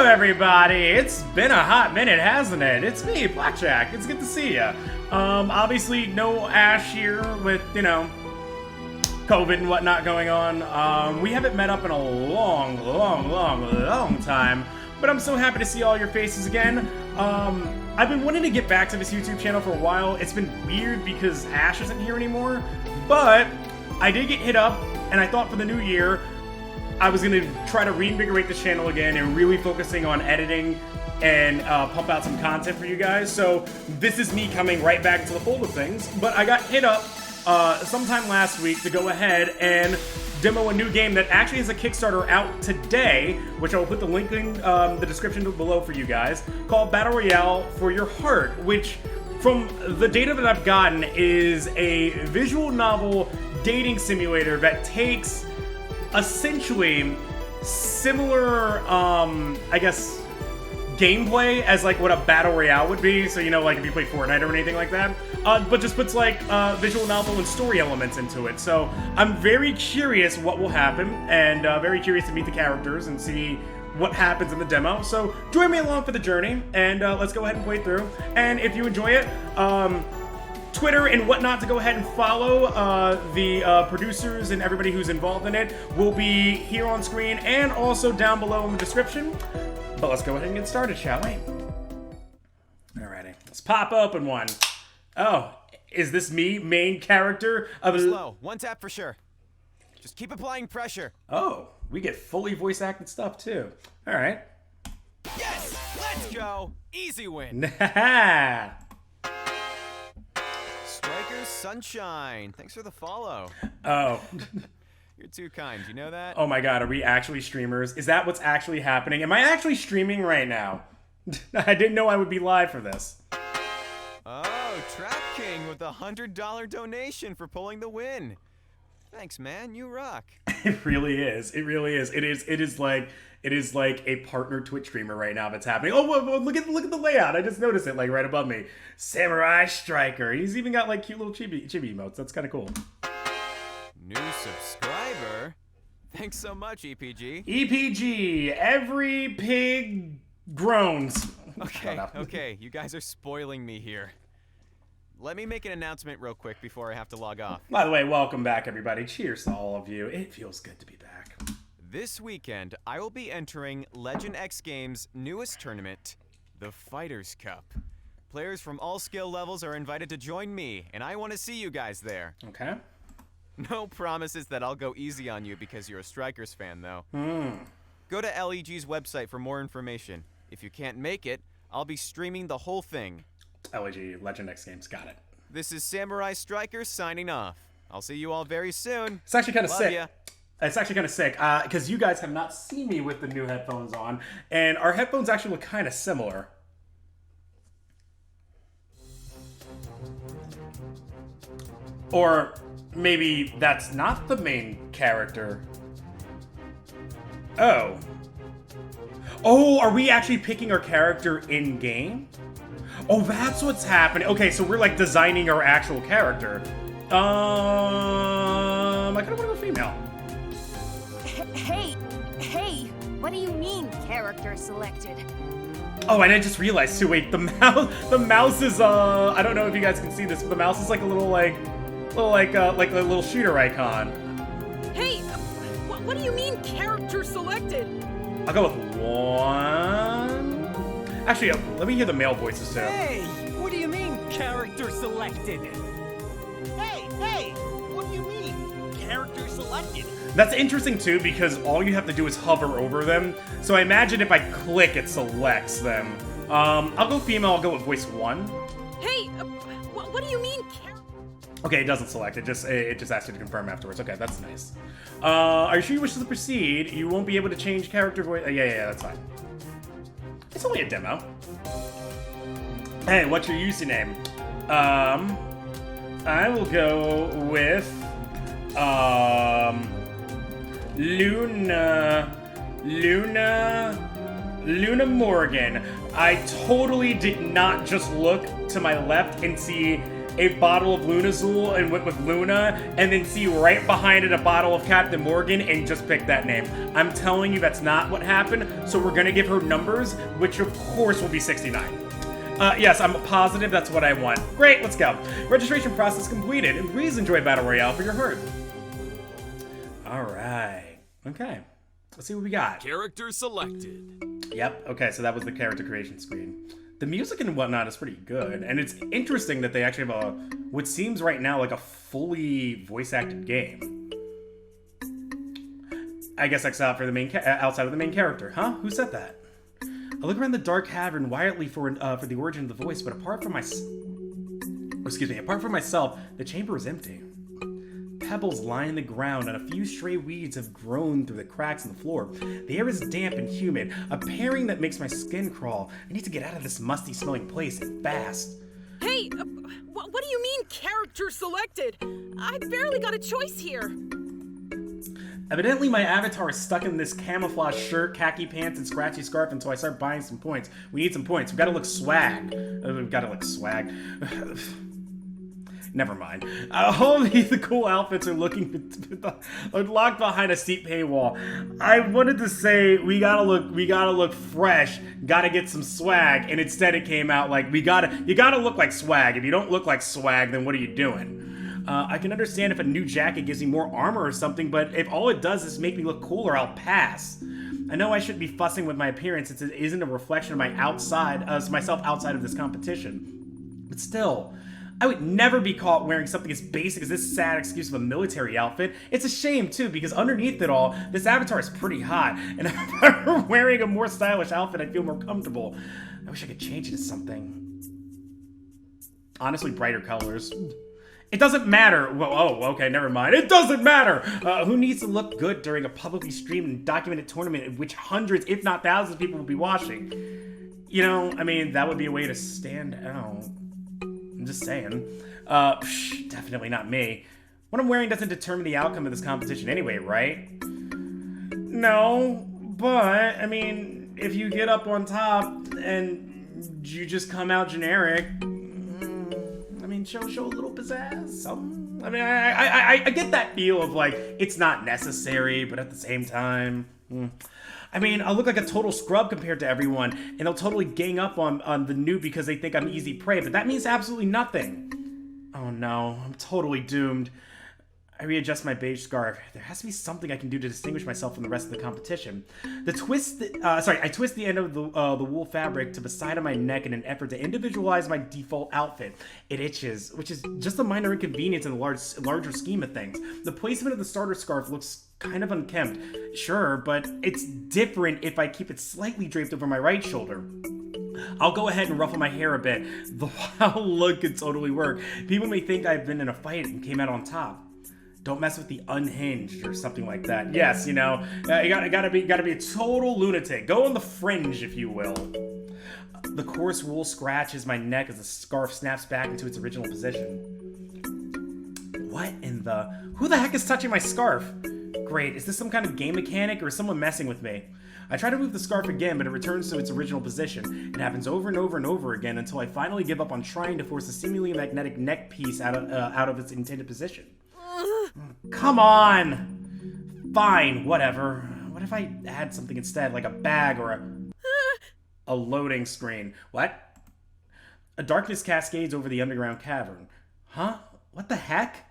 Hello, everybody. It's been a hot minute, hasn't it? It's me, Blackjack. It's good to see ya. Obviously, no Ash here with, COVID and whatnot going on. We haven't met up in a long time, but I'm so happy to see all your faces again. I've been wanting to get back to this YouTube channel for a while. It's been weird because Ash isn't here anymore, but I did get hit up, and I thought for the new year, I was going to try to reinvigorate the channel again and really focusing on editing and pump out some content for you guys. So this is me coming right back into the fold of things. But I got hit up sometime last week to go ahead and demo a new game that actually has a Kickstarter out today, which I will put the link in the description below for you guys, called Battle Royale for Your Heart, which from the data that I've gotten is a visual novel dating simulator that takes essentially similar, I guess, gameplay as like what a battle royale would be. So like if you play Fortnite or anything like that, but just puts like visual novel and story elements into it. So I'm very curious what will happen, and very curious to meet the characters and see what happens in the demo. So join me along for the journey, and let's go ahead and play through. And if you enjoy it, Twitter and whatnot to go ahead and follow the producers and everybody who's involved in it will be here on screen and also down below in the description. But let's go ahead and get started, shall we? Alrighty, let's pop open one. Oh, is this me, main character of Slow, one tap for sure. Just keep applying pressure. Oh, we get fully voice acted stuff too. Alright. Yes! Let's go! Easy win. Strikers Sunshine. Thanks for the follow. Oh. You're too kind. You know that? Oh my god, are we actually streamers? Is that what's actually happening? Am I actually streaming right now? I didn't know I would be live for this. Oh, Trap King with a $100 donation for pulling the win. Thanks, man. You rock. It really is. It really is. It is like a partner Twitch streamer right now that's happening. Oh, whoa, look at the layout. I just noticed it like right above me. Samurai Striker. He's even got like cute little chibi emotes. That's kind of cool. New subscriber. Thanks so much, EPG. EPG. Every pig groans. Okay. You guys are spoiling me here. Let me make an announcement real quick before I have to log off. By the way, welcome back, everybody. Cheers to all of you. It feels good to be back. This weekend, I will be entering Legend X Games' newest tournament, the Fighters Cup. Players from all skill levels are invited to join me, and I want to see you guys there. Okay. No promises that I'll go easy on you because you're a Strikers fan, though. Go to LEG's website for more information. If you can't make it, I'll be streaming the whole thing. LEG, Legend X Games, got it. This is Samurai Striker signing off. I'll see you all very soon. It's actually kind of sick. Ya. It's actually kind of sick because you guys have not seen me with the new headphones on, and our headphones actually look kind of similar. Or maybe that's not the main character. Oh. Oh, are we actually picking our character in-game? Oh, that's what's happening. Okay, so we're like designing our actual character. I kind of want to go female. Hey, what do you mean character selected? Oh, and I just realized too, wait, the mouse is, I don't know if you guys can see this, but the mouse is like a little a little shooter icon. Hey, what do you mean character selected? I'll go with one. Actually, let me hear the male voices too. Hey, what do you mean character selected? Hey, what do you mean character selected? That's interesting too because all you have to do is hover over them. So I imagine if I click, it selects them. I'll go female. I'll go with voice one. Hey, what do you mean Okay, it doesn't select. It just asks you to confirm afterwards. Okay, that's nice. Are you sure you wish to proceed? You won't be able to change character voice. Yeah, that's fine. It's only a demo. Hey, what's your username? I will go with Luna Morgan. I totally did not just look to my left and see a bottle of Lunazul and went with Luna, and then see right behind it a bottle of Captain Morgan and just pick that name. I'm telling you that's not what happened, so we're gonna give her numbers, which of course will be 69. Yes, I'm positive that's what I want. Great, let's go. Registration process completed, and please enjoy Battle Royale for your heart. Alright, okay. Let's see what we got. Character selected. Yep, okay, so that was the character creation screen. The music and whatnot is pretty good, and it's interesting that they actually have what seems right now like a fully voice-acted game. I guess except for the outside of the main character, huh? Who said that? I look around the dark cavern wildly for the origin of the voice, but apart from myself, the chamber is empty. Pebbles line the ground, and a few stray weeds have grown through the cracks in the floor. The air is damp and humid, a pairing that makes my skin crawl. I need to get out of this musty-smelling place and fast. Hey, what do you mean character selected? I barely got a choice here. Evidently, my avatar is stuck in this camouflage shirt, khaki pants, and scratchy scarf until I start buying some points. We need some points. We've got to look swag. Never mind. All of the cool outfits are locked behind a steep paywall. I wanted to say we gotta look fresh, gotta get some swag, and instead it came out like you gotta look like swag. If you don't look like swag, then what are you doing? I can understand if a new jacket gives me more armor or something, but if all it does is make me look cooler, I'll pass. I know I shouldn't be fussing with my appearance since it isn't a reflection of myself outside of this competition. But still, I would never be caught wearing something as basic as this sad excuse of a military outfit. It's a shame, too, because underneath it all, this avatar is pretty hot, and if I were wearing a more stylish outfit, I'd feel more comfortable. I wish I could change it to something. Honestly, brighter colors. It doesn't matter. Well, oh, okay, never mind. It doesn't matter! Who needs to look good during a publicly streamed and documented tournament in which hundreds, if not thousands, of people will be watching? You know, I mean, that would be a way to stand out. I'm just saying. Definitely not me. What I'm wearing doesn't determine the outcome of this competition anyway, right? No, but, I mean, if you get up on top and you just come out generic, I mean, show a little pizzazz, something. I mean, I get that feel of, like, it's not necessary, but at the same time, I mean, I look like a total scrub compared to everyone, and they'll totally gang up on the noob because they think I'm easy prey, but that means absolutely nothing. Oh no, I'm totally doomed. I readjust my beige scarf. There has to be something I can do to distinguish myself from the rest of the competition. I twist the end of the wool fabric to the side of my neck in an effort to individualize my default outfit. It itches, which is just a minor inconvenience in the larger scheme of things. The placement of the starter scarf looks kind of unkempt, sure, but it's different if I keep it slightly draped over my right shoulder. I'll go ahead and ruffle my hair a bit. The wild look could totally work. People may think I've been in a fight and came out on top. Don't mess with the unhinged or something like that. Yes, you know, you gotta be a total lunatic. Go on the fringe, if you will. The coarse wool scratches my neck as the scarf snaps back into its original position. What in the... Who the heck is touching my scarf? Great, is this some kind of game mechanic or is someone messing with me? I try to move the scarf again, but it returns to its original position. It happens over and over and over again until I finally give up on trying to force the seemingly magnetic neck piece out of its intended position. Come on! Fine, whatever. What if I had something instead, like a bag or a loading screen? What? A darkness cascades over the underground cavern. Huh? What the heck?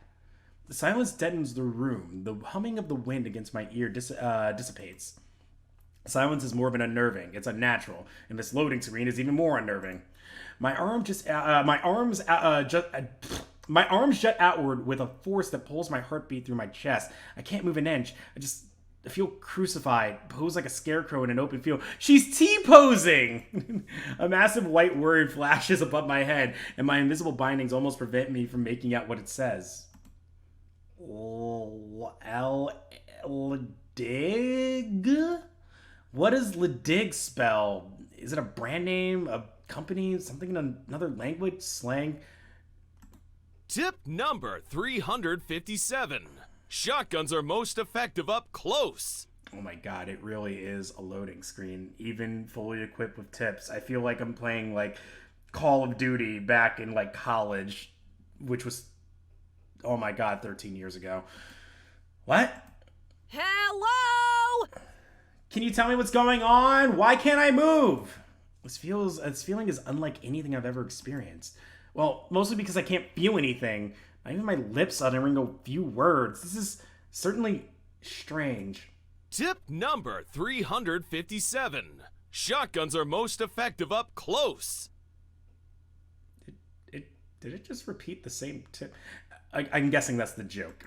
The silence deadens the room. The humming of the wind against my ear dissipates. Silence is more of an unnerving. It's unnatural, and this loading screen is even more unnerving. My arms jut outward with a force that pulls my heartbeat through my chest. I can't move an inch. I feel crucified, posed like a scarecrow in an open field. She's T-posing! A massive white word flashes above my head, and my invisible bindings almost prevent me from making out what it says. Ledig? What does Ledig spell? Is it a brand name, a company, something in another language, slang? Tip number 357. Shotguns are most effective up close. Oh my god, it really is a loading screen, even fully equipped with tips. I feel like I'm playing like Call of Duty back in like college which was, oh my god, 13 years ago. What? Hello? Can you tell me what's going on? Why can't I move? This feeling is unlike anything I've ever experienced. Well, mostly because I can't feel anything. Not even my lips uttering a few words. This is certainly strange. Tip number 357. Shotguns are most effective up close. Did it just repeat the same tip? I'm guessing that's the joke.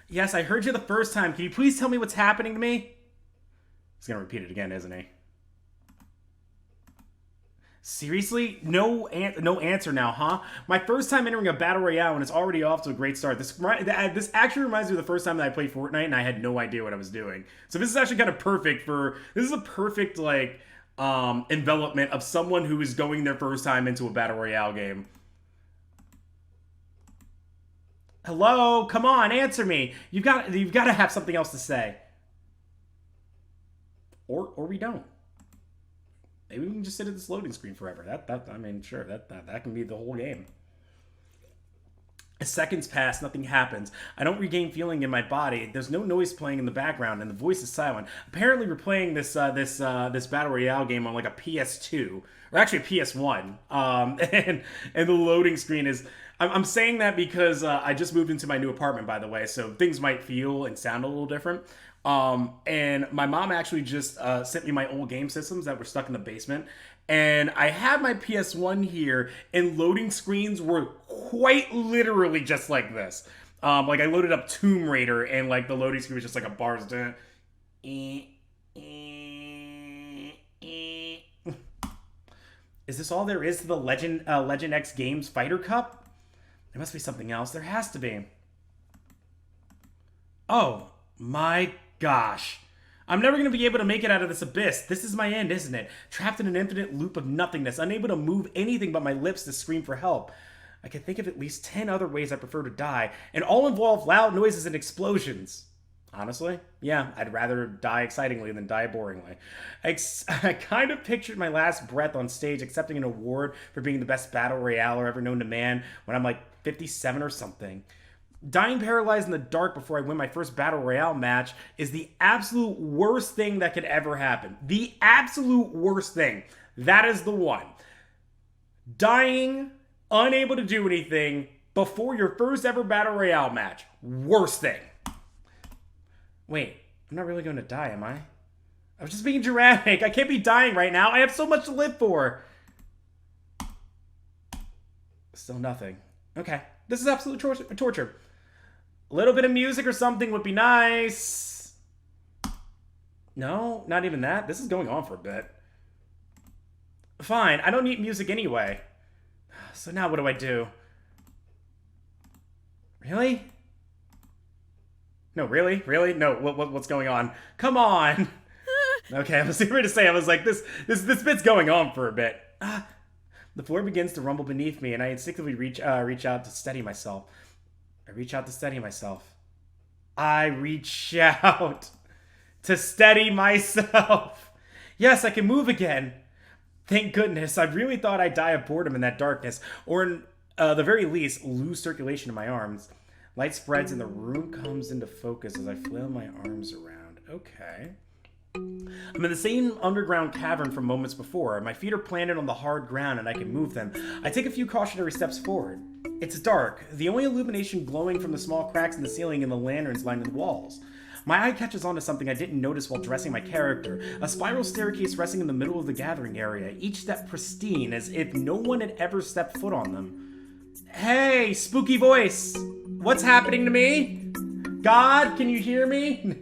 Yes, I heard you the first time. Can you please tell me what's happening to me? He's gonna repeat it again, isn't he? Seriously? No answer now, huh? My first time entering a battle royale and it's already off to a great start. This actually reminds me of the first time that I played Fortnite and I had no idea what I was doing. So this is actually kind of perfect this is a perfect, like, envelopment of someone who is going their first time into a battle royale game. Hello? Come on, answer me. You've got to have something else to say. Or we don't. Maybe we can just sit at this loading screen forever. I mean, sure, that can be the whole game. As seconds pass, nothing happens. I don't regain feeling in my body. There's no noise playing in the background, and the voice is silent. Apparently, we're playing this battle royale game on like a PS2, or actually a PS1. And the loading screen is. I'm saying that because I just moved into my new apartment, by the way, so things might feel and sound a little different. And my mom actually just sent me my old game systems that were stuck in the basement. And I have my PS1 here, and loading screens were quite literally just like this. Like, I loaded up Tomb Raider, and, like, the loading screen was just like a bar's done. Is this all there is to the Legend X Games Fighter Cup? There must be something else. There has to be. Oh, my gosh. I'm never going to be able to make it out of this abyss. This is my end, isn't it? Trapped in an infinite loop of nothingness, unable to move anything but my lips to scream for help. I can think of at least 10 other ways I prefer to die, and all involve loud noises and explosions. Honestly, yeah, I'd rather die excitingly than die boringly. I kind of pictured my last breath on stage accepting an award for being the best battle royaler ever known to man when I'm like 57 or something. Dying paralyzed in the dark before I win my first battle royale match is the absolute worst thing that could ever happen. The absolute worst thing. That is the one. Dying, unable to do anything before your first ever battle royale match. Worst thing. Wait, I'm not really going to die, am I? I was just being dramatic. I can't be dying right now. I have so much to live for. Still nothing. Okay, this is absolute torture. A little bit of music or something would be nice. No, not even that. This is going on for a bit. Fine, I don't need music anyway. So now what do I do? Really? No, really? Really? No, what's going on? Come on! Okay, I was ready to say, I was like, this bit's going on for a bit. The floor begins to rumble beneath me, and I instinctively reach out to steady myself. I reach out to steady myself. Yes, I can move again. Thank goodness. I really thought I'd die of boredom in that darkness, or in the very least, lose circulation in my arms. Light spreads and the room comes into focus as I flail my arms around. Okay. I'm in the same underground cavern from moments before. My feet are planted on the hard ground and I can move them. I take a few cautionary steps forward. It's dark, the only illumination glowing from the small cracks in the ceiling and the lanterns lining the walls. My eye catches onto something I didn't notice while dressing my character. A spiral staircase resting in the middle of the gathering area, each step pristine as if no one had ever stepped foot on them. Hey, spooky voice! What's happening to me? God, can you hear me?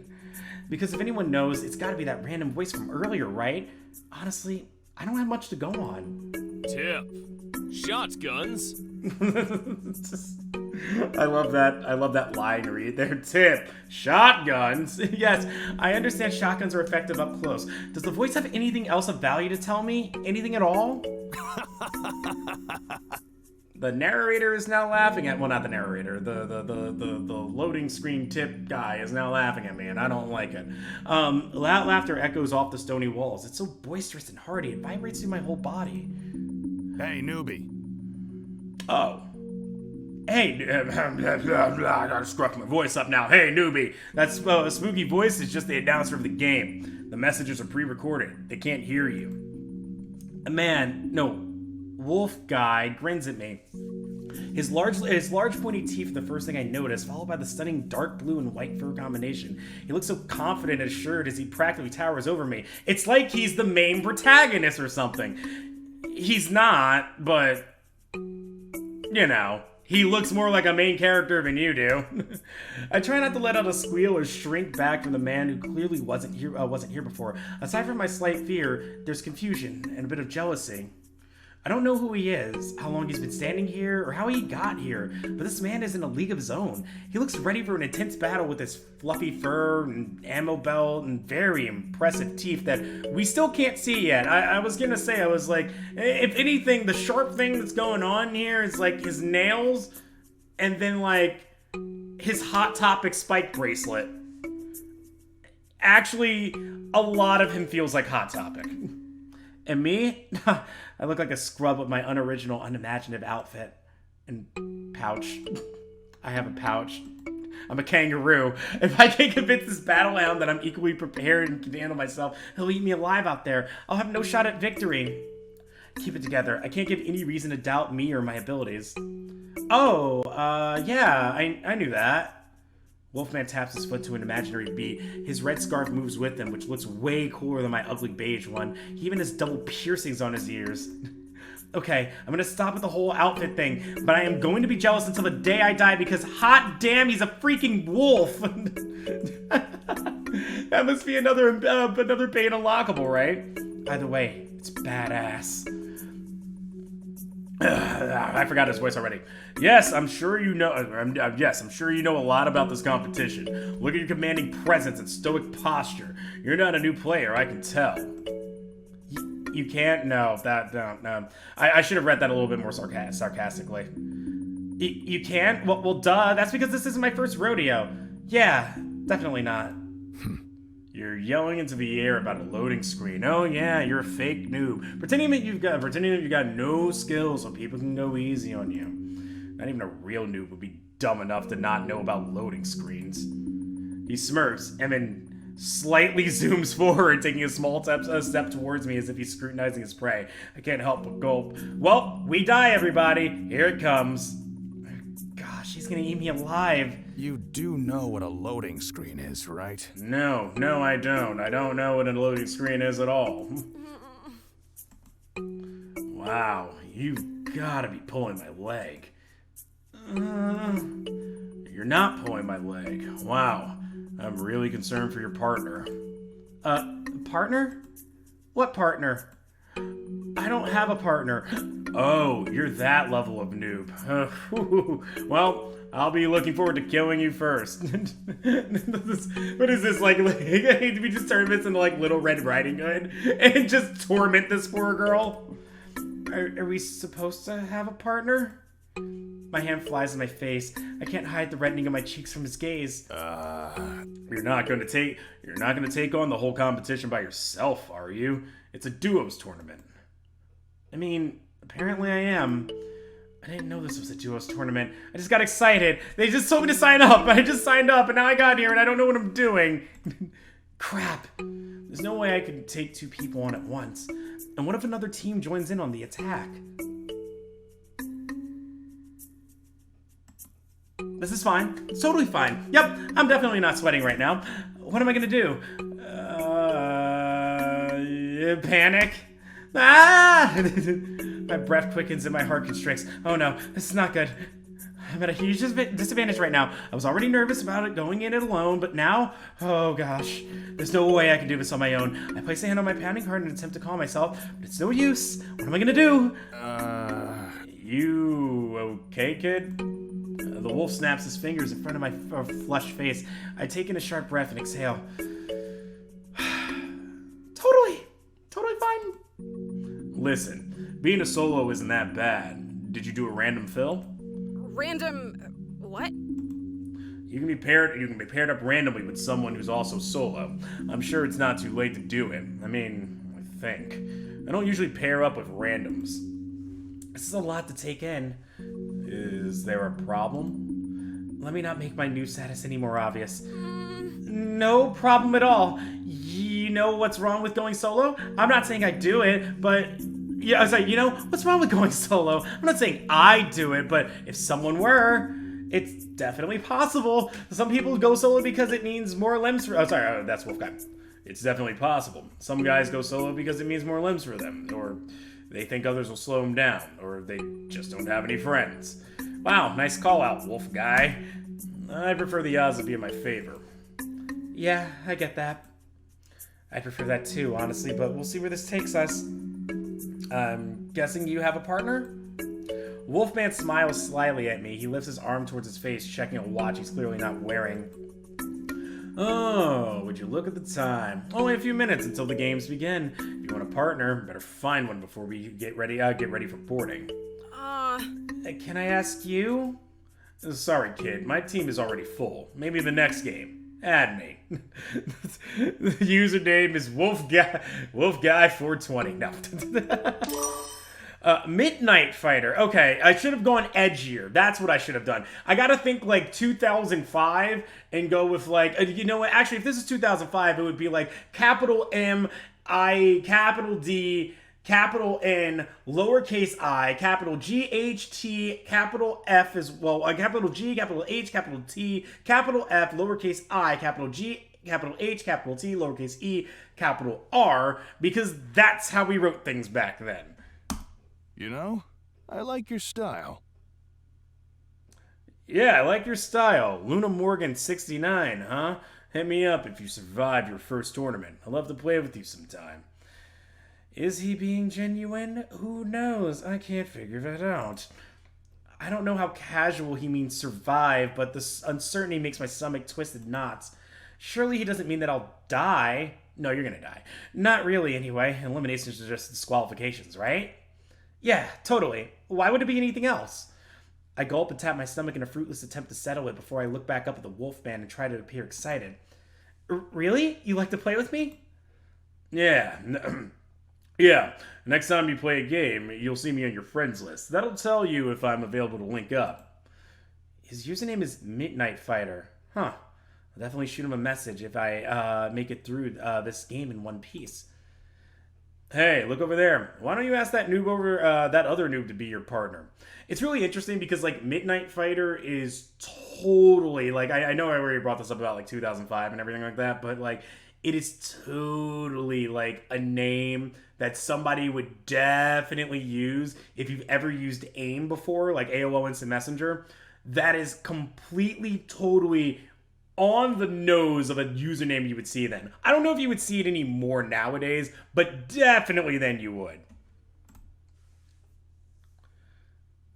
Because if anyone knows, it's gotta be that random voice from earlier, right? Honestly, I don't have much to go on. Tip. Shotguns. I love that line read there. Tip. Shotguns. Yes, I understand shotguns are effective up close. Does the voice have anything else of value to tell me? Anything at all? The narrator is now laughing at, well, not the narrator, the loading screen tip guy is now laughing at me, and I don't like it. Loud laughter echoes off the stony walls. It's so boisterous and hearty, it vibrates through my whole body. Hey, newbie. Oh. Hey, I gotta scruff my voice up now. Hey, newbie. That spooky voice is just the announcer of the game. The messages are pre-recorded. They can't hear you. A man, no, wolf guy grins at me. His large pointy teeth are the first thing I notice, followed by the stunning dark blue and white fur combination. He looks so confident and assured as he practically towers over me. It's like he's the main protagonist or something. He's not, but, you know, he looks more like a main character than you do. I try not to let out a squeal or shrink back from the man who clearly wasn't here before. Aside from my slight fear, there's confusion and a bit of jealousy. I don't know who he is, how long he's been standing here, or how he got here, but this man is in a league of his own. He looks ready for an intense battle with his fluffy fur and ammo belt and very impressive teeth that we still can't see yet. I was gonna say, I was like, if anything, the sharp thing that's going on here is like his nails and then like his Hot Topic spike bracelet. Actually, a lot of him feels like Hot Topic. And me? I look like a scrub with my unoriginal, unimaginative outfit. And pouch. I have a pouch. I'm a kangaroo. If I can convince this battle hound that I'm equally prepared and can handle myself, he'll eat me alive out there. I'll have no shot at victory. Keep it together. I can't give any reason to doubt me or my abilities. Oh, yeah, I knew that. Wolfman taps his foot to an imaginary beat. His red scarf moves with him, which looks way cooler than my ugly beige one. He even has double piercings on his ears. Okay, I'm gonna stop with the whole outfit thing, but I am going to be jealous until the day I die because hot damn, he's a freaking wolf! That must be another bait unlockable, right? Either way, it's badass. I forgot his voice already. Yes, I'm sure you know. I'm sure you know a lot about this competition. Look at your commanding presence and stoic posture. You're not a new player, I can tell. You can't? No, no. I should have read that a little bit more sarcastically. You can't? Well, duh. That's because this isn't my first rodeo. Yeah, definitely not. You're yelling into the air about a loading screen. Oh yeah, you're a fake noob. Pretending that you've got no skills so people can go easy on you. Not even a real noob would be dumb enough to not know about loading screens. He smirks and then slightly zooms forward, taking a small step towards me as if he's scrutinizing his prey. I can't help but gulp. Well, we die, everybody. Here it comes. Gosh, he's gonna eat me alive. You do know what a loading screen is, right? No, I don't. I don't know what a loading screen is at all. Wow, you've gotta be pulling my leg. You're not pulling my leg. Wow, I'm really concerned for your partner. Partner? What partner? I don't have a partner. Oh, you're that level of noob. Well, I'll be looking forward to killing you first. What is this, like do we just turn this into like Little Red Riding Hood and just torment this poor girl? Are we supposed to have a partner? My hand flies in my face. I can't hide the reddening of my cheeks from his gaze. You're not gonna take on the whole competition by yourself, are you? It's a duos tournament. I mean, apparently I am. I didn't know this was a duos tournament. I just got excited. They just told me to sign up. I just signed up, and now I got here, and I don't know what I'm doing. Crap. There's no way I can take two people on at once. And what if another team joins in on the attack? This is fine. It's totally fine. Yep, I'm definitely not sweating right now. What am I gonna do? Panic? Ah! My breath quickens and my heart constricts. Oh no, this is not good. I'm at a huge disadvantage right now. I was already nervous about it going in it alone, but now, oh gosh, there's no way I can do this on my own. I place a hand on my pounding heart in an attempt to calm myself, but it's no use. What am I gonna do? You okay, kid? The wolf snaps his fingers in front of my flushed face. I take in a sharp breath and exhale. Totally fine. Listen, being a solo isn't that bad. Did you do a random fill? Random... what? You can be paired up randomly with someone who's also solo. I'm sure it's not too late to do it. I mean, I think. I don't usually pair up with randoms. This is a lot to take in. Is there a problem? Let me not make my new status any more obvious. No problem at all. You know what's wrong with going solo? I'm not saying I do it, but... Yeah, I was like, you know, what's wrong with going solo? I'm not saying I do it, but if someone were, it's definitely possible. Some people go solo because it means more limbs for... Oh, sorry, that's Wolf Guy. It's definitely possible. Some guys go solo because it means more limbs for them, or they think others will slow them down, or they just don't have any friends. Wow, nice call out, Wolf Guy. I prefer the odds to be in my favor. Yeah, I get that. I prefer that too, honestly, but we'll see where this takes us. I'm guessing you have a partner? Wolfman smiles slyly at me. He lifts his arm towards his face, checking a watch he's clearly not wearing. Oh, would you look at the time? Only a few minutes until the games begin. If you want a partner, better find one before we get ready for boarding. Can I ask you? Sorry, kid. My team is already full. Maybe the next game. Add me. The username is Wolfguy420. No. Midnight Fighter. Okay, I should have gone edgier. That's what I should have done. I gotta think like 2005 and go with like, you know what? Actually, if this is 2005, it would be like capital M, I, capital D, capital N, lowercase I, capital G, H, T, capital F as well, capital G, capital H, capital T, capital F, lowercase I, capital G, capital H, capital T, lowercase E, capital R, because that's how we wrote things back then. You know, I like your style. Yeah, I like your style. Luna Morgan 69, huh? Hit me up if you survive your first tournament. I'd love to play with you sometime. Is he being genuine? Who knows? I can't figure that out. I don't know how casual he means survive, but this uncertainty makes my stomach twist in knots. Surely he doesn't mean that I'll die. No, you're gonna die. Not really, anyway. Eliminations are just disqualifications, right? Yeah, totally. Why would it be anything else? I gulp and tap my stomach in a fruitless attempt to settle it before I look back up at the Wolfman and try to appear excited. Really? You like to play with me? Yeah. Yeah. Next time you play a game, you'll see me on your friends list. That'll tell you if I'm available to link up. His username is Midnight Fighter. Huh. I'll definitely shoot him a message if I make it through this game in one piece. Hey, look over there. Why don't you ask that noob over, that other noob to be your partner? It's really interesting because, like, Midnight Fighter is totally, like, I know I already brought this up about, like, 2005 and everything like that, but, like, it is totally, like, a name that somebody would definitely use if you've ever used AIM before, like AOL Instant Messenger. That is completely, totally on the nose of a username you would see then. I don't know if you would see it anymore nowadays, but definitely then you would.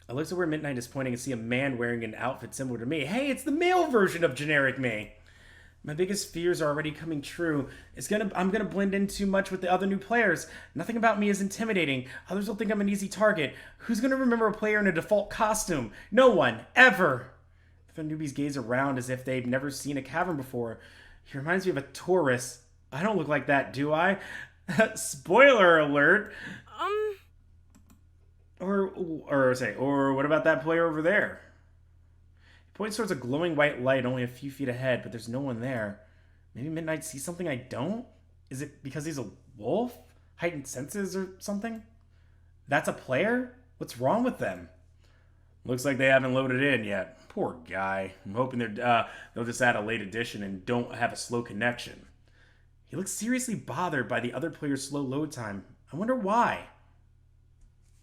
I look to where Midnight is pointing and see a man wearing an outfit similar to me. Hey, it's the male version of generic me. My biggest fears are already coming true. I'm gonna blend in too much with the other new players. Nothing about me is intimidating. Others will think I'm an easy target. Who's gonna remember a player in a default costume? No one, ever. The newbies gaze around as if they've never seen a cavern before. He reminds me of a tourist. I don't look like that, do I? Spoiler alert. Or what about that player over there? He points towards a glowing white light only a few feet ahead, but there's no one there. Maybe Midnight sees something I don't? Is it because he's a wolf? Heightened senses or something? That's a player? What's wrong with them? Looks like they haven't loaded in yet. Poor guy. I'm hoping they'll just add a late edition and don't have a slow connection. He looks seriously bothered by the other player's slow load time. I wonder why.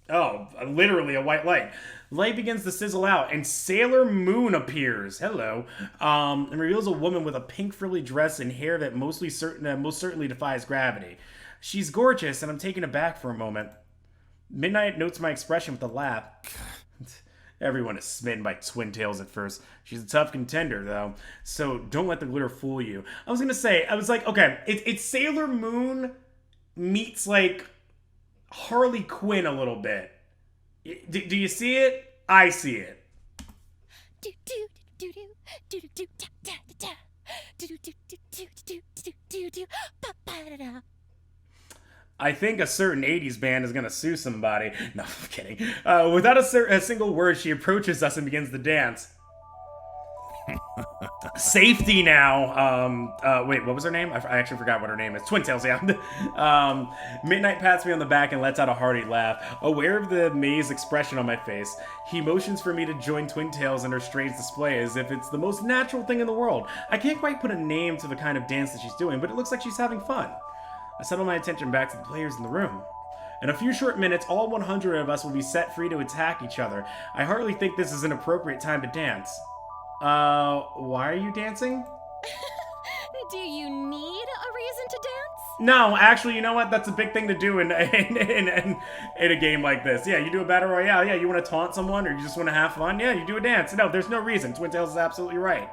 Oh, literally a white light. Light begins to sizzle out, and Sailor Moon appears. Hello. And reveals a woman with a pink frilly dress and hair that most certainly defies gravity. She's gorgeous, and I'm taken aback for a moment. Midnight notes my expression with a laugh. Everyone is smitten by Twin Tails at first. She's a tough contender, though, so don't let the glitter fool you. I was like, okay, it's Sailor Moon meets, like, Harley Quinn a little bit. Do you see it? I see it. I think a certain 80s band is gonna sue somebody. No, I'm kidding. Without a single word, she approaches us and begins to dance. Safety now. Wait, what was her name? I actually forgot what her name is. Twin Tails, yeah. Midnight pats me on the back and lets out a hearty laugh. Aware of the amazed expression on my face, he motions for me to join Twin Tails in her strange display as if it's the most natural thing in the world. I can't quite put a name to the kind of dance that she's doing, but it looks like she's having fun. I settle my attention back to the players in the room. In a few short minutes, all 100 of us will be set free to attack each other. I hardly think this is an appropriate time to dance. Why are you dancing? Do you need a reason to dance? No, actually, you know what? That's a big thing to do in a game like this. Yeah, you do a battle royale. Yeah, you want to taunt someone or you just want to have fun. Yeah, you do a dance. No, there's no reason. Twin Tails is absolutely right.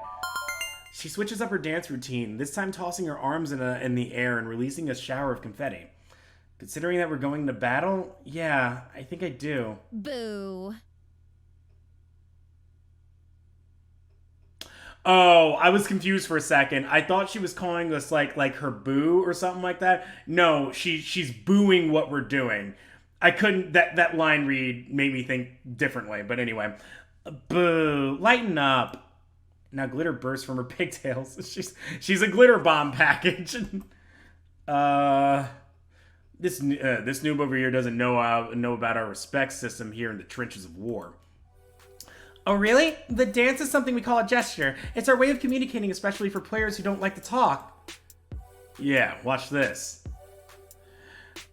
She switches up her dance routine, this time tossing her arms in the air and releasing a shower of confetti. Considering that we're going to battle, yeah, I think I do. Boo. Oh, I was confused for a second. I thought she was calling us like her boo or something like that. No, she's booing what we're doing. I couldn't, that line read made me think differently, but anyway. Boo, lighten up. Now glitter bursts from her pigtails. She's a glitter bomb package. This noob over here doesn't know about our respect system here in the trenches of war. Oh, really? The dance is something we call a gesture. It's our way of communicating, especially for players who don't like to talk. Yeah, watch this.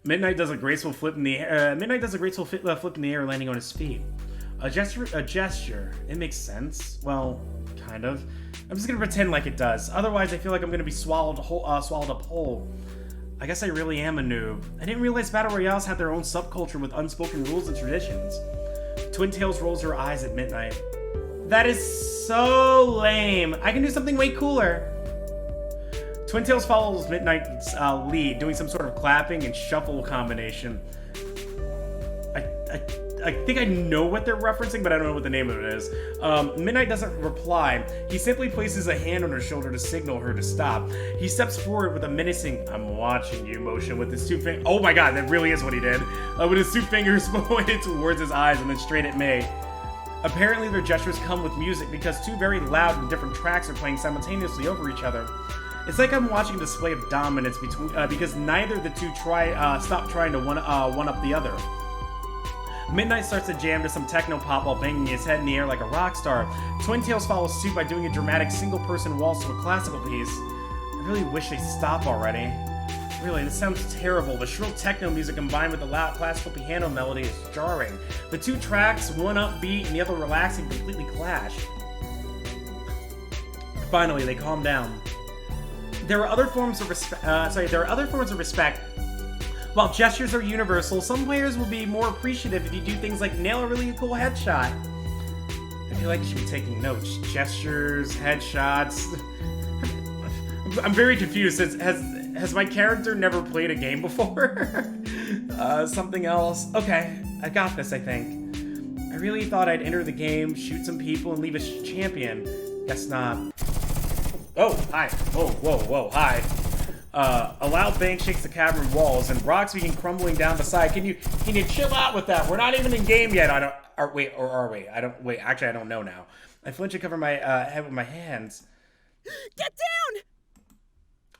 Midnight does a graceful flip in the air. Flip in the air, landing on his feet. A gesture. It makes sense. Well, kind of. I'm just gonna pretend like it does. Otherwise, I feel like I'm gonna be swallowed up whole. I guess I really am a noob. I didn't realize battle royales had their own subculture with unspoken rules and traditions. Twin Tails rolls her eyes at Midnight. That is so lame. I can do something way cooler. Twin Tails follows Midnight's lead, doing some sort of clapping and shuffle combination. I think I know what they're referencing, but I don't know what the name of it is. Midnight doesn't reply. He simply places a hand on her shoulder to signal her to stop. He steps forward with a menacing, "I'm watching you" motion with his two fingers. Oh my god, that really is what he did. With his two fingers pointed towards his eyes and then straight at me. Apparently their gestures come with music because two very loud and different tracks are playing simultaneously over each other. It's like I'm watching a display of dominance because neither of the two stop trying to one up the other. Midnight starts to jam to some techno pop while banging his head in the air like a rock star. Twin Tails follows suit by doing a dramatic single-person waltz to a classical piece. I really wish they'd stop already. Really, this sounds terrible. The shrill techno music combined with the loud classical piano melody is jarring. The two tracks, one upbeat and the other relaxing, completely clash. Finally, they calm down. There are other forms of respect. While gestures are universal, some players will be more appreciative if you do things like nail a really cool headshot. I feel like you should be taking notes. Gestures, headshots. I'm very confused. Has my character never played a game before? Something else. Okay, I got this, I think. I really thought I'd enter the game, shoot some people, and leave as champion. Guess not. Oh, hi. Whoa, hi. A loud bang shakes the cavern walls, and rocks begin crumbling down the side. Can you chill out with that? We're not even in game yet. Are we? Actually, I don't know now. I flinch and cover my head with my hands. Get down!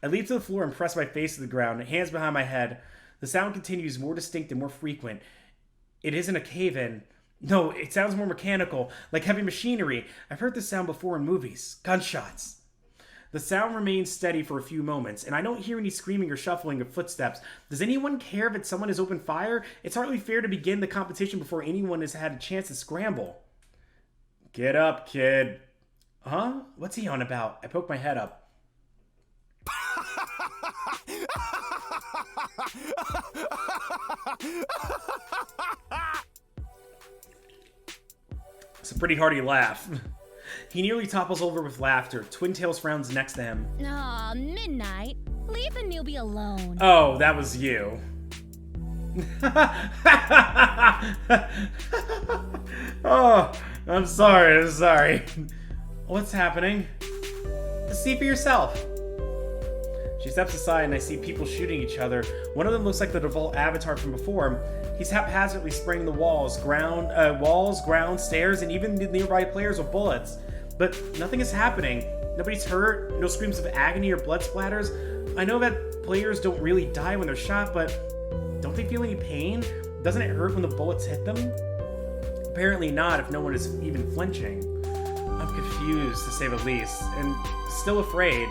I leap to the floor and press my face to the ground, hands behind my head. The sound continues, more distinct and more frequent. It isn't a cave-in. No, it sounds more mechanical, like heavy machinery. I've heard this sound before in movies. Gunshots. The sound remains steady for a few moments, and I don't hear any screaming or shuffling of footsteps. Does anyone care if someone has opened fire? It's hardly fair to begin the competition before anyone has had a chance to scramble. Get up, kid. Huh? What's he on about? I poke my head up. It's a pretty hearty laugh. He nearly topples over with laughter. Twin Tails frowns next to him. Aw, Midnight. Leave the newbie alone. Oh, that was you. Oh, I'm sorry. What's happening? See for yourself. She steps aside and I see people shooting each other. One of them looks like the default avatar from before. He's haphazardly spraying the walls, ground, stairs, and even the nearby players with bullets. But nothing is happening. Nobody's hurt, no screams of agony or blood splatters. I know that players don't really die when they're shot, but don't they feel any pain? Doesn't it hurt when the bullets hit them? Apparently not if no one is even flinching. I'm confused, to say the least, and still afraid.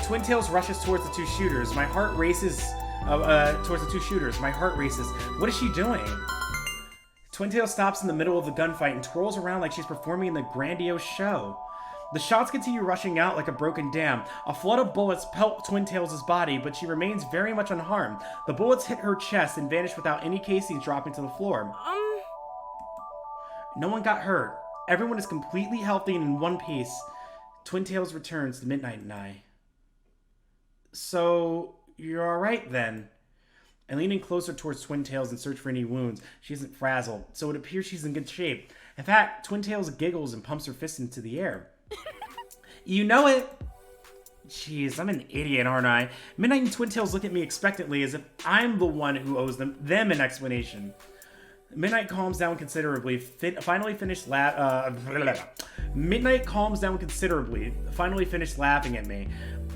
Twin Tails rushes towards the two shooters. My heart races towards the two shooters. My heart races. What is she doing? Twin Tails stops in the middle of the gunfight and twirls around like she's performing in the grandiose show. The shots continue rushing out like a broken dam. A flood of bullets pelt Twin Tails' body, but she remains very much unharmed. The bullets hit her chest and vanish without any casings dropping to the floor. No one got hurt. Everyone is completely healthy and in one piece. Twin Tails returns to Midnight and I. So, you're alright then? I lean in closer towards Twin Tails and search for any wounds. She isn't frazzled, so it appears she's in good shape. In fact, Twin Tails giggles and pumps her fist into the air. You know it! Jeez, I'm an idiot, aren't I? Midnight and Twin Tails look at me expectantly as if I'm the one who owes them an explanation. Midnight calms down considerably, finally finished Midnight calms down considerably, finally finished laughing at me.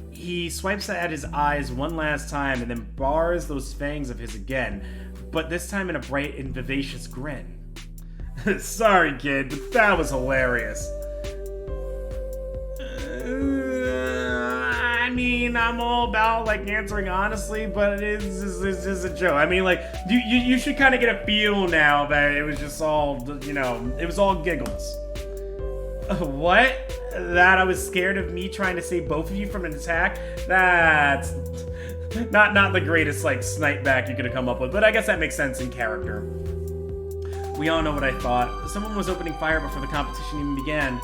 He swipes at his eyes one last time and then bars those fangs of his again, but this time in a bright and vivacious grin. Sorry, kid, but that was hilarious. I mean, I'm all about, like, answering honestly, but it's just a joke. I mean, like, you should kind of get a feel now that it was just all, you know, it was all giggles. What? That I was scared of me trying to save both of you from an attack? That's not the greatest, like, snipe back you could have come up with, but I guess that makes sense in character. We all know what I thought. Someone was opening fire before the competition even began.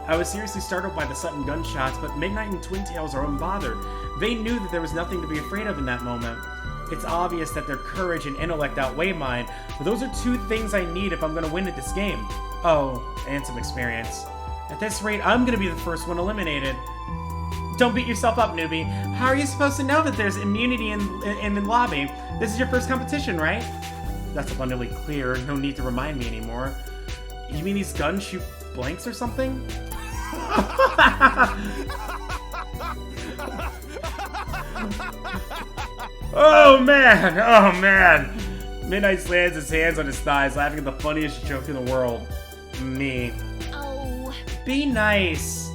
I was seriously startled by the sudden gunshots, but Midnight and Twin Tails are unbothered. They knew that there was nothing to be afraid of in that moment. It's obvious that their courage and intellect outweigh mine, but those are two things I need if I'm going to win at this game. Oh, and some experience. At this rate, I'm going to be the first one eliminated. Don't beat yourself up, newbie. How are you supposed to know that there's immunity in the lobby? This is your first competition, right? That's abundantly clear. No need to remind me anymore. You mean these guns shoot blanks or something? Oh man! Midnight slams his hands on his thighs, laughing at the funniest joke in the world. Me. Oh. Be nice!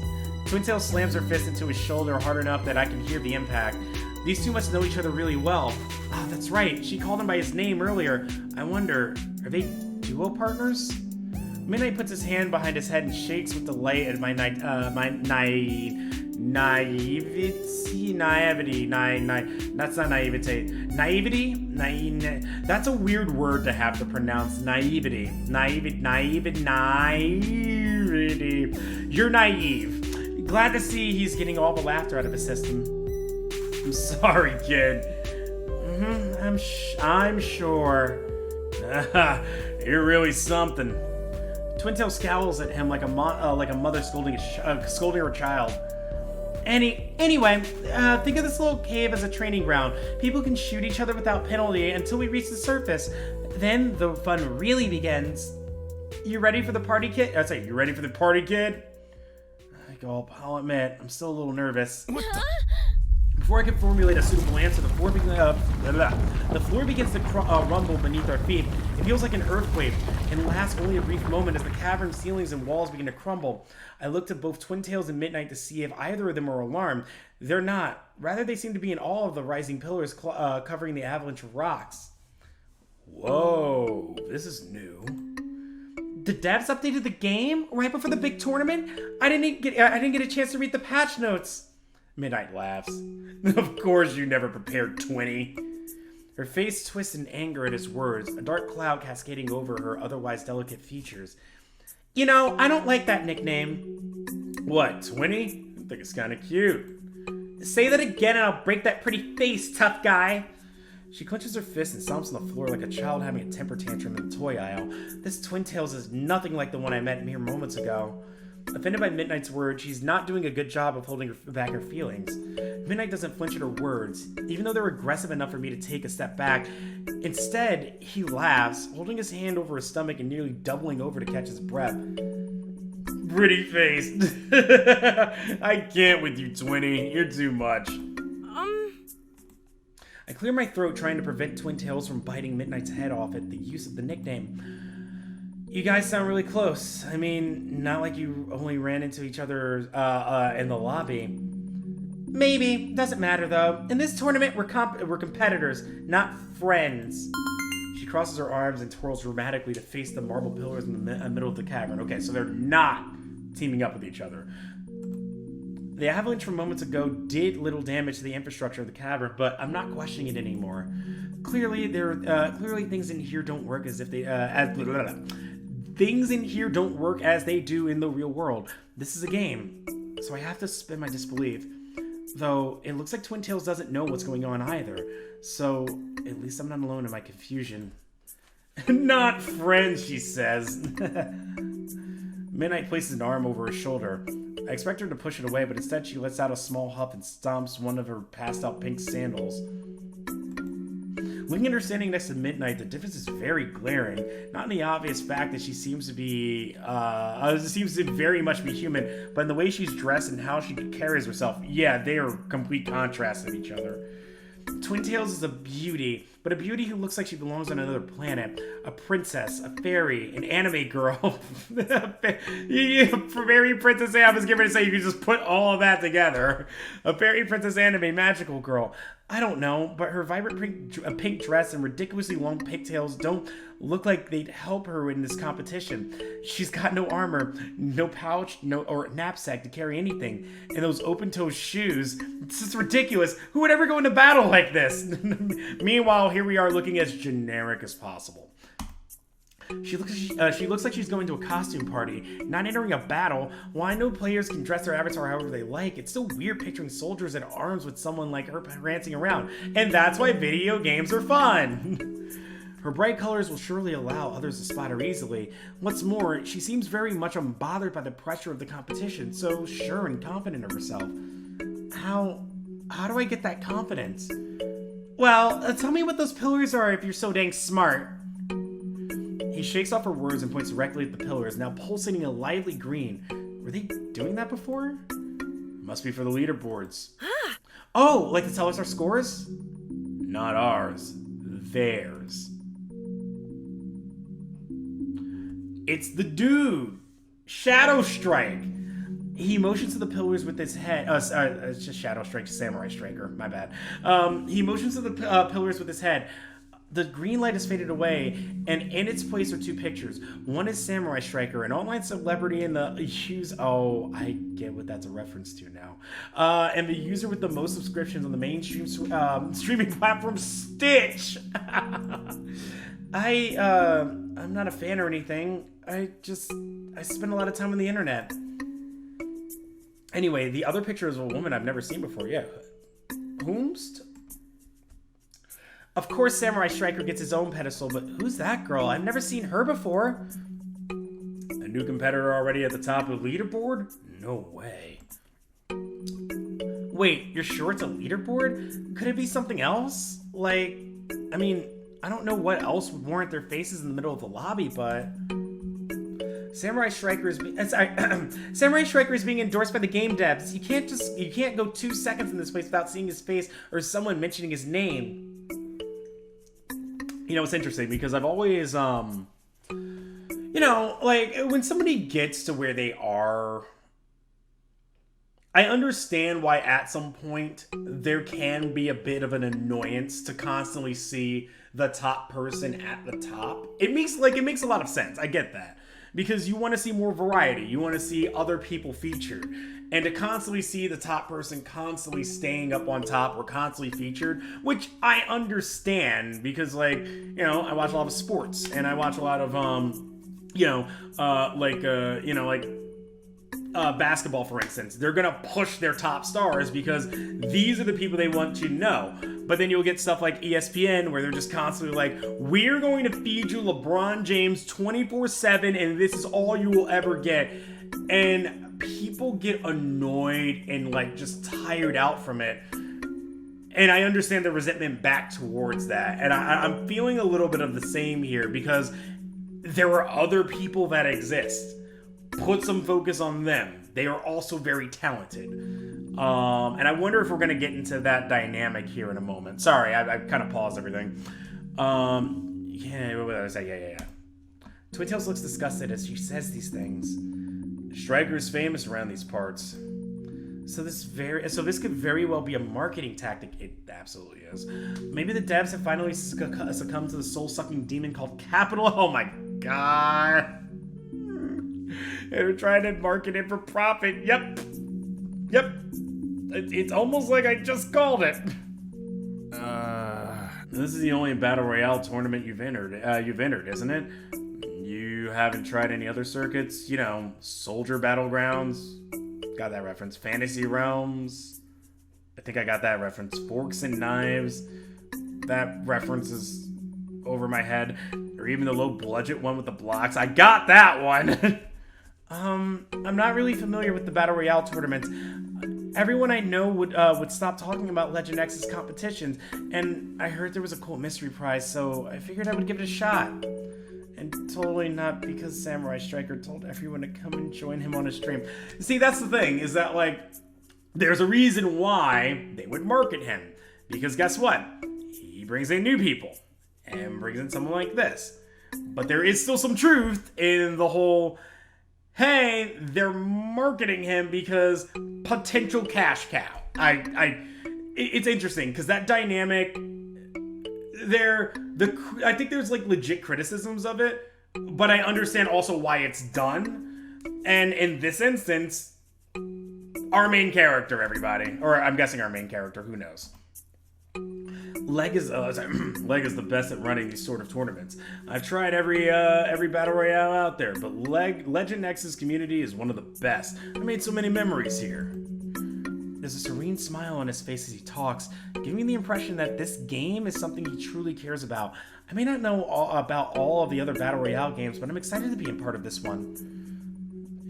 Twin Tails slams her fist into his shoulder hard enough that I can hear the impact. These two must know each other really well. Oh, that's right. She called him by his name earlier. I wonder, are they duo partners? Midnight puts his hand behind his head and shakes with delight at my naivety. That's not naivete. Naivety? That's a weird word to have to pronounce. Naivety. Naivety. You're naive. Glad to see he's getting all the laughter out of his system. I'm sorry, kid. I'm sure. You're really something. Twin Tails scowls at him like a mother scolding her child. Anyway, think of this little cave as a training ground. People can shoot each other without penalty until we reach the surface. Then the fun really begins. You ready for the party, kid? You ready for the party, kid? I'll admit, I'm still a little nervous. Before I can formulate a suitable answer, the floor begins to rumble beneath our feet. It feels like an earthquake and lasts only a brief moment as the cavern ceilings and walls begin to crumble. I looked at both Twin Tails and Midnight to see if either of them are alarmed. They're not. Rather, they seem to be in awe of the rising pillars covering the avalanche of rocks. Whoa, this is new. The devs updated the game right before the big tournament? I didn't get a chance to read the patch notes. Midnight laughs. Of course you never prepared, Twinny. Her face twists in anger at his words, a dark cloud cascading over her otherwise delicate features. You know, I don't like that nickname. What, Twinny? I think it's kind of cute. Say that again and I'll break that pretty face, tough guy. She clenches her fist and stomps on the floor like a child having a temper tantrum in the toy aisle. This Twin Tails is nothing like the one I met mere moments ago. Offended by Midnight's words, she's not doing a good job of holding back her feelings. Midnight doesn't flinch at her words, even though they're aggressive enough for me to take a step back. Instead, he laughs, holding his hand over his stomach and nearly doubling over to catch his breath. Pretty face. I can't with you, Twinny. You're too much. I clear my throat, trying to prevent Twin Tails from biting Midnight's head off at the use of the nickname. You guys sound really close. I mean, not like you only ran into each other in the lobby. Maybe. Doesn't matter, though. In this tournament, we're competitors, not friends. She crosses her arms and twirls dramatically to face the marble pillars in the middle of the cavern. Okay, so they're not teaming up with each other. The avalanche from moments ago did little damage to the infrastructure of the cavern, but I'm not questioning it anymore. Clearly, things in here don't work as if they things in here don't work as they do in the real world. This is a game, so I have to suspend my disbelief. Though it looks like Twin Tails doesn't know what's going on either, so at least I'm not alone in my confusion. Not friends, she says. Midnight places an arm over her shoulder. I expect her to push it away, but instead she lets out a small huff and stomps one of her passed-out pink sandals. Looking at her standing next to Midnight, the difference is very glaring. Not in the obvious fact that she seems to be, seems to very much be human, but in the way she's dressed and how she carries herself. Yeah, they are complete contrasts of each other. Twin Tails is a beauty, but a beauty who looks like she belongs on another planet. A princess, a fairy, an anime girl. Fairy princess, I was given to say you could just put all of that together. A fairy princess anime magical girl. I don't know, but her vibrant pink dress and ridiculously long pigtails don't look like they'd help her in this competition. She's got no armor, no pouch, or knapsack to carry anything, and those open-toed shoes. It's just ridiculous. Who would ever go into battle like this? Meanwhile, here we are looking as generic as possible. She looks like she's going to a costume party, not entering a battle. While I know players can dress their avatar however they like, it's still weird picturing soldiers at arms with someone like her prancing around. And that's why video games are fun! Her bright colors will surely allow others to spot her easily. What's more, she seems very much unbothered by the pressure of the competition, so sure and confident of herself. How do I get that confidence? Well, tell me what those pillars are if you're so dang smart. He shakes off her words and points directly at the pillars, now pulsating a lively green. Were they doing that before? Must be for the leaderboards. Oh, like to tell us our scores? Not ours. Theirs. It's the dude! Shadow Strike! He motions to the pillars with his head. It's just Shadow Strike, Samurai Striker. My bad. He motions to the pillars with his head. The green light has faded away, and in its place are two pictures. One is Samurai Striker, an online celebrity, and the user. Oh, I get what that's a reference to now. And the user with the most subscriptions on the mainstream streaming platform, Stitch. I'm not a fan or anything. I spend a lot of time on the internet. Anyway, the other picture is a woman I've never seen before. Yeah. Whomst? Of course, Samurai Striker gets his own pedestal, but who's that girl? I've never seen her before. A new competitor already at the top of the leaderboard? No way. Wait, you're sure it's a leaderboard? Could it be something else? Like, I mean, I don't know what else would warrant their faces in the middle of the lobby, but... Samurai Striker is being endorsed by the game devs. You can't go 2 seconds in this place without seeing his face or someone mentioning his name. You know, it's interesting because I've always, you know, like, when somebody gets to where they are, I understand why at some point there can be a bit of an annoyance to constantly see the top person at the top. It makes a lot of sense. I get that. Because you want to see more variety. You want to see other people featured. And to constantly see the top person constantly staying up on top or constantly featured, which I understand because, like, you know, I watch a lot of sports and I watch a lot of, basketball, for instance. They're going to push their top stars because these are the people they want to know. But then you'll get stuff like ESPN where they're just constantly like, we're going to feed you LeBron James 24/7 and this is all you will ever get. And people get annoyed and like just tired out from it. And I understand the resentment back towards that. And I'm feeling a little bit of the same here because there are other people that exist. Put some focus on them. They are also very talented. And I wonder if we're going to get into that dynamic here in a moment. Sorry, I kind of paused everything. Yeah, what did I say? Yeah. Twin Tails looks disgusted as she says these things. Striker is famous around these parts. So this could very well be a marketing tactic. It absolutely is. Maybe the devs have finally succumbed to the soul-sucking demon called capital. Oh my god. They're trying to market it for profit. Yep. It's almost like I just called it. This is the only Battle Royale tournament you've entered, isn't it? You haven't tried any other circuits? You know, Soldier Battlegrounds. Got that reference. Fantasy Realms. I think I got that reference. Forks and Knives. That reference is over my head. Or even the low budget one with the blocks. I got that one! I'm not really familiar with the Battle Royale tournaments. Everyone I know would stop talking about Legend X's competitions, and I heard there was a cool mystery prize, so I figured I would give it a shot. And totally not because Samurai Striker told everyone to come and join him on his stream. See, that's the thing, is that, like, there's a reason why they would market him. Because guess what? He brings in new people, and brings in someone like this. But there is still some truth in the whole, hey, they're marketing him because potential cash cow. It's interesting, because that dynamic... I think there's like legit criticisms of it, but I understand also why it's done. And in this instance, our main character, everybody, or I'm guessing our main character, who knows? Leg is the best at running these sort of tournaments. I've tried every battle royale out there, but Legend X's community is one of the best. I made so many memories here. There's a serene smile on his face as he talks, giving me the impression that this game is something he truly cares about. I may not know about all of the other Battle Royale games, but I'm excited to be a part of this one.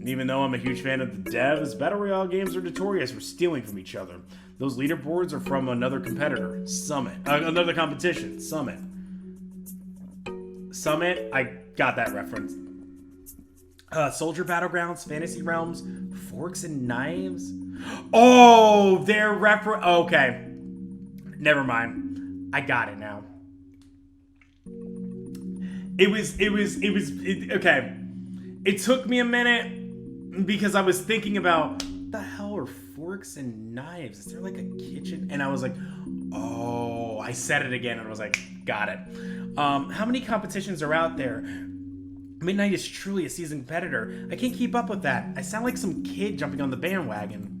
And even though I'm a huge fan of the devs, Battle Royale games are notorious for stealing from each other. Those leaderboards are from another competitor, Summit. Another competition, Summit. Summit, I got that reference. Soldier Battlegrounds, Fantasy Realms, Forks and Knives. Oh, they're okay. Never mind. I got it now. Okay. It took me a minute because I was thinking about what the hell are Forks and Knives? Is there like a kitchen? And I was like, oh, I said it again and I was like, got it. How many competitions are out there? Midnight is truly a seasoned competitor. I can't keep up with that. I sound like some kid jumping on the bandwagon.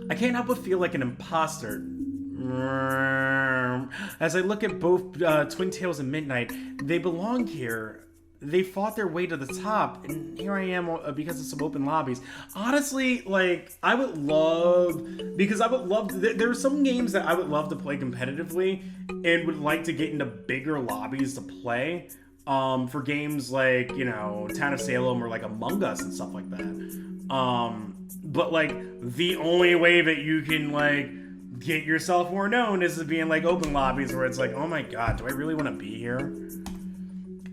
I can't help but feel like an imposter. As I look at both Twin Tails and Midnight, they belong here. They fought their way to the top, and here I am because of some open lobbies. Honestly, like, there are some games that I would love to play competitively and would like to get into bigger lobbies to play. For games like, you know, Town of Salem or like Among Us and stuff like that. But like, the only way that you can like get yourself more known is to be in like open lobbies where it's like, oh my god, do I really want to be here?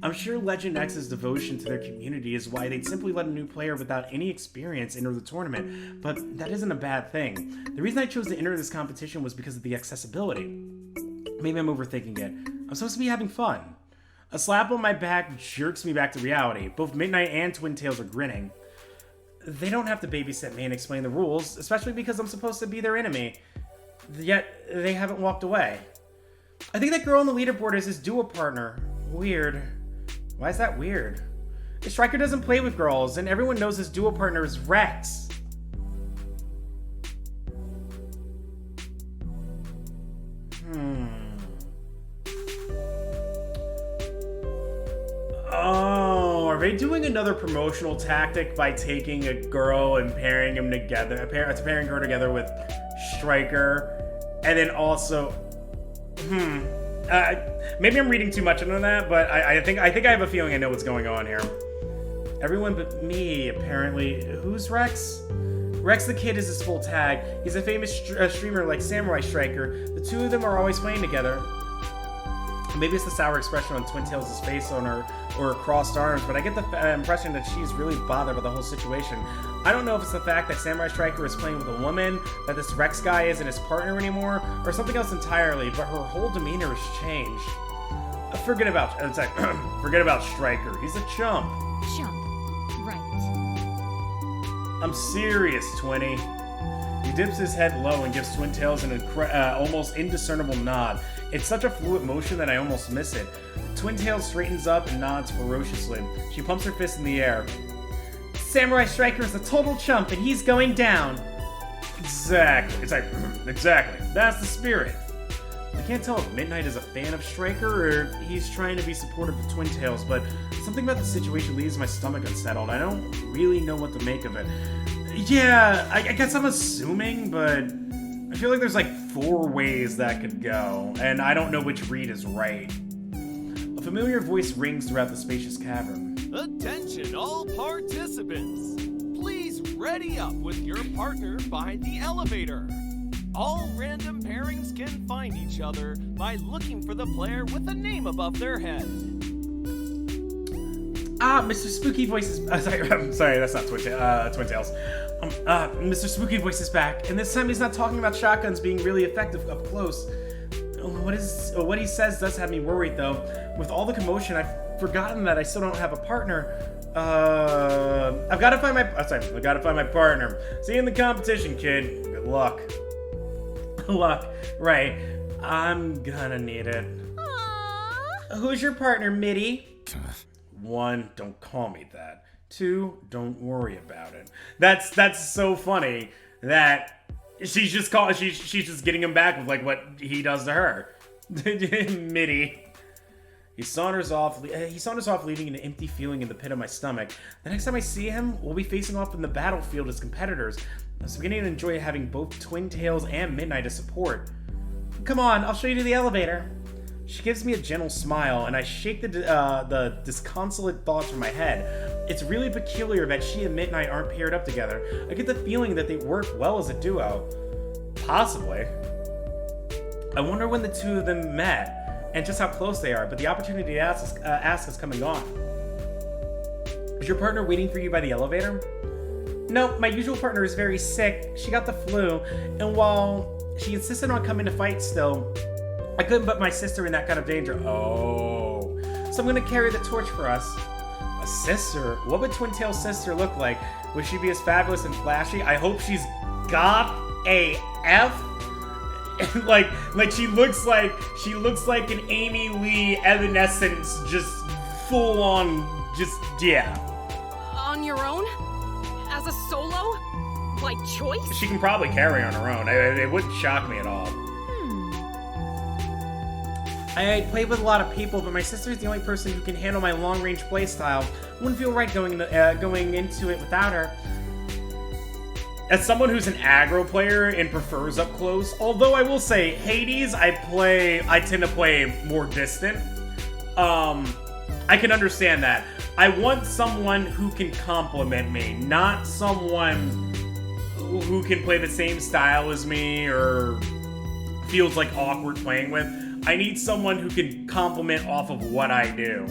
I'm sure Legend X's devotion to their community is why they'd simply let a new player without any experience enter the tournament, but that isn't a bad thing. The reason I chose to enter this competition was because of the accessibility. Maybe I'm overthinking it. I'm supposed to be having fun. A slap on my back jerks me back to reality. Both Midnight and Twin Tails are grinning. They don't have to babysit me and explain the rules, especially because I'm supposed to be their enemy. Yet, they haven't walked away. I think that girl on the leaderboard is his duo partner. Weird. Why is that weird? The Striker doesn't play with girls, and everyone knows his duo partner is Rex. Oh, are they doing another promotional tactic by taking a girl and pairing her together with Striker, and then also, maybe I'm reading too much into that, but I think I have a feeling I know what's going on here. Everyone but me, apparently. Who's Rex? Rex the Kid is his full tag. He's a famous streamer like Samurai Striker. The two of them are always playing together. Maybe it's the sour expression on Twin Tails' face on her or her crossed arms, but I get the impression that she's really bothered by the whole situation. I don't know if it's the fact that Samurai Striker is playing with a woman, that this Rex guy isn't his partner anymore, or something else entirely, but her whole demeanor has changed. Forget about Striker. He's a chump. Chump. Right. I'm serious, Twinny. He dips his head low and gives Twin Tails an almost indiscernible nod. It's such a fluid motion that I almost miss it. Twin Tails straightens up and nods ferociously. She pumps her fist in the air. Samurai Striker is a total chump and he's going down. Exactly. Exactly. That's the spirit. I can't tell if Midnight is a fan of Striker or if he's trying to be supportive of Twin Tails, but something about the situation leaves my stomach unsettled. I don't really know what to make of it. Yeah, I guess I'm assuming, but I feel like there's like 4 ways that could go, and I don't know which read is right. A familiar voice rings throughout the spacious cavern. Attention all participants! Please ready up with your partner behind the elevator. All random pairings can find each other by looking for the player with a name above their head. Mr. Spooky Voice is... I'm sorry, that's not Twin Tails. Mr. Spooky Voice is back, and this time he's not talking about shotguns being really effective up close. What he says does have me worried, though. With all the commotion, I've forgotten that I still don't have a partner. I've got to find my partner. See you in the competition, kid. Good luck. Luck. Right. I'm gonna need it. Aww. Who's your partner, Mitty? 1, don't call me that. 2, don't worry about it. That's so funny that she's just getting him back with like what he does to her. Mitty. He saunters off, leaving an empty feeling in the pit of my stomach. The next time I see him, we'll be facing off in the battlefield as competitors. I was beginning to enjoy having both Twin Tails and Midnight as support. Come on, I'll show you to the elevator. She gives me a gentle smile, and I shake the disconsolate thoughts from my head. It's really peculiar that she and Midnight aren't paired up together. I get the feeling that they work well as a duo. Possibly. I wonder when the two of them met, and just how close they are, but the opportunity to ask has come and gone. Is your partner waiting for you by the elevator? No, my usual partner is very sick. She got the flu, and while she insisted on coming to fight still, I couldn't put my sister in that kind of danger. Oh. So I'm gonna carry the torch for us. A sister? What would Twin Tails' sister look like? Would she be as fabulous and flashy? I hope she's goth AF. like she looks like an Amy Lee Evanescence, just full on, yeah. On your own? As a solo? By choice? She can probably carry on her own. It wouldn't shock me at all. I play with a lot of people, but my sister's the only person who can handle my long-range playstyle. Wouldn't feel right going into it without her. As someone who's an aggro player and prefers up close, although I will say, Hades, I tend to play more distant. I can understand that. I want someone who can complement me, not someone who can play the same style as me or feels like awkward playing with. I need someone who can compliment off of what I do.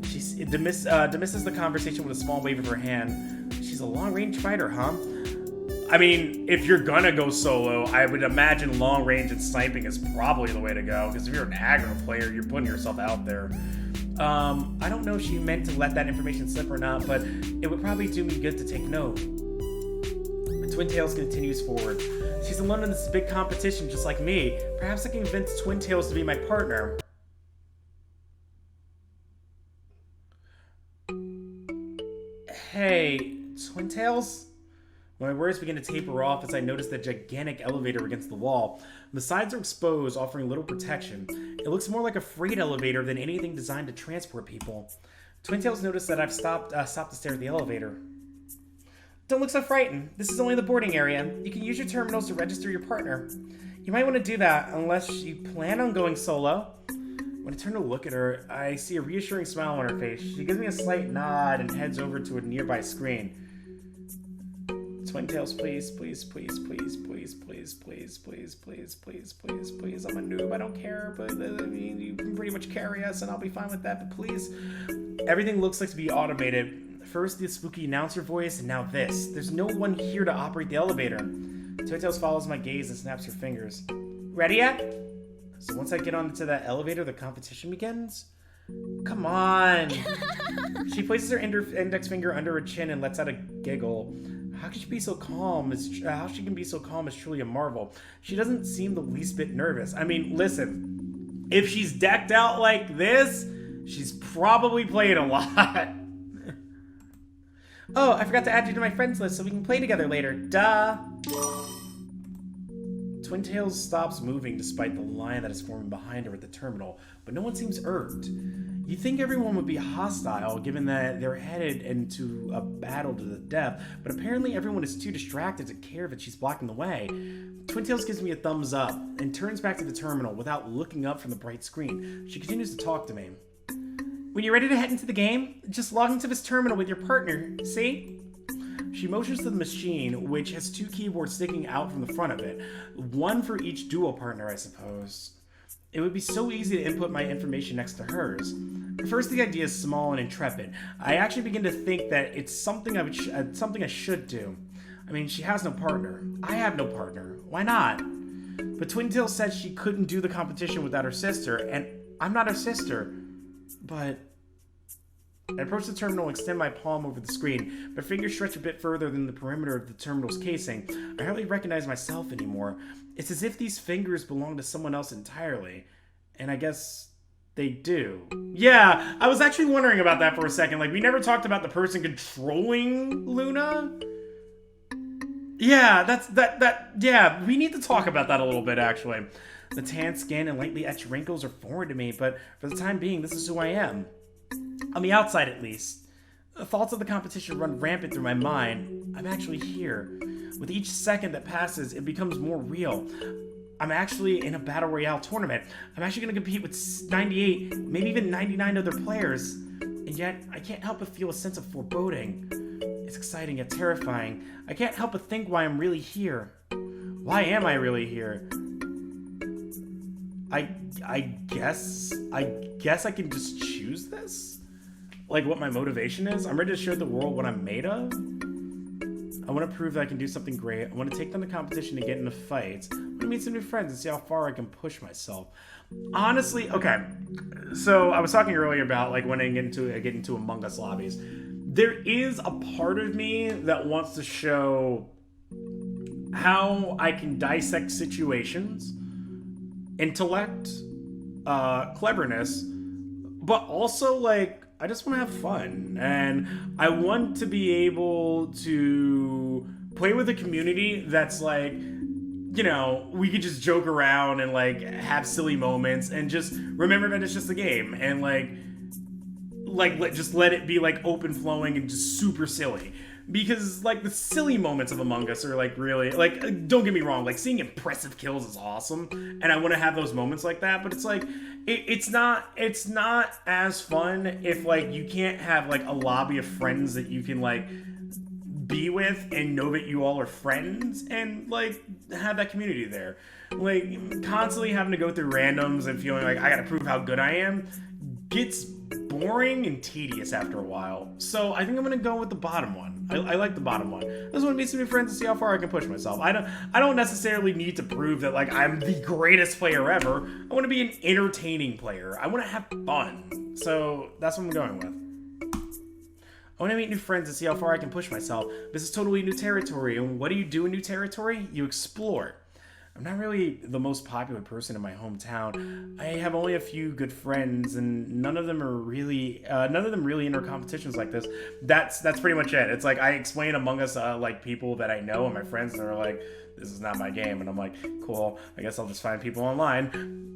She dismisses the conversation with a small wave of her hand. She's a long-range fighter, huh? I mean, if you're gonna go solo, I would imagine long-range and sniping is probably the way to go, because if you're an aggro player, you're putting yourself out there. I don't know if she meant to let that information slip or not, but it would probably do me good to take note. Twin Tails continues forward. She's alone in this big competition just like me. Perhaps I can convince Twin Tails to be my partner. Hey, Twin Tails? My words begin to taper off as I notice the gigantic elevator against the wall. The sides are exposed, offering little protection. It looks more like a freight elevator than anything designed to transport people. Twin Tails noticed that I've stopped to stare at the elevator. Don't look so frightened. This is only the boarding area. You can use your terminals to register your partner. You might want to do that unless you plan on going solo. When I turn to look at her, I see a reassuring smile on her face. She gives me a slight nod and heads over to a nearby screen. Twin Tails, please, please, please, please, please, please, please, please, please, please, please, please. I'm a noob, I don't care, but I mean, you can pretty much carry us and I'll be fine with that, but please. Everything looks like to be automated. First the spooky announcer voice, and now this. There's no one here to operate the elevator. Twin Tails follows my gaze and snaps her fingers. Ready yet? So once I get onto that elevator, the competition begins? Come on! She places her index finger under her chin and lets out a giggle. How can she be so calm? How she can be so calm is truly a marvel. She doesn't seem the least bit nervous. I mean, listen, if she's decked out like this, she's probably played a lot. Oh, I forgot to add you to my friends list so we can play together later. Duh. Twin Tails stops moving despite the line that is forming behind her at the terminal, but no one seems irked. You'd think everyone would be hostile, given that they're headed into a battle to the death, but apparently everyone is too distracted to care that she's blocking the way. Twin Tails gives me a thumbs up and turns back to the terminal without looking up from the bright screen. She continues to talk to me. When you're ready to head into the game, just log into this terminal with your partner, see? She motions to the machine, which has 2 keyboards sticking out from the front of it. One for each duo partner, I suppose. It would be so easy to input my information next to hers. At first, the idea is small and intrepid. I actually begin to think that it's something I should do. I mean, she has no partner. I have no partner. Why not? But Twin Tails said she couldn't do the competition without her sister, and I'm not her sister. But I approach the terminal and extend my palm over the screen. My fingers stretch a bit further than the perimeter of the terminal's casing. I hardly recognize myself anymore. It's as if these fingers belong to someone else entirely. And I guess they do. Yeah, I was actually wondering about that for a second. Like, we never talked about the person controlling Luna. Yeah, yeah, we need to talk about that a little bit, actually. The tan skin and lightly etched wrinkles are foreign to me, but for the time being, this is who I am. On the outside, at least. The thoughts of the competition run rampant through my mind. I'm actually here. With each second that passes, it becomes more real. I'm actually in a Battle Royale tournament. I'm actually going to compete with 98, maybe even 99 other players. And yet, I can't help but feel a sense of foreboding. It's exciting yet terrifying. I can't help but think why I'm really here. Why am I really here? I guess I can just choose this? Like what my motivation is? I'm ready to show the world what I'm made of. I want to prove that I can do something great. I want to take down the competition and get into fights. I want to meet some new friends and see how far I can push myself. Honestly, okay. So I was talking earlier about like when I get into Among Us lobbies. There is a part of me that wants to show how I can dissect situations, intellect, cleverness, but also like I just want to have fun, and I want to be able to play with a community that's like, you know, we could just joke around and like have silly moments and just remember that it's just a game, and just let it be like open flowing and just super silly. Because like the silly moments of Among Us are like really like, don't get me wrong, like seeing impressive kills is awesome, and I want to have those moments like that, but it's like it's not as fun if like you can't have like a lobby of friends that you can like be with and know that you all are friends and like have that community there. Like constantly having to go through randoms and feeling like I gotta prove how good I am gets boring and tedious after a while. So I think I'm gonna go with the bottom one. I like the bottom one. I just want to meet some new friends and see how far I can push myself. I don't necessarily need to prove that like I'm the greatest player ever. I want to be an entertaining player. I want to have fun. So that's what I'm going with. I want to meet new friends and see how far I can push myself. This is totally new territory, and what do you do in new territory? You explore. I'm not really the most popular person in my hometown. I have only a few good friends, and none of them really enter competitions like this. That's pretty much it. It's like I explain Among Us like people that I know and my friends, and they're like, "This is not my game," and I'm like, "Cool. I guess I'll just find people online."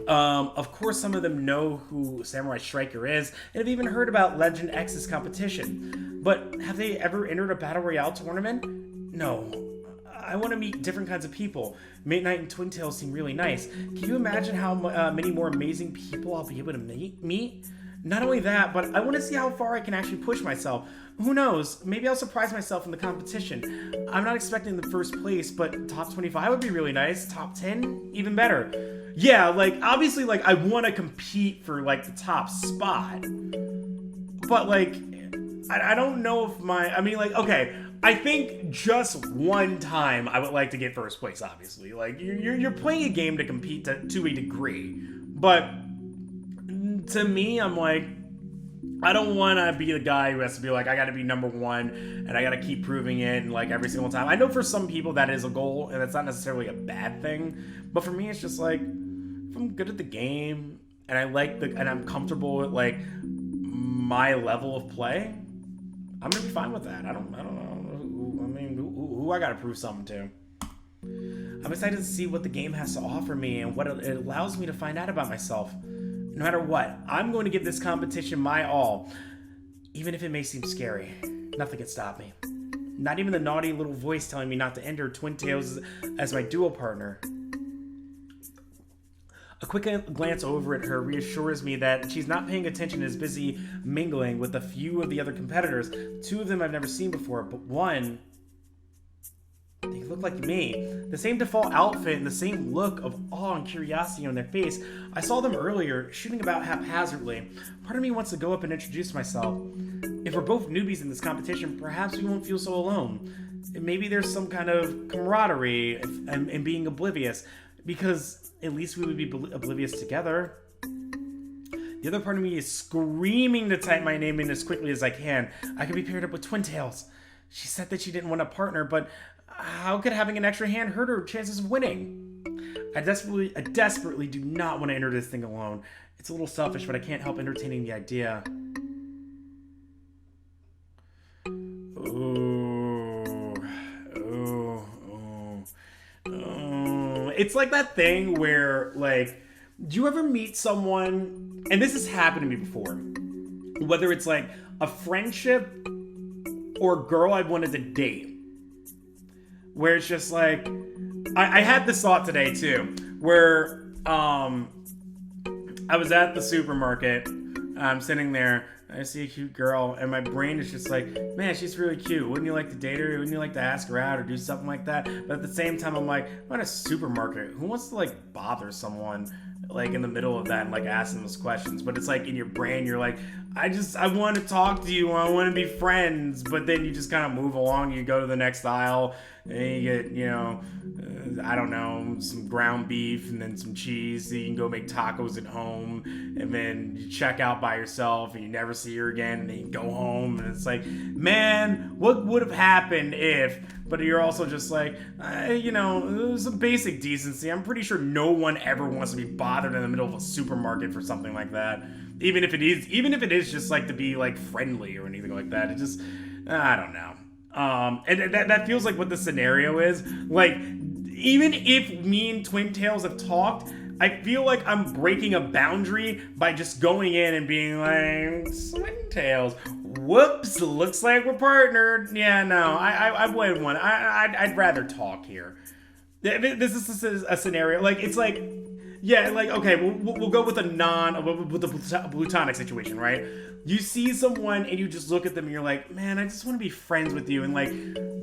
Of course, some of them know who Samurai Striker is, and have even heard about Legend X's competition. But have they ever entered a Battle Royale tournament? No. I want to meet different kinds of people. Midnight and Twin Tails seem really nice. Can you imagine how many more amazing people I'll be able to meet? Not only that, but I want to see how far I can actually push myself. Who knows? Maybe I'll surprise myself in the competition. I'm not expecting the first place, but top 25 would be really nice. Top 10, even better. Yeah, like, obviously, like, I want to compete for, like, the top spot. But, like, I don't know if I mean, like, okay, I think just one time I would like to get first place, obviously. Like, you're playing a game to compete to a degree. But to me, I'm like, I don't want to be the guy who has to be like, I got to be number one, and I got to keep proving it, and like every single time. I know for some people that is a goal, and that's not necessarily a bad thing. But for me, it's just like, if I'm good at the game, and I like and I'm comfortable with like my level of play, I'm gonna be fine with that. I don't know. I mean, who I got to prove something to. I'm excited to see what the game has to offer me and what it allows me to find out about myself. No matter what, I'm going to give this competition my all. Even if it may seem scary, nothing can stop me. Not even the naughty little voice telling me not to enter Twin Tails as my duo partner. A quick glance over at her reassures me that she's not paying attention and is busy mingling with a few of the other competitors. Two of them I've never seen before, but one, they look like me. The same default outfit and the same look of awe and curiosity on their face. I saw them earlier, shooting about haphazardly. Part of me wants to go up and introduce myself. If we're both newbies in this competition, perhaps we won't feel so alone. Maybe there's some kind of camaraderie and being oblivious, because at least we would be oblivious together. The other part of me is screaming to type my name in as quickly as I can. I could be paired up with Twin Tails. She said that she didn't want a partner, but how could having an extra hand hurt her chances of winning? I desperately do not want to enter this thing alone. It's a little selfish, but I can't help entertaining the idea. It's like that thing where, like, do you ever meet someone, and this has happened to me before, whether it's like a friendship or a girl I wanted to date, where it's just like, I had this thought today too, where I was at the supermarket, I'm sitting there, I see a cute girl, and my brain is just like, man, she's really cute. Wouldn't you like to date her? Wouldn't you like to ask her out or do something like that? But at the same time, I'm like, I'm at a supermarket. Who wants to like bother someone like in the middle of that and like ask them those questions? But it's like in your brain, you're like, I want to talk to you. I want to be friends. But then you just kind of move along. You go to the next aisle and you get, you know, I don't know, some ground beef and then some cheese so you can go make tacos at home, and then you check out by yourself and you never see her again, and then you go home, and it's like, man, what would have happened if? But you're also just like, you know, some basic decency. I'm pretty sure no one ever wants to be bothered in the middle of a supermarket for something like that. Even if it is just like to be like friendly or anything like that. It just, I don't know. And that feels like what the scenario is. Like, even if me and Twin Tails have talked, I feel like I'm breaking a boundary by just going in and being like, Twin Tails, whoops, looks like we're partnered. Yeah, no, I wouldn't want. I'd rather talk here. This is a scenario. Like, it's like, yeah, like, okay, we'll go with a plutonic situation, right? You see someone and you just look at them and you're like, man, I just want to be friends with you. And like,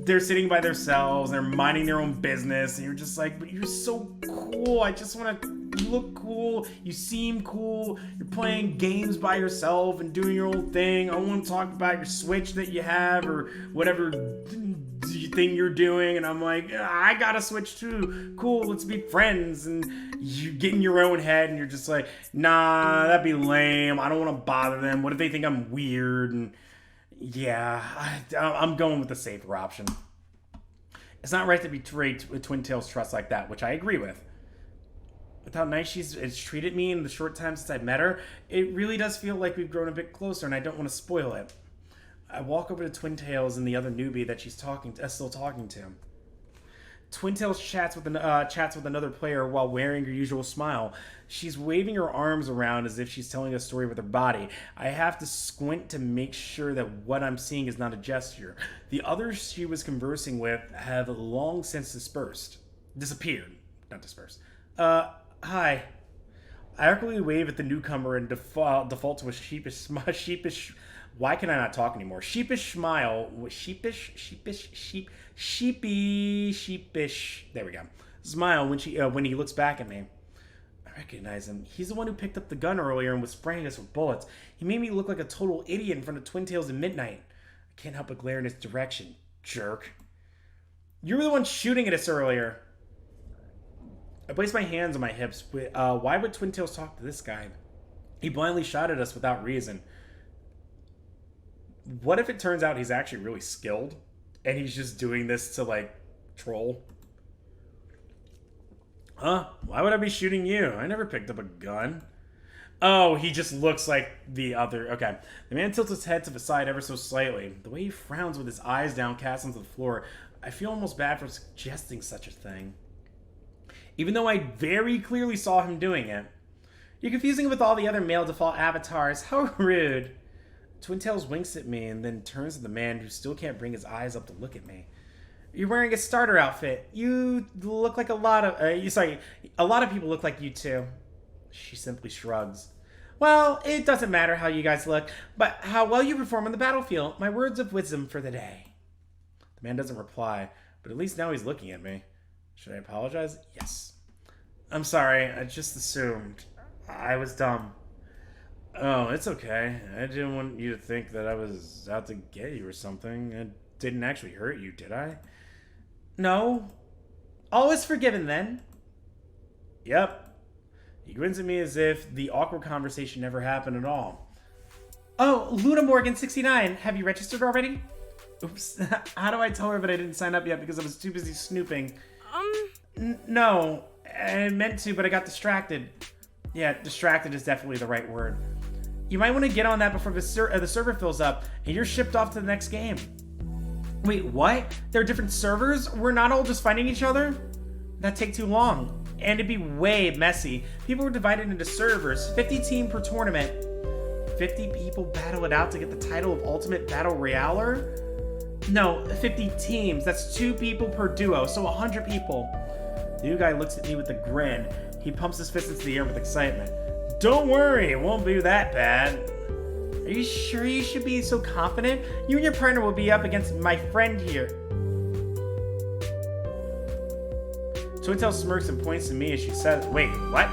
they're sitting by themselves, they're minding their own business, and you're just like, but you're so cool. I just want to, you look cool, you seem cool, you're playing games by yourself and doing your own thing. I want to talk about your Switch that you have or whatever thing you're doing, and I'm like, I got a Switch too. Cool, let's be friends. And you get in your own head and you're just like, nah, that'd be lame. I don't want to bother them. What if they think I'm weird? And yeah, I'm going with the safer option. It's not right to betray Twin Tails' trust like that, which I agree with. With how nice she's treated me in the short time since I've met her, it really does feel like we've grown a bit closer, and I don't want to spoil it. I walk over to Twin Tails and the other newbie that she's still talking to. Twintails chats with another player while wearing her usual smile. She's waving her arms around as if she's telling a story with her body. I have to squint to make sure that what I'm seeing is not a gesture. The others she was conversing with have long since disappeared. Not dispersed. Hi. I awkwardly wave at the newcomer and default to a sheepish. Why can I not talk anymore? Sheepish smile. Sheepish. There we go. Smile when he looks back at me. I recognize him. He's the one who picked up the gun earlier and was spraying us with bullets. He made me look like a total idiot in front of Twintails at midnight. I can't help but glare in his direction. Jerk. You were the one shooting at us earlier. I placed my hands on my hips. Why would Twintails talk to this guy? He blindly shot at us without reason. What if it turns out he's actually really skilled and he's just doing this to, like, troll? Huh? Why would I be shooting you? I never picked up a gun. Oh, he just looks like the other. Okay. The man tilts his head to the side ever so slightly. The way he frowns with his eyes downcast onto the floor, I feel almost bad for suggesting such a thing. Even though I very clearly saw him doing it. You're confusing with all the other male default avatars. How rude. Twintails winks at me and then turns to the man who still can't bring his eyes up to look at me. You're wearing a starter outfit. You look like a lot of people look like you too. She simply shrugs. Well, it doesn't matter how you guys look, but how well you perform on the battlefield. My words of wisdom for the day. The man doesn't reply, but at least now he's looking at me. Should I apologize? Yes. I'm sorry. I just assumed. I was dumb. Oh, it's okay. I didn't want you to think that I was out to get you or something. I didn't actually hurt you, did I? No. All is forgiven then. Yep. He grins at me as if the awkward conversation never happened at all. Oh, Luna Morgan 69. Have you registered already? Oops. How do I tell her that I didn't sign up yet because I was too busy snooping? No. I meant to, but I got distracted. Yeah, distracted is definitely the right word. You might want to get on that before the server fills up and you're shipped off to the next game. Wait, what? There are different servers? We're not all just fighting each other? That'd take too long. And it'd be way messy. People were divided into servers, 50 team per tournament. 50 people battle it out to get the title of Ultimate Battle Royaler? No, 50 teams. That's 2 people per duo, so 100 people. The new guy looks at me with a grin. He pumps his fist into the air with excitement. Don't worry, it won't be that bad. Are you sure you should be so confident? You and your partner will be up against my friend here. Twintail smirks and points to me as she says, wait, what?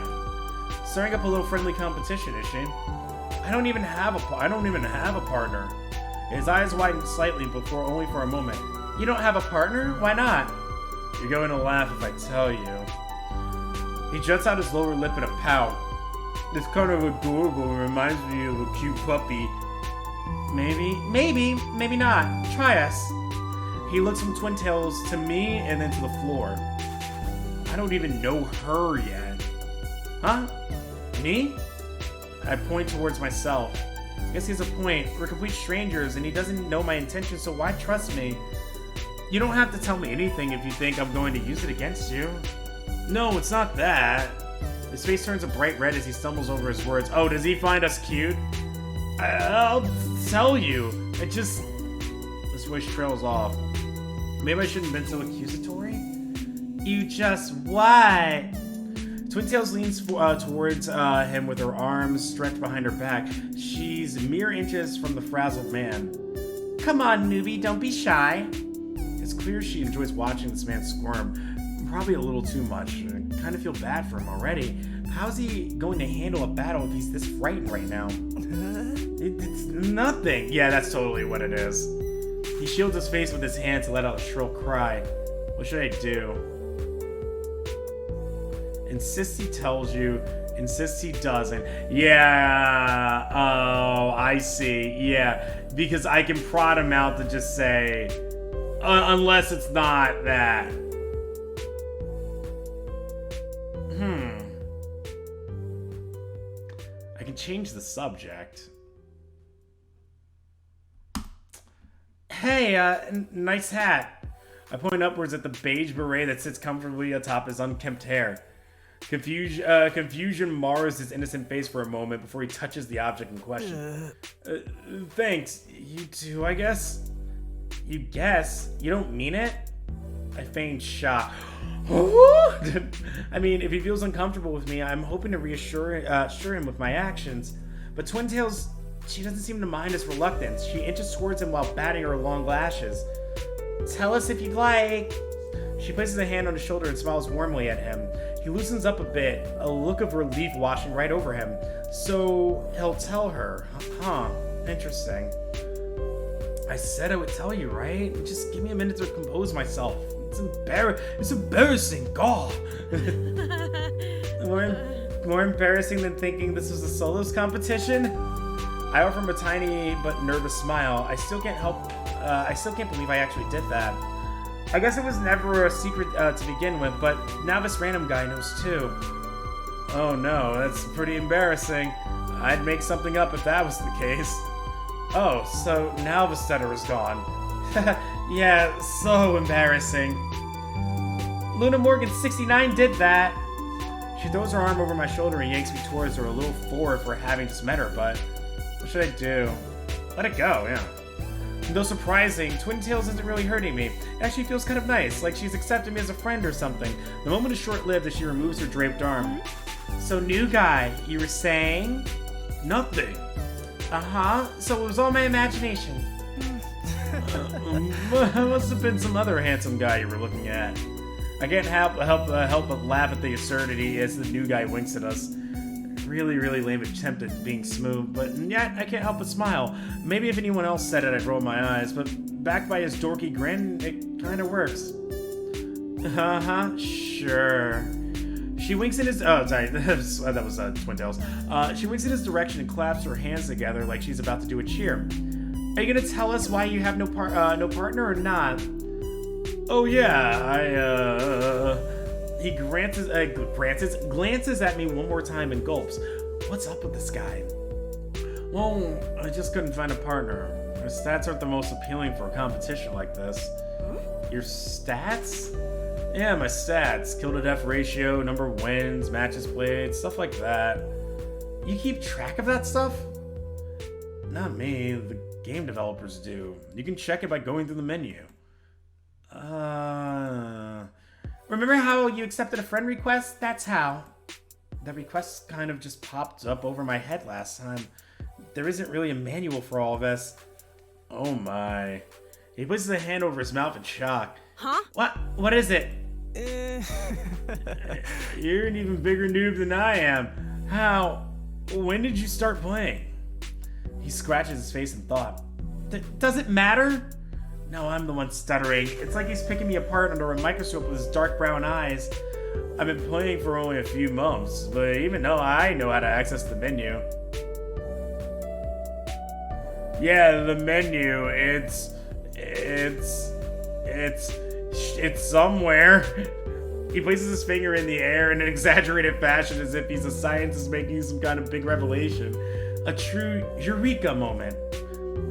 Stirring up a little friendly competition, is she? I don't even have a partner. His eyes widen slightly before only for a moment. You don't have a partner? Why not? You're going to laugh if I tell you. He juts out his lower lip in a pout. It's kind of adorable and reminds me of a cute puppy. Maybe not. Try us. He looks from Twintails to me and then to the floor. I don't even know her yet. Huh? Me? I point towards myself. Guess he has a point. We're complete strangers and he doesn't know my intentions, so why trust me? You don't have to tell me anything if you think I'm going to use it against you. No, it's not that. His face turns a bright red as he stumbles over his words. Oh, does he find us cute? I'll tell you. This voice trails off. Maybe I shouldn't have been so accusatory? You just what? Twintails leans towards him with her arms stretched behind her back. She's mere inches from the frazzled man. Come on, newbie, don't be shy. It's clear she enjoys watching this man squirm. Probably a little too much. I kind of feel bad for him already. How's he going to handle a battle if he's this frightened right now? It's nothing. Yeah, that's totally what it is. He shields his face with his hand to let out a shrill cry. What should I do? Insists he tells you. Insists he doesn't. Yeah. Oh, I see. Yeah. Because I can prod him out to just say, unless it's not that. I can change the subject. Hey, nice hat. I point upwards at the beige beret that sits comfortably atop his unkempt hair. Confusion mars his innocent face for a moment before he touches the object in question. Thanks. You too, I guess? You guess? You don't mean it? I feigned shock. I mean, if he feels uncomfortable with me, I'm hoping to reassure him with my actions. But Twin Tails, she doesn't seem to mind his reluctance. She inches towards him while batting her long lashes. Tell us if you'd like. She places a hand on his shoulder and smiles warmly at him. He loosens up a bit, a look of relief washing right over him. So he'll tell her. Huh, interesting. I said I would tell you, right? Just give me a minute to compose myself. It's embarrassing, God. More embarrassing than thinking this was a solos competition? I offer him a tiny but nervous smile. I still can't believe I actually did that. I guess it was never a secret to begin with, but now this random guy knows too. Oh no, that's pretty embarrassing. I'd make something up if that was the case. Oh, so now the stutter is gone. Yeah, so embarrassing. Luna Morgan 69 did that. She throws her arm over my shoulder and yanks me towards her, a little forward for having just met her, but what should I do? Let it go, yeah. Though surprising, Twin Tails isn't really hurting me. It actually feels kind of nice, like she's accepted me as a friend or something. The moment is short-lived as she removes her draped arm. So, new guy, you were saying? Nothing. Uh-huh, so it was all my imagination. Must have been some other handsome guy you were looking at. I can't help but laugh at the absurdity as the new guy winks at us. Really, really lame attempt at being smooth, but yet I can't help but smile. Maybe if anyone else said it, I'd roll my eyes, but backed by his dorky grin, it kind of works. Uh-huh, sure. She winks in his... Oh, sorry, that was Twin Tails. She winks in his direction and claps her hands together like she's about to do a cheer. Are you gonna tell us why you have no partner or not? Oh yeah, he glances at me one more time and gulps. What's up with this guy? Well, I just couldn't find a partner. My stats aren't the most appealing for a competition like this. Your stats? Yeah, my stats. Kill to death ratio, number of wins, matches played, stuff like that. You keep track of that stuff? Not me, the game developers do. You can check it by going through the menu. Remember how you accepted a friend request? That's how. That request kind of just popped up over my head last time. There isn't really a manual for all of this. Oh my. He places a hand over his mouth in shock. Huh? What is it? You're an even bigger noob than I am. How? When did you start playing? He scratches his face in thought. Does it matter? No, I'm the one stuttering. It's like he's picking me apart under a microscope with his dark brown eyes. I've been playing for only a few months, but even though I know how to access the menu. Yeah, the menu, it's somewhere. He places his finger in the air in an exaggerated fashion as if he's a scientist making some kind of big revelation. A true eureka moment.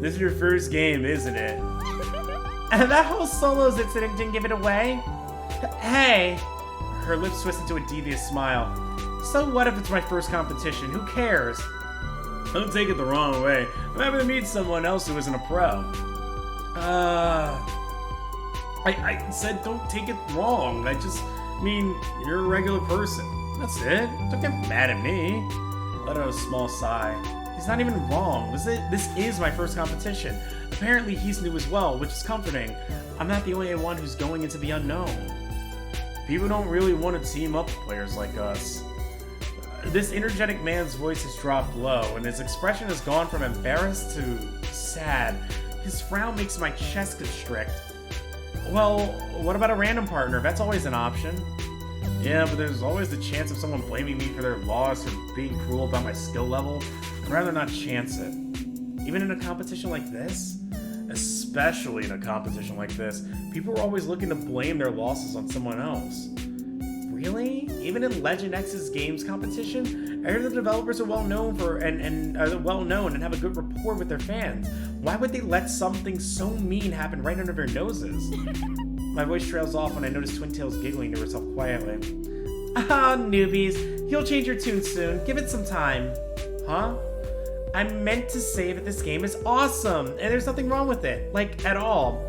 This is your first game, isn't it? And that whole solos incident didn't give it away? Hey! Her lips twist into a devious smile. So what if it's my first competition? Who cares? Don't take it the wrong way. I'm happy to meet someone else who isn't a pro. I said don't take it wrong. I just mean you're a regular person. That's it. Don't get mad at me. Let out a small sigh. He's not even wrong. This is my first competition. Apparently he's new as well, which is comforting. I'm not the only one who's going into the unknown. People don't really want to team up with players like us. This energetic man's voice has dropped low, and his expression has gone from embarrassed to sad. His frown makes my chest constrict. Well, what about a random partner? That's always an option. Yeah, but there's always the chance of someone blaming me for their loss or being cruel about my skill level. I'd rather not chance it. Even in a competition like this? Especially in a competition like this, people are always looking to blame their losses on someone else. Really? Even in Legend X's games competition? I heard the developers are well known and have a good rapport with their fans. Why would they let something so mean happen right under their noses? My voice trails off when I notice Twin Tails giggling to herself quietly. Ah, newbies. You'll change your tune soon. Give it some time. Huh? I meant to say that this game is awesome, and there's nothing wrong with it. Like, at all.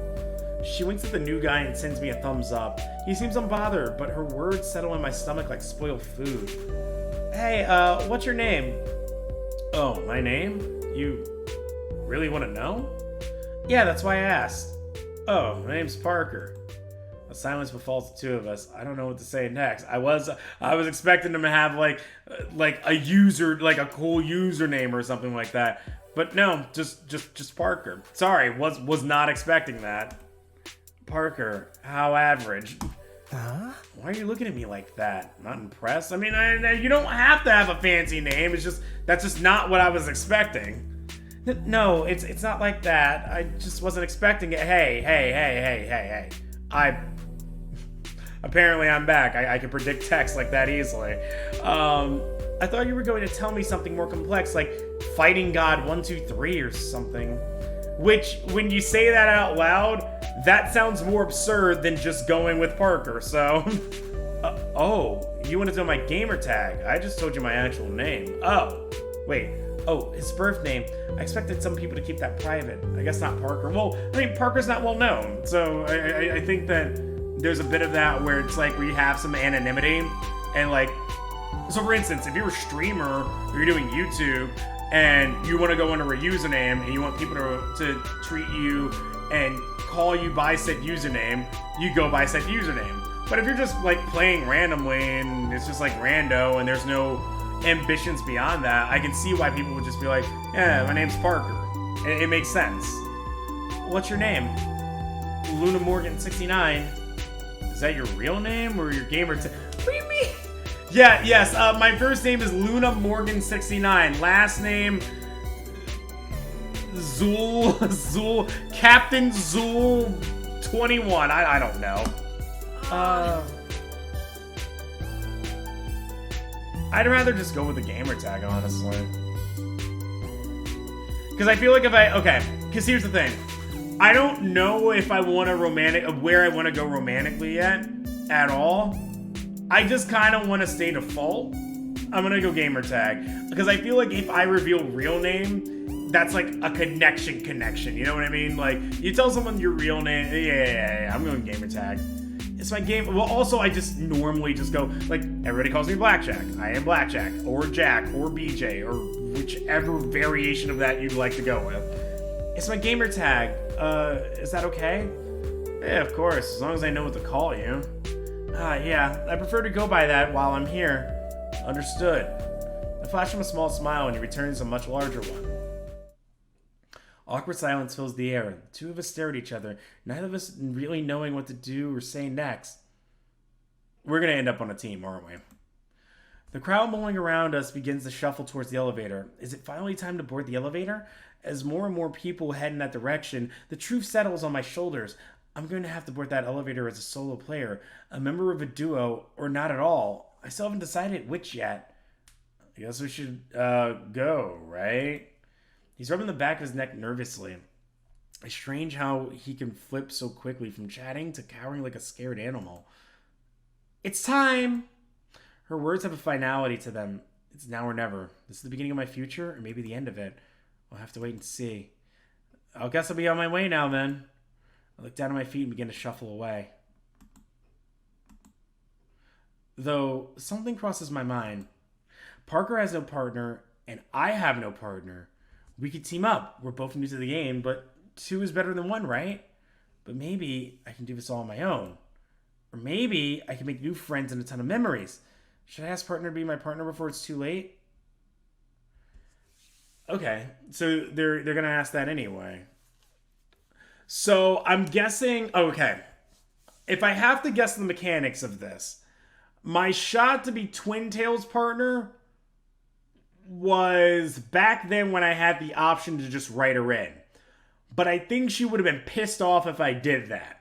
She winks at the new guy and sends me a thumbs up. He seems unbothered, but her words settle in my stomach like spoiled food. Hey, what's your name? Oh, my name? You really want to know? Yeah, that's why I asked. Oh, my name's Parker. A silence befalls the two of us. I don't know what to say next. I was expecting him to have like a user, like a cool username or something like that. But no, just Parker. Sorry, was not expecting that. Parker, how average. Huh? Why are you looking at me like that? Not impressed? I mean, you don't have to have a fancy name. That's just not what I was expecting. No, it's not like that. I just wasn't expecting it. Hey. Apparently I'm back. I can predict text like that easily. I thought you were going to tell me something more complex, like Fighting God 123 or something. Which, when you say that out loud, that sounds more absurd than just going with Parker, so... oh, you want to know my gamer tag? I just told you my actual name. Oh, wait. Oh, his birth name. I expected some people to keep that private. I guess not Parker. Well, I mean, Parker's not well known, so I think that there's a bit of that where it's like we have some anonymity, and like, so for instance, if you're a streamer or you're doing YouTube and you want to go under a username and you want people to treat you and call you by said username, you go by said username. But if you're just like playing randomly and it's just like rando and there's no ambitions beyond that, I can see why people would just be like, yeah, my name's Parker. It makes sense. What's your name? Luna Morgan 69. Is that your real name or your gamer tag? What do you mean? Yeah, yes, my first name is Luna Morgan 69. Last name Zool Captain Zool 21. I don't know. I'd rather just go with the gamer tag, honestly. Because I feel like because here's the thing. I don't know if I want to where I want to go romantically yet, at all. I just kind of want to stay default. I'm going to go gamer tag. Because I feel like if I reveal real name, that's like a connection. You know what I mean? Like, you tell someone your real name, yeah, I'm going gamer tag. It's my game. Well, also, I just normally just go, like, everybody calls me Blackjack. I am Blackjack, or Jack, or BJ, or whichever variation of that you'd like to go with. It's my gamer tag. Is that okay? Yeah, of course, as long as I know what to call you. Yeah, I prefer to go by that while I'm here. Understood. I flash him a small smile and he returns a much larger one. Awkward silence fills the air. The two of us stare at each other, neither of us really knowing what to do or say next. We're gonna end up on a team, aren't we? The crowd mulling around us begins to shuffle towards the elevator. Is it finally time to board the elevator? As more and more people head in that direction, the truth settles on my shoulders. I'm going to have to board that elevator as a solo player, a member of a duo, or not at all. I still haven't decided which yet. I guess we should go, right? He's rubbing the back of his neck nervously. It's strange how he can flip so quickly from chatting to cowering like a scared animal. It's time! Her words have a finality to them. It's now or never. This is the beginning of my future, or maybe the end of it. We'll have to wait and see. I guess I'll be on my way now, then. I look down at my feet and begin to shuffle away. Though, something crosses my mind. Parker has no partner, and I have no partner. We could team up. We're both new to the game, but 2 is better than 1, right? But maybe I can do this all on my own. Or maybe I can make new friends and a ton of memories. Should I ask partner to be my partner before it's too late? Okay, so they're gonna ask that anyway. So I'm guessing, okay, if I have to guess the mechanics of this, my shot to be Twin Tails' partner was back then when I had the option to just write her in. But I think she would have been pissed off if I did that.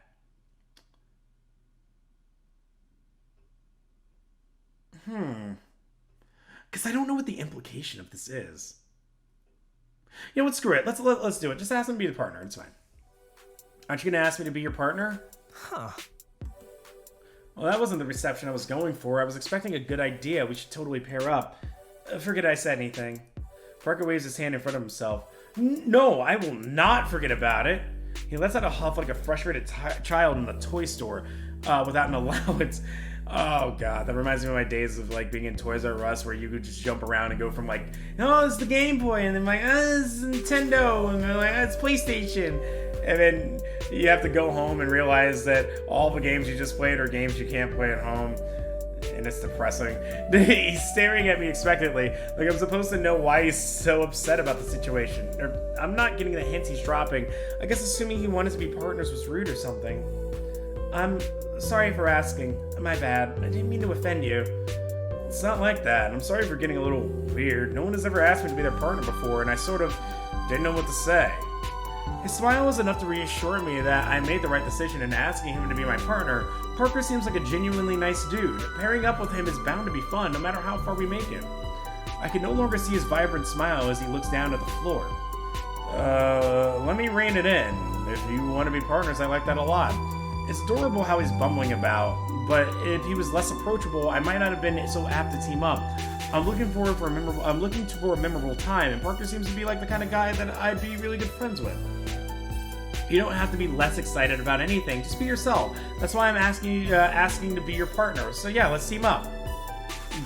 Because I don't know what the implication of this is. You know what, screw it. Let's do it. Just ask him to be the partner. It's fine. Aren't you going to ask me to be your partner? Huh. Well, that wasn't the reception I was going for. I was expecting a good idea. We should totally pair up. Forget I said anything. Parker waves his hand in front of himself. No, I will not forget about it. He lets out a huff like a frustrated child in the toy store without an allowance. Oh god, that reminds me of my days of like being in Toys R Us where you could just jump around and go from like, oh, it's the Game Boy, and then like, oh, it's Nintendo, and they're like, oh, it's PlayStation. And then you have to go home and realize that all the games you just played are games you can't play at home. And it's depressing. He's staring at me expectantly, like I'm supposed to know why he's so upset about the situation. I'm not getting the hints he's dropping. I guess assuming he wanted to be partners was rude or something. I'm sorry for asking. My bad. I didn't mean to offend you. It's not like that. I'm sorry for getting a little weird. No one has ever asked me to be their partner before, and I sort of didn't know what to say. His smile was enough to reassure me that I made the right decision in asking him to be my partner. Parker seems like a genuinely nice dude. Pairing up with him is bound to be fun, no matter how far we make it. I can no longer see his vibrant smile as he looks down at the floor. Let me rein it in. If you want to be partners, I like that a lot. It's adorable how he's bumbling about, but if he was less approachable, I might not have been so apt to team up. I'm looking for a memorable time, and Parker seems to be like the kind of guy that I'd be really good friends with. You don't have to be less excited about anything. Just be yourself. That's why I'm asking to be your partner. So yeah, let's team up.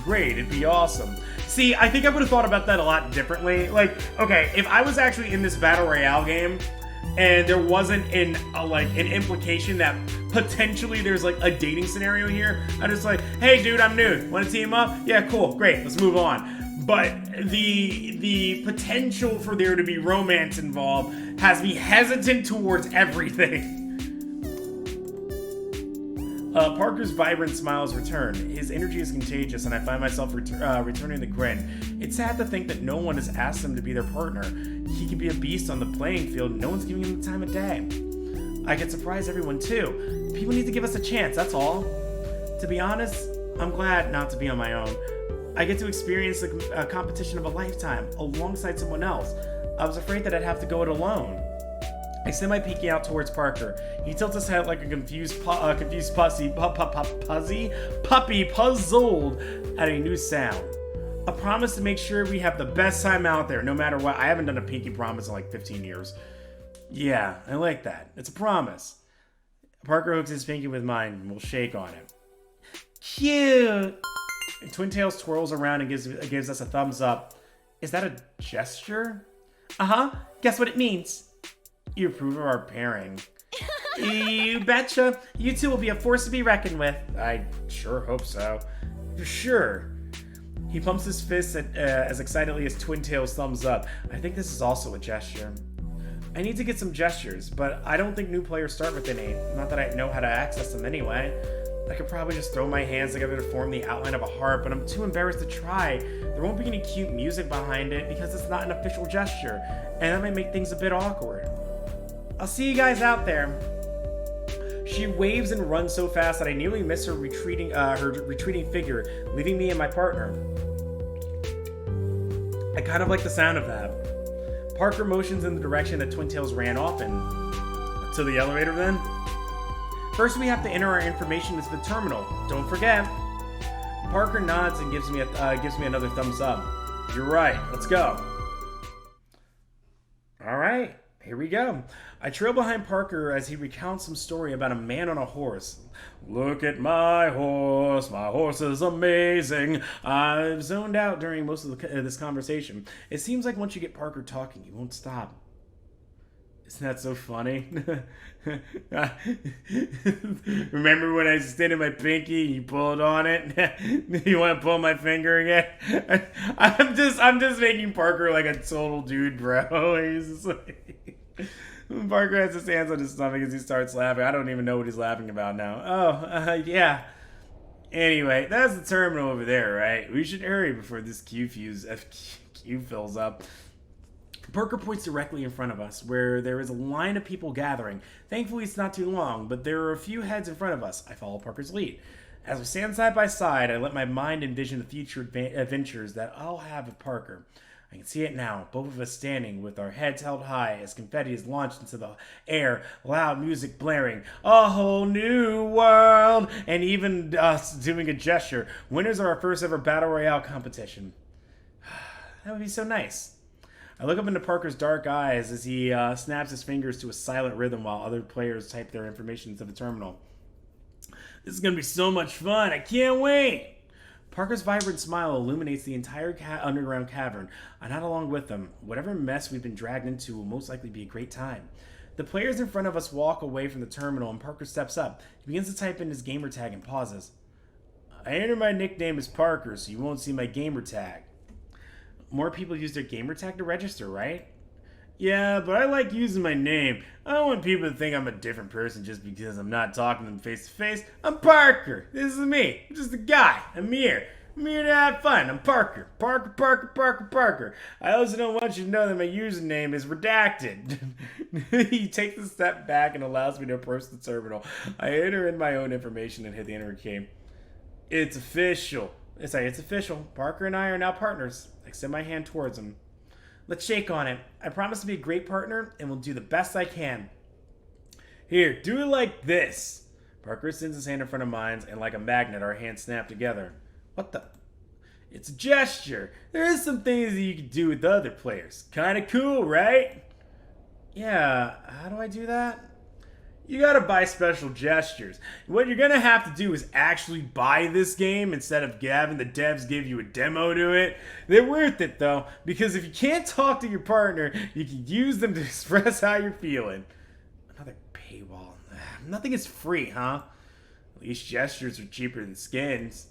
Great, it'd be awesome. See, I think I would have thought about that a lot differently. Like, okay, if I was actually in this Battle Royale game, and there wasn't an implication that potentially there's like a dating scenario here, I'm just like, hey dude, I'm new. Want to team up? Yeah, cool, great, let's move on. But the potential for there to be romance involved has me hesitant towards everything. Parker's vibrant smiles return. His energy is contagious, and I find myself returning the grin. It's sad to think that no one has asked him to be their partner. He can be a beast on the playing field, and no one's giving him the time of day. I can surprise everyone too. People need to give us a chance, that's all. To be honest, I'm glad not to be on my own. I get to experience a competition of a lifetime alongside someone else. I was afraid that I'd have to go it alone. I send my pinky out towards Parker. He tilts his head like a confused puppy puzzled at a new sound. A promise to make sure we have the best time out there, no matter what. I haven't done a pinky promise in like 15 years. Yeah, I like that. It's a promise. Parker hooks his pinky with mine and we'll shake on it. Cute! And Twin Tails twirls around and gives us a thumbs up. Is that a gesture? Uh-huh. Guess what it means? You approve of our pairing. You betcha. You two will be a force to be reckoned with. I sure hope so. For sure. He pumps his fist as excitedly as Twin Tails thumbs up. I think this is also a gesture. I need to get some gestures, but I don't think new players start with innate. Not that I know how to access them anyway. I could probably just throw my hands together to form the outline of a heart, but I'm too embarrassed to try. There won't be any cute music behind it because it's not an official gesture, and that might make things a bit awkward. I'll see you guys out there. She waves and runs so fast that I nearly miss her retreating figure, leaving me and my partner. I kind of like the sound of that. Parker motions in the direction that Twin Tails ran off in. To the elevator then? First we have to enter our information into the terminal. Don't forget. Parker nods and gives me another thumbs up. You're right. Let's go. All right. Here we go. I trail behind Parker as he recounts some story about a man on a horse. Look at my horse is amazing. I've zoned out during most of this conversation. It seems like once you get Parker talking, he won't stop. Isn't that so funny? Remember when I extended my pinky and you pulled on it? You want to pull my finger again? I'm just making Parker like a total dude, bro. He's just like... Parker has his hands on his stomach as he starts laughing. I don't even know what he's laughing about now. Yeah. Anyway, that's the terminal over there, right? We should hurry before this queue fills up. Parker points directly in front of us, where there is a line of people gathering. Thankfully, it's not too long, but there are a few heads in front of us. I follow Parker's lead. As we stand side by side, I let my mind envision the future adventures that I'll have with Parker. I can see it now, both of us standing with our heads held high as confetti is launched into the air, loud music blaring, a whole new world, and even us doing a gesture. Winners of our first ever Battle Royale competition. That would be so nice. I look up into Parker's dark eyes as he snaps his fingers to a silent rhythm while other players type their information into the terminal. This is going to be so much fun. I can't wait. Parker's vibrant smile illuminates the entire underground cavern. I nod along with them. Whatever mess we've been dragged into will most likely be a great time. The players in front of us walk away from the terminal and Parker steps up. He begins to type in his gamer tag and pauses. I enter my nickname as Parker, so you won't see my gamer tag. More people use their gamer tag to register, right? Yeah, but I like using my name. I don't want people to think I'm a different person just because I'm not talking to them face to face. I'm Parker. This is me. I'm just a guy. I'm here. I'm here to have fun. I'm Parker. Parker. I also don't want you to know that my username is redacted. He takes a step back and allows me to approach the terminal. I enter in my own information and hit the enter key. It's official. It's official. Parker and I are now partners. I extend my hand towards him. Let's shake on it. I promise to be a great partner and will do the best I can. Here, do it like this. Parker extends his hand in front of mine, and like a magnet, our hands snap together. What the? It's a gesture. There is some things that you can do with the other players. Kinda cool, right? Yeah, how do I do that? You gotta buy special gestures. What you're gonna have to do is actually buy this game instead of having the devs give you a demo to it. They're worth it though, because if you can't talk to your partner, you can use them to express how you're feeling. Another paywall. Nothing is free, huh? At least gestures are cheaper than skins.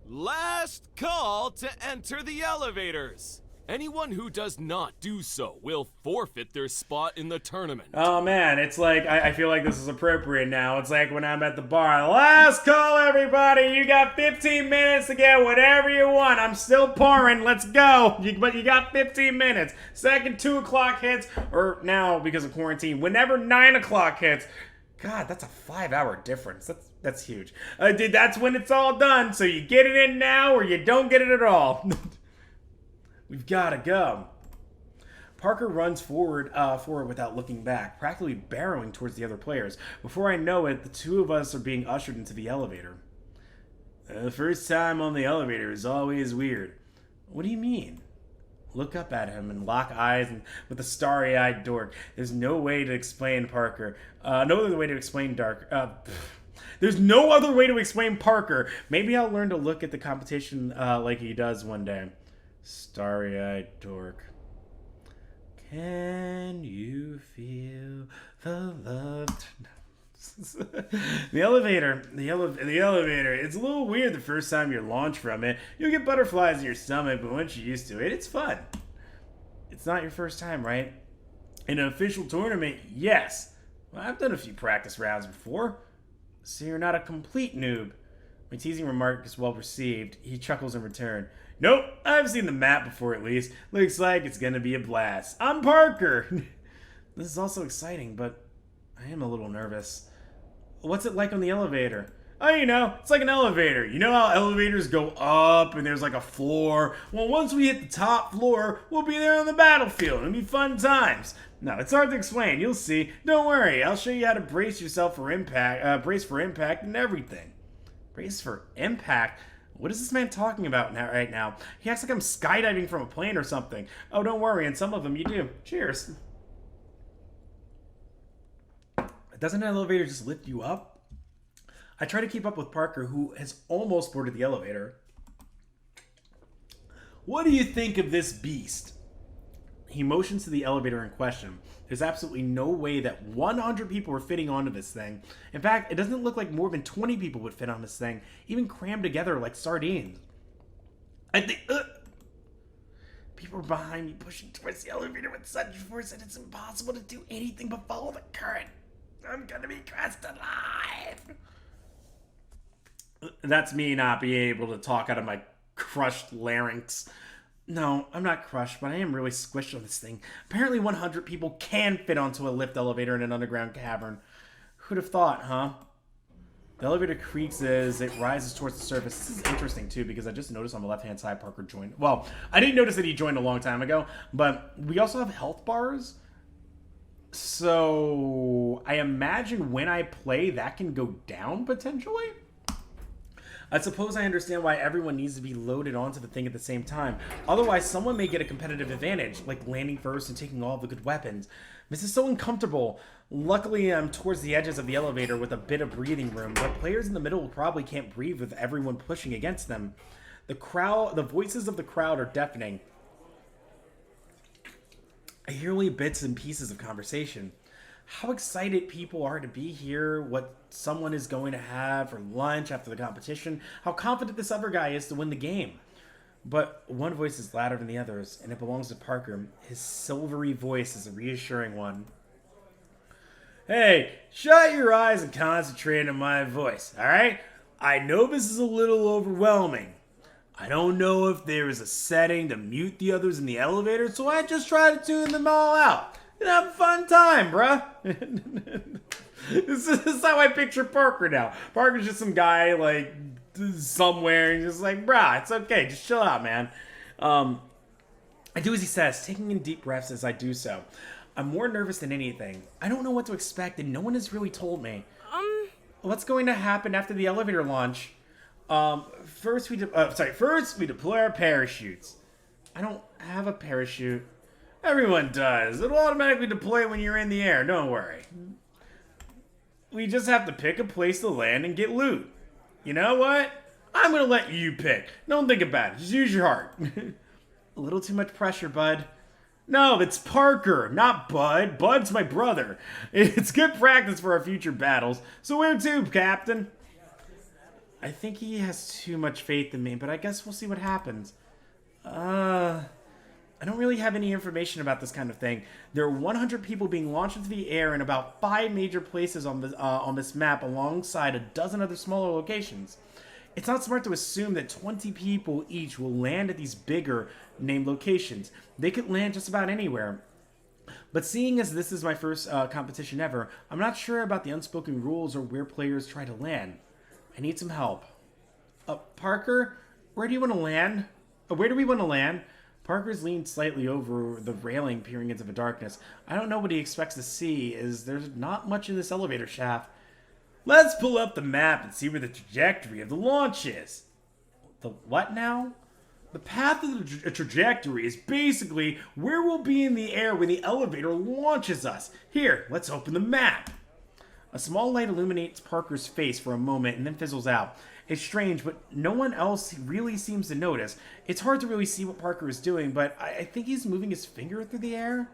Last call to enter the elevators. Anyone who does not do so will forfeit their spot in the tournament. Oh man, it's like, I feel like this is appropriate now. It's like when I'm at the bar. Last call, everybody. You got 15 minutes to get whatever you want. I'm still pouring. Let's go. But you got 15 minutes. Second 2 o'clock hits, or now because of quarantine, whenever 9 o'clock hits. God, that's a 5-hour difference. That's huge. That's when it's all done. So you get it in now or you don't get it at all. We've got to go. Parker runs forward without looking back, practically barreling towards the other players. Before I know it, the two of us are being ushered into the elevator. The first time on the elevator is always weird. What do you mean? Look up at him and lock eyes with a starry-eyed dork. There's no way to explain Parker. No other way to explain There's no other way to explain Parker. Maybe I'll learn to look at the competition like he does one day. Starry-eyed dork. Can you feel the love? The elevator. It's a little weird the first time you launch from it. You'll get butterflies in your stomach, but once you're used to it, it's fun. It's not your first time, right? In an official tournament, yes. Well, I've done a few practice rounds before. So you're not a complete noob. My teasing remark is well received. He chuckles in return. Nope, I've seen the map before at least. Looks like it's gonna be a blast. I'm Parker! This is also exciting, but I am a little nervous. What's it like on the elevator? Oh, it's like an elevator. You know how elevators go up and there's like a floor? Well, once we hit the top floor, we'll be there on the battlefield. It'll be fun times. No, it's hard to explain. You'll see. Don't worry. I'll show you how to brace yourself for impact, brace for impact and everything. Brace for impact? What is this man talking about right now? He acts like I'm skydiving from a plane or something. Oh, don't worry. In some of them, you do. Cheers. Doesn't an elevator just lift you up? I try to keep up with Parker, who has almost boarded the elevator. What do you think of this beast? He motions to the elevator in question. There's absolutely no way that 100 people are fitting onto this thing. In fact, it doesn't look like more than 20 people would fit on this thing, even crammed together like sardines. I think... People are behind me pushing towards the elevator with such force that it's impossible to do anything but follow the current. I'm gonna be crushed alive. That's me not being able to talk out of my crushed larynx. No, I'm not crushed, but I am really squished on this thing. Apparently 100 people can fit onto a lift elevator in an underground cavern. Who'd have thought, huh? The elevator creaks as it rises towards the surface. This is interesting, too, because I just noticed on the left-hand side Parker joined. Well, I didn't notice that he joined a long time ago, but we also have health bars. So I imagine when I play, that can go down, potentially? I suppose I understand why everyone needs to be loaded onto the thing at the same time. Otherwise, someone may get a competitive advantage, like landing first and taking all of the good weapons. This is so uncomfortable. Luckily, I'm towards the edges of the elevator with a bit of breathing room, but players in the middle probably can't breathe with everyone pushing against them. The voices of the crowd are deafening. I hear only bits and pieces of conversation. How excited people are to be here, what someone is going to have for lunch after the competition, how confident this other guy is to win the game. But one voice is louder than the others, and it belongs to Parker. His silvery voice is a reassuring one. Hey, shut your eyes and concentrate on my voice, alright? I know this is a little overwhelming. I don't know if there is a setting to mute the others in the elevator, so I just try to tune them all out. And have a fun time, bruh. This is how I picture Parker now. Parker's just some guy, like, somewhere, and just like, bruh, it's okay, just chill out, man. I do as he says, taking in deep breaths as I do so. I'm more nervous than anything. I don't know what to expect, and no one has really told me. What's going to happen after the elevator launch? First we deploy our parachutes. I don't have a parachute. Everyone does. It'll automatically deploy when you're in the air, don't worry. We just have to pick a place to land and get loot. You know what? I'm gonna let you pick. Don't think about it. Just use your heart. A little too much pressure, bud. No, it's Parker, not Bud. Bud's my brother. It's good practice for our future battles. So where to, Captain? I think he has too much faith in me, but I guess we'll see what happens. I don't really have any information about this kind of thing. There are 100 people being launched into the air in about 5 major places on this map alongside a dozen other smaller locations. It's not smart to assume that 20 people each will land at these bigger named locations. They could land just about anywhere. But seeing as this is my first competition ever, I'm not sure about the unspoken rules or where players try to land. I need some help. Parker, where do you want to land? Where do we want to land? Parker's leaned slightly over the railing, peering into the darkness. I don't know what he expects to see, as there's not much in this elevator shaft. Let's pull up the map and see where the trajectory of the launch is. The what now? The path of the trajectory is basically where we'll be in the air when the elevator launches us. Here, let's open the map. A small light illuminates Parker's face for a moment and then fizzles out. It's strange, but no one else really seems to notice. It's hard to really see what Parker is doing, but I think he's moving his finger through the air.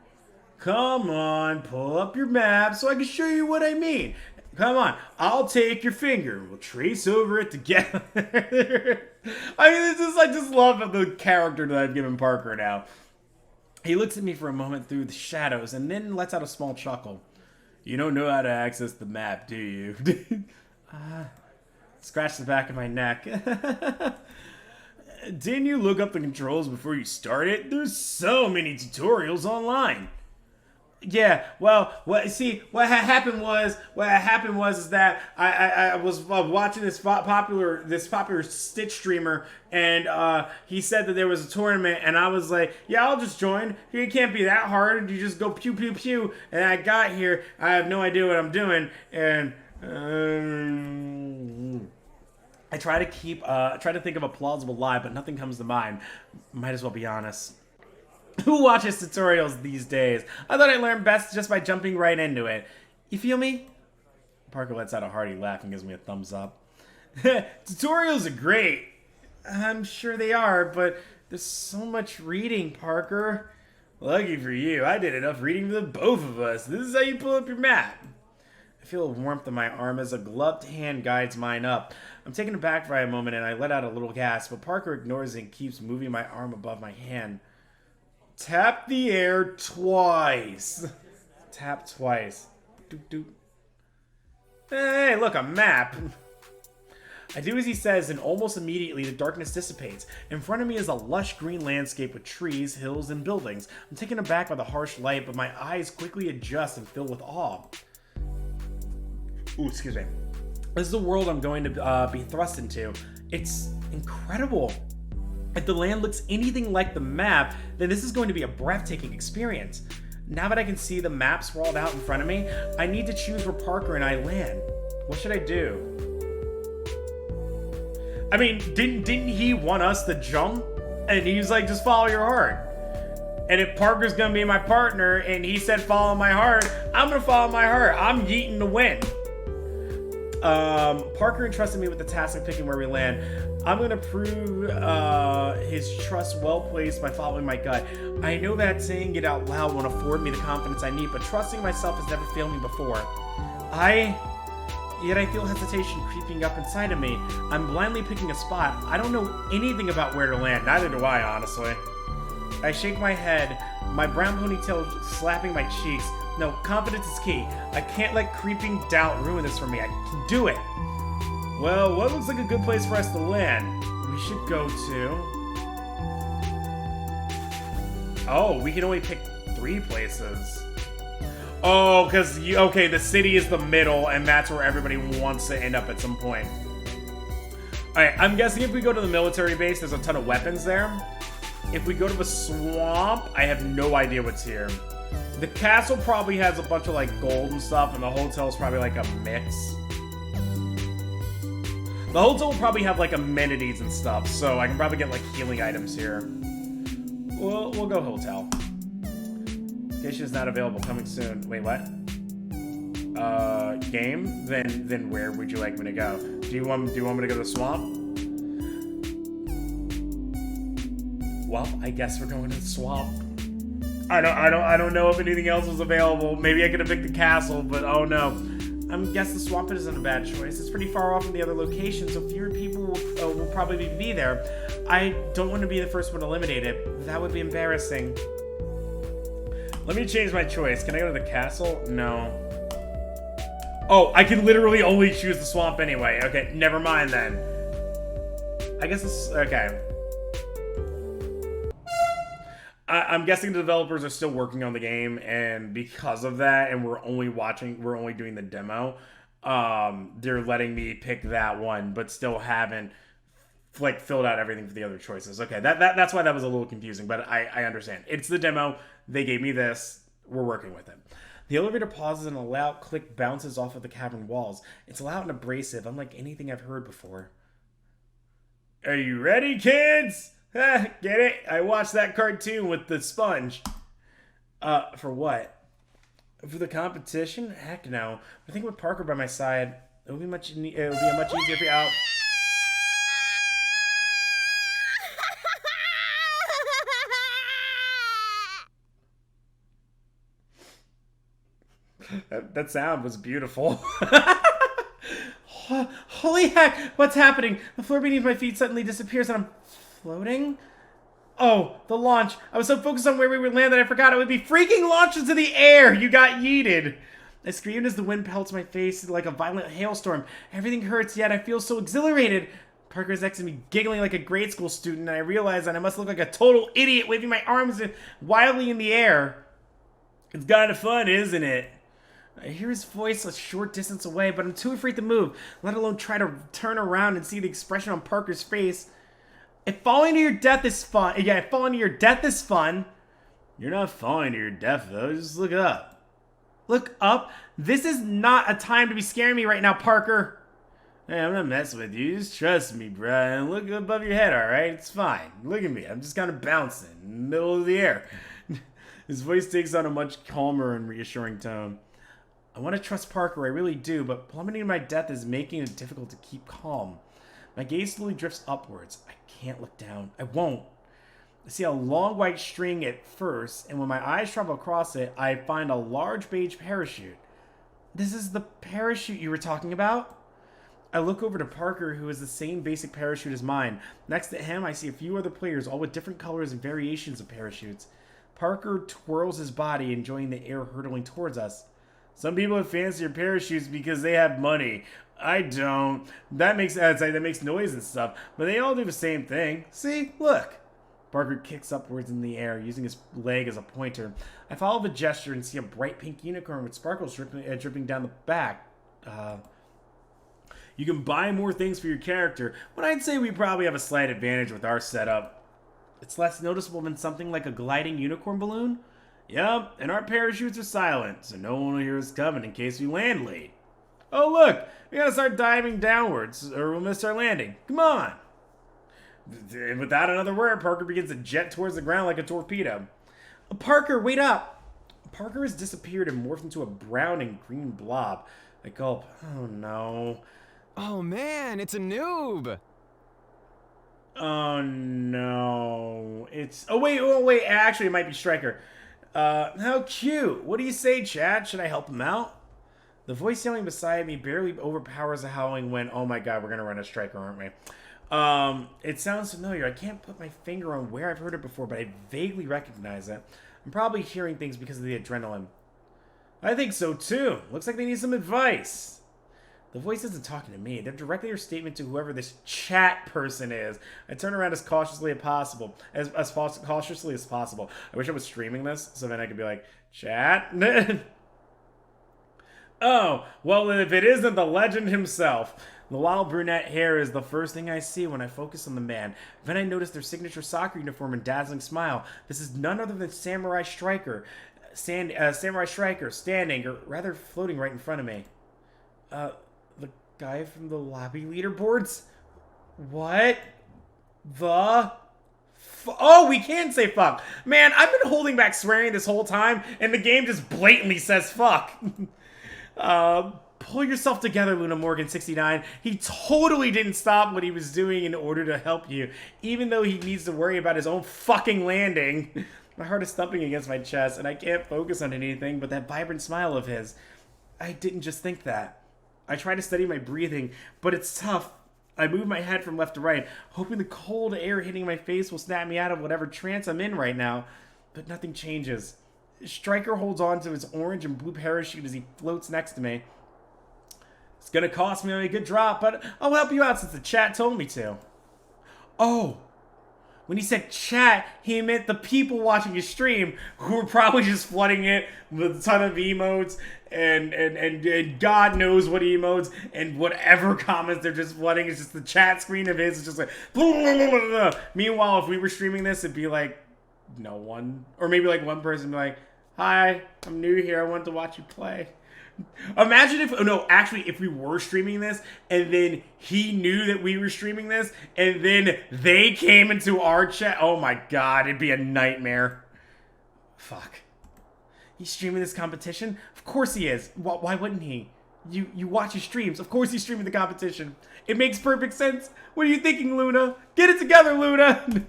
Come on, pull up your map so I can show you what I mean. Come on, I'll take your finger. We'll trace over it together. I just love the character that I've given Parker now. He looks at me for a moment through the shadows and then lets out a small chuckle. You don't know how to access the map, do you? Scratch the back of my neck. Didn't you look up the controls before you started? There's so many tutorials online. Yeah, well, what happened was that I was watching this popular Stitch streamer, and he said that there was a tournament, and I was like, yeah, I'll just join. It can't be that hard. You just go pew pew pew, and I got here. I have no idea what I'm doing, and I try to think of a plausible lie, but nothing comes to mind. Might as well be honest. Who watches tutorials these days? I thought I learned best just by jumping right into it. You feel me? Parker lets out a hearty laugh and gives me a thumbs up. Tutorials are great. I'm sure they are, but there's so much reading, Parker. Lucky for you, I did enough reading for the both of us. This is how you pull up your map. I feel a warmth on my arm as a gloved hand guides mine up. I'm taken aback for a moment and I let out a little gasp, but Parker ignores it and keeps moving my arm above my hand. Tap the air twice. Tap twice. Doop, doop. Hey, look, a map. I do as he says, and almost immediately the darkness dissipates. In front of me is a lush green landscape with trees, hills, and buildings. I'm taken aback by the harsh light, but my eyes quickly adjust and fill with awe. Ooh, excuse me. This is the world I'm going to be thrust into. It's incredible. If the land looks anything like the map, then this is going to be a breathtaking experience. Now that I can see the map sprawled out in front of me, I need to choose where Parker and I land. What should I do? I mean, didn't he want us to jump? And he's like, just follow your heart. And if Parker's gonna be my partner and he said follow my heart, I'm gonna follow my heart. I'm yeeting to win. Parker entrusted me with the task of picking where we land. I'm gonna prove his trust well placed by following my gut. I know that saying it out loud won't afford me the confidence I need, but trusting myself has never failed me before. Yet I feel hesitation creeping up inside of me. I'm blindly picking a spot. I don't know anything about where to land. Neither do I, honestly. I shake my head, my brown ponytail slapping my cheeks. No, confidence is key. I can't let creeping doubt ruin this for me. I can do it. Well, what looks like a good place for us to land? We should go to... Oh, we can only pick 3 places. Oh, because, okay, the city is the middle, and that's where everybody wants to end up at some point. Alright, I'm guessing if we go to the military base, there's a ton of weapons there. If we go to the swamp, I have no idea what's here. The castle probably has a bunch of, like, gold and stuff, and the hotel's probably, like, a mix. The hotel will probably have, like, amenities and stuff, so I can probably get, like, healing items here. We'll go hotel. Location is not available. Coming soon. Wait, what? Game? Then where would you like me to go? Do you want me to go to the swamp? Well, I guess we're going to the swamp. I don't know if anything else was available. Maybe I could have picked the castle, but oh no. I guess the swamp isn't a bad choice. It's pretty far off from the other location, so fewer people will probably be there. I don't want to be the first one eliminated. That would be embarrassing. Let me change my choice. Can I go to the castle? No. Oh, I can literally only choose the swamp anyway. Okay, never mind then. I guess it's... Okay. I'm guessing the developers are still working on the game, and because of that, and we're only doing the demo, they're letting me pick that one, but still haven't like filled out everything for the other choices. Okay, that's why that was a little confusing, but I understand. It's the demo. They gave me this. We're working with it. The elevator pauses and a loud click bounces off of the cavern walls. It's loud and abrasive, unlike anything I've heard before. Are you ready, kids? Get it? I watched that cartoon with the sponge. For what? For the competition? Heck no. I think with Parker by my side, it would be a much easier for you out. That sound was beautiful. Holy heck! What's happening? The floor beneath my feet suddenly disappears and I'm floating? Oh, the launch. I was so focused on where we would land that I forgot it would be freaking launched into the air. You got yeeted. I screamed as the wind pelts my face like a violent hailstorm. Everything hurts, yet I feel so exhilarated. Parker's next to me giggling like a grade school student, and I realize that I must look like a total idiot waving my arms wildly in the air. It's kind of fun, isn't it? I hear his voice a short distance away, but I'm too afraid to move, let alone try to turn around and see the expression on Parker's face. If falling to your death is fun, if falling to your death is fun, you're not falling to your death though, just look up. Look up? This is not a time to be scaring me right now, Parker. Hey, I'm not messing with you, just trust me, Brian. Look above your head, alright? It's fine. Look at me, I'm just kind of bouncing in the middle of the air. His voice takes on a much calmer and reassuring tone. I want to trust Parker, I really do, but plummeting to my death is making it difficult to keep calm. My gaze slowly drifts upwards. I can't look down. I won't. I see a long white string at first, and when my eyes travel across it, I find a large beige parachute. This is the parachute you were talking about? I look over to Parker, who has the same basic parachute as mine. Next to him, I see a few other players, all with different colors and variations of parachutes. Parker twirls his body, enjoying the air hurtling towards us. Some people have fancier parachutes because they have money. I don't. That makes noise and stuff, but they all do the same thing. See? Look. Parker kicks upwards in the air, using his leg as a pointer. I follow the gesture and see a bright pink unicorn with sparkles dripping down the back. You can buy more things for your character, but I'd say we probably have a slight advantage with our setup. It's less noticeable than something like a gliding unicorn balloon. Yup, and our parachutes are silent, so no one will hear us coming in case we land late. Oh look, we gotta start diving downwards, or we'll miss our landing. Come on! Without another word, Parker begins to jet towards the ground like a torpedo. Parker, wait up! Parker has disappeared and morphed into a brown and green blob. I gulp. Oh no. Oh man, it's a noob! Oh no. It's... Oh wait, actually it might be Stryker. How cute. What do you say, Chad? Should I help him out? The voice yelling beside me barely overpowers the howling when, oh my god, we're gonna run a Stryker, aren't we? It sounds familiar. I can't put my finger on where I've heard it before, but I vaguely recognize it. I'm probably hearing things because of the adrenaline. I think so too. Looks like they need some advice. The voice isn't talking to me. They're directing their statement to whoever this chat person is. I turn around as cautiously as possible. Cautiously as possible. I wish I was streaming this so then I could be like, chat? Oh, well, if it isn't the legend himself. The wild brunette hair is the first thing I see when I focus on the man. Then I notice their signature soccer uniform and dazzling smile. This is none other than Samurai Stryker. Samurai Stryker, standing, or rather floating right in front of me. The guy from the lobby leaderboards? What? Oh, we can say fuck. Man, I've been holding back swearing this whole time, and the game just blatantly says fuck. Pull yourself together, Luna Morgan 69. He totally didn't stop what he was doing in order to help you, even though he needs to worry about his own fucking landing. My heart is thumping against my chest, and I can't focus on anything but that vibrant smile of his. I didn't just think that. I try to steady my breathing, but it's tough. I move my head from left to right, hoping the cold air hitting my face will snap me out of whatever trance I'm in right now. But nothing changes. Stryker holds on to his orange and blue parachute as he floats next to me. It's gonna cost me a good drop, but I'll help you out since the chat told me to. Oh, when he said chat, he meant the people watching his stream who were probably just flooding it with a ton of emotes and God knows what emotes and whatever comments they're just flooding. It's just the chat screen of his. It's just like blah, blah, blah, blah, blah. Meanwhile, if we were streaming this, it'd be like no one, or maybe like one person be like, "Hi, I'm new here. I want to watch you play." Imagine if we were streaming this and then he knew that we were streaming this and then they came into our chat. Oh my god, it'd be a nightmare. Fuck. He's streaming this competition? Of course he is. Why wouldn't he? You watch his streams. Of course he's streaming the competition. It makes perfect sense. What are you thinking, Luna? Get it together, Luna!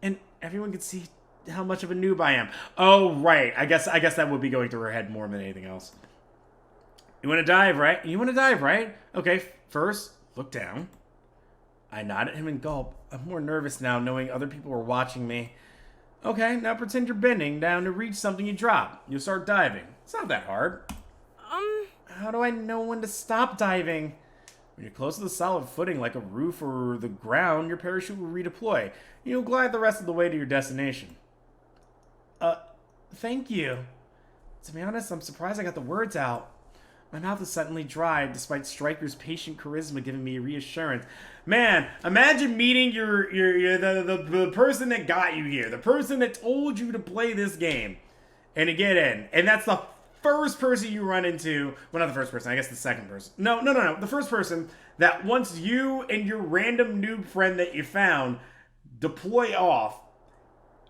And everyone can see how much of a noob I am. Oh, right. I guess that would be going through her head more than anything else. You want to dive, right? Okay, first, look down. I nod at him and gulp. I'm more nervous now, knowing other people are watching me. Okay, now pretend you're bending down to reach something you drop. You'll start diving. It's not that hard. How do I know when to stop diving? When you're close to the solid footing, like a roof or the ground, your parachute will redeploy. You'll glide the rest of the way to your destination. Thank you. To be honest, I'm surprised I got the words out. My mouth is suddenly dry, despite Stryker's patient charisma giving me reassurance. Man, imagine meeting the person that got you here, the person that told you to play this game, and to get in. And that's the first person you run into. Well, not the first person, I guess the second person. No. The first person that once you and your random noob friend that you found deploy off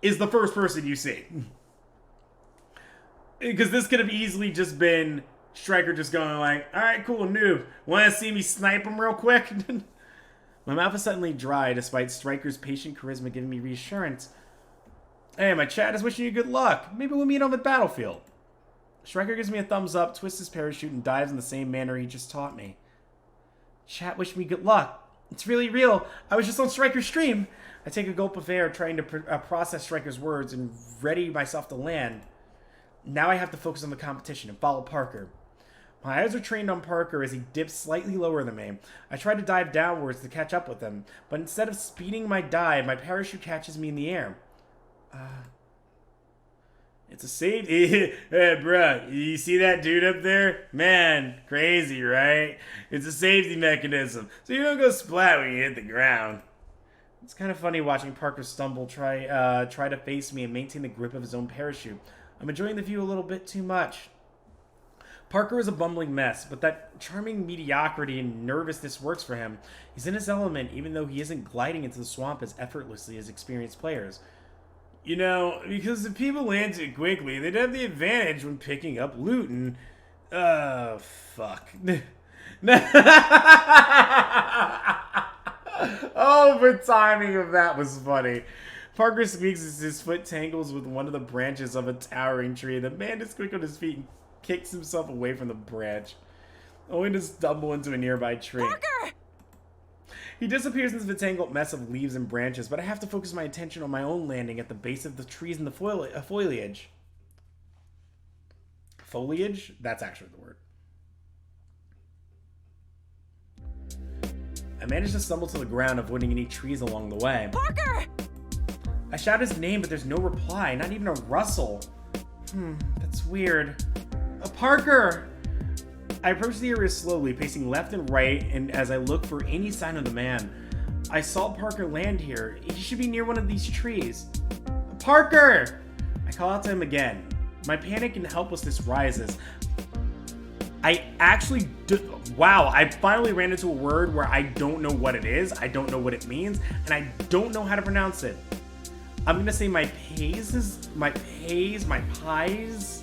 is the first person you see. Because this could have easily just been Stryker just going like, alright, cool, noob. Want to see me snipe him real quick? My mouth is suddenly dry, despite Stryker's patient charisma giving me reassurance. Hey, my chat is wishing you good luck. Maybe we'll meet on the battlefield. Stryker gives me a thumbs up, twists his parachute, and dives in the same manner he just taught me. Chat wished me good luck. It's really real. I was just on Stryker's stream. I take a gulp of air, trying to process Stryker's words and ready myself to land. Now I have to focus on the competition and follow Parker. My eyes are trained on Parker as he dips slightly lower than me. I try to dive downwards to catch up with him, but instead of speeding my dive, my parachute catches me in the air. It's a safety. Hey, bruh, you see that dude up there? Man, crazy, right? It's a safety mechanism, so you don't go splat when you hit the ground. It's kind of funny watching Parker stumble, try to face me and maintain the grip of his own parachute. I'm enjoying the view a little bit too much. Parker is a bumbling mess, but that charming mediocrity and nervousness works for him. He's in his element, even though he isn't gliding into the swamp as effortlessly as experienced players. You know, because if people land too quickly, they'd have the advantage when picking up loot and... fuck. Oh, the timing of that was funny. Parker squeaks as his foot tangles with one of the branches of a towering tree. The man is quick on his feet and kicks himself away from the branch, only to stumble into a nearby tree. Parker! He disappears into the tangled mess of leaves and branches, but I have to focus my attention on my own landing at the base of the trees and the foliage. Foliage? That's actually the word. I managed to stumble to the ground, avoiding any trees along the way. Parker! I shout his name, but there's no reply, not even a rustle. That's weird. Parker! I approach the area slowly, pacing left and right, and as I look for any sign of the man. I saw Parker land here. He should be near one of these trees. Parker! I call out to him again. My panic and helplessness rises. Wow, I finally ran into a word where I don't know what it is, I don't know what it means, and I don't know how to pronounce it. I'm gonna say my pies?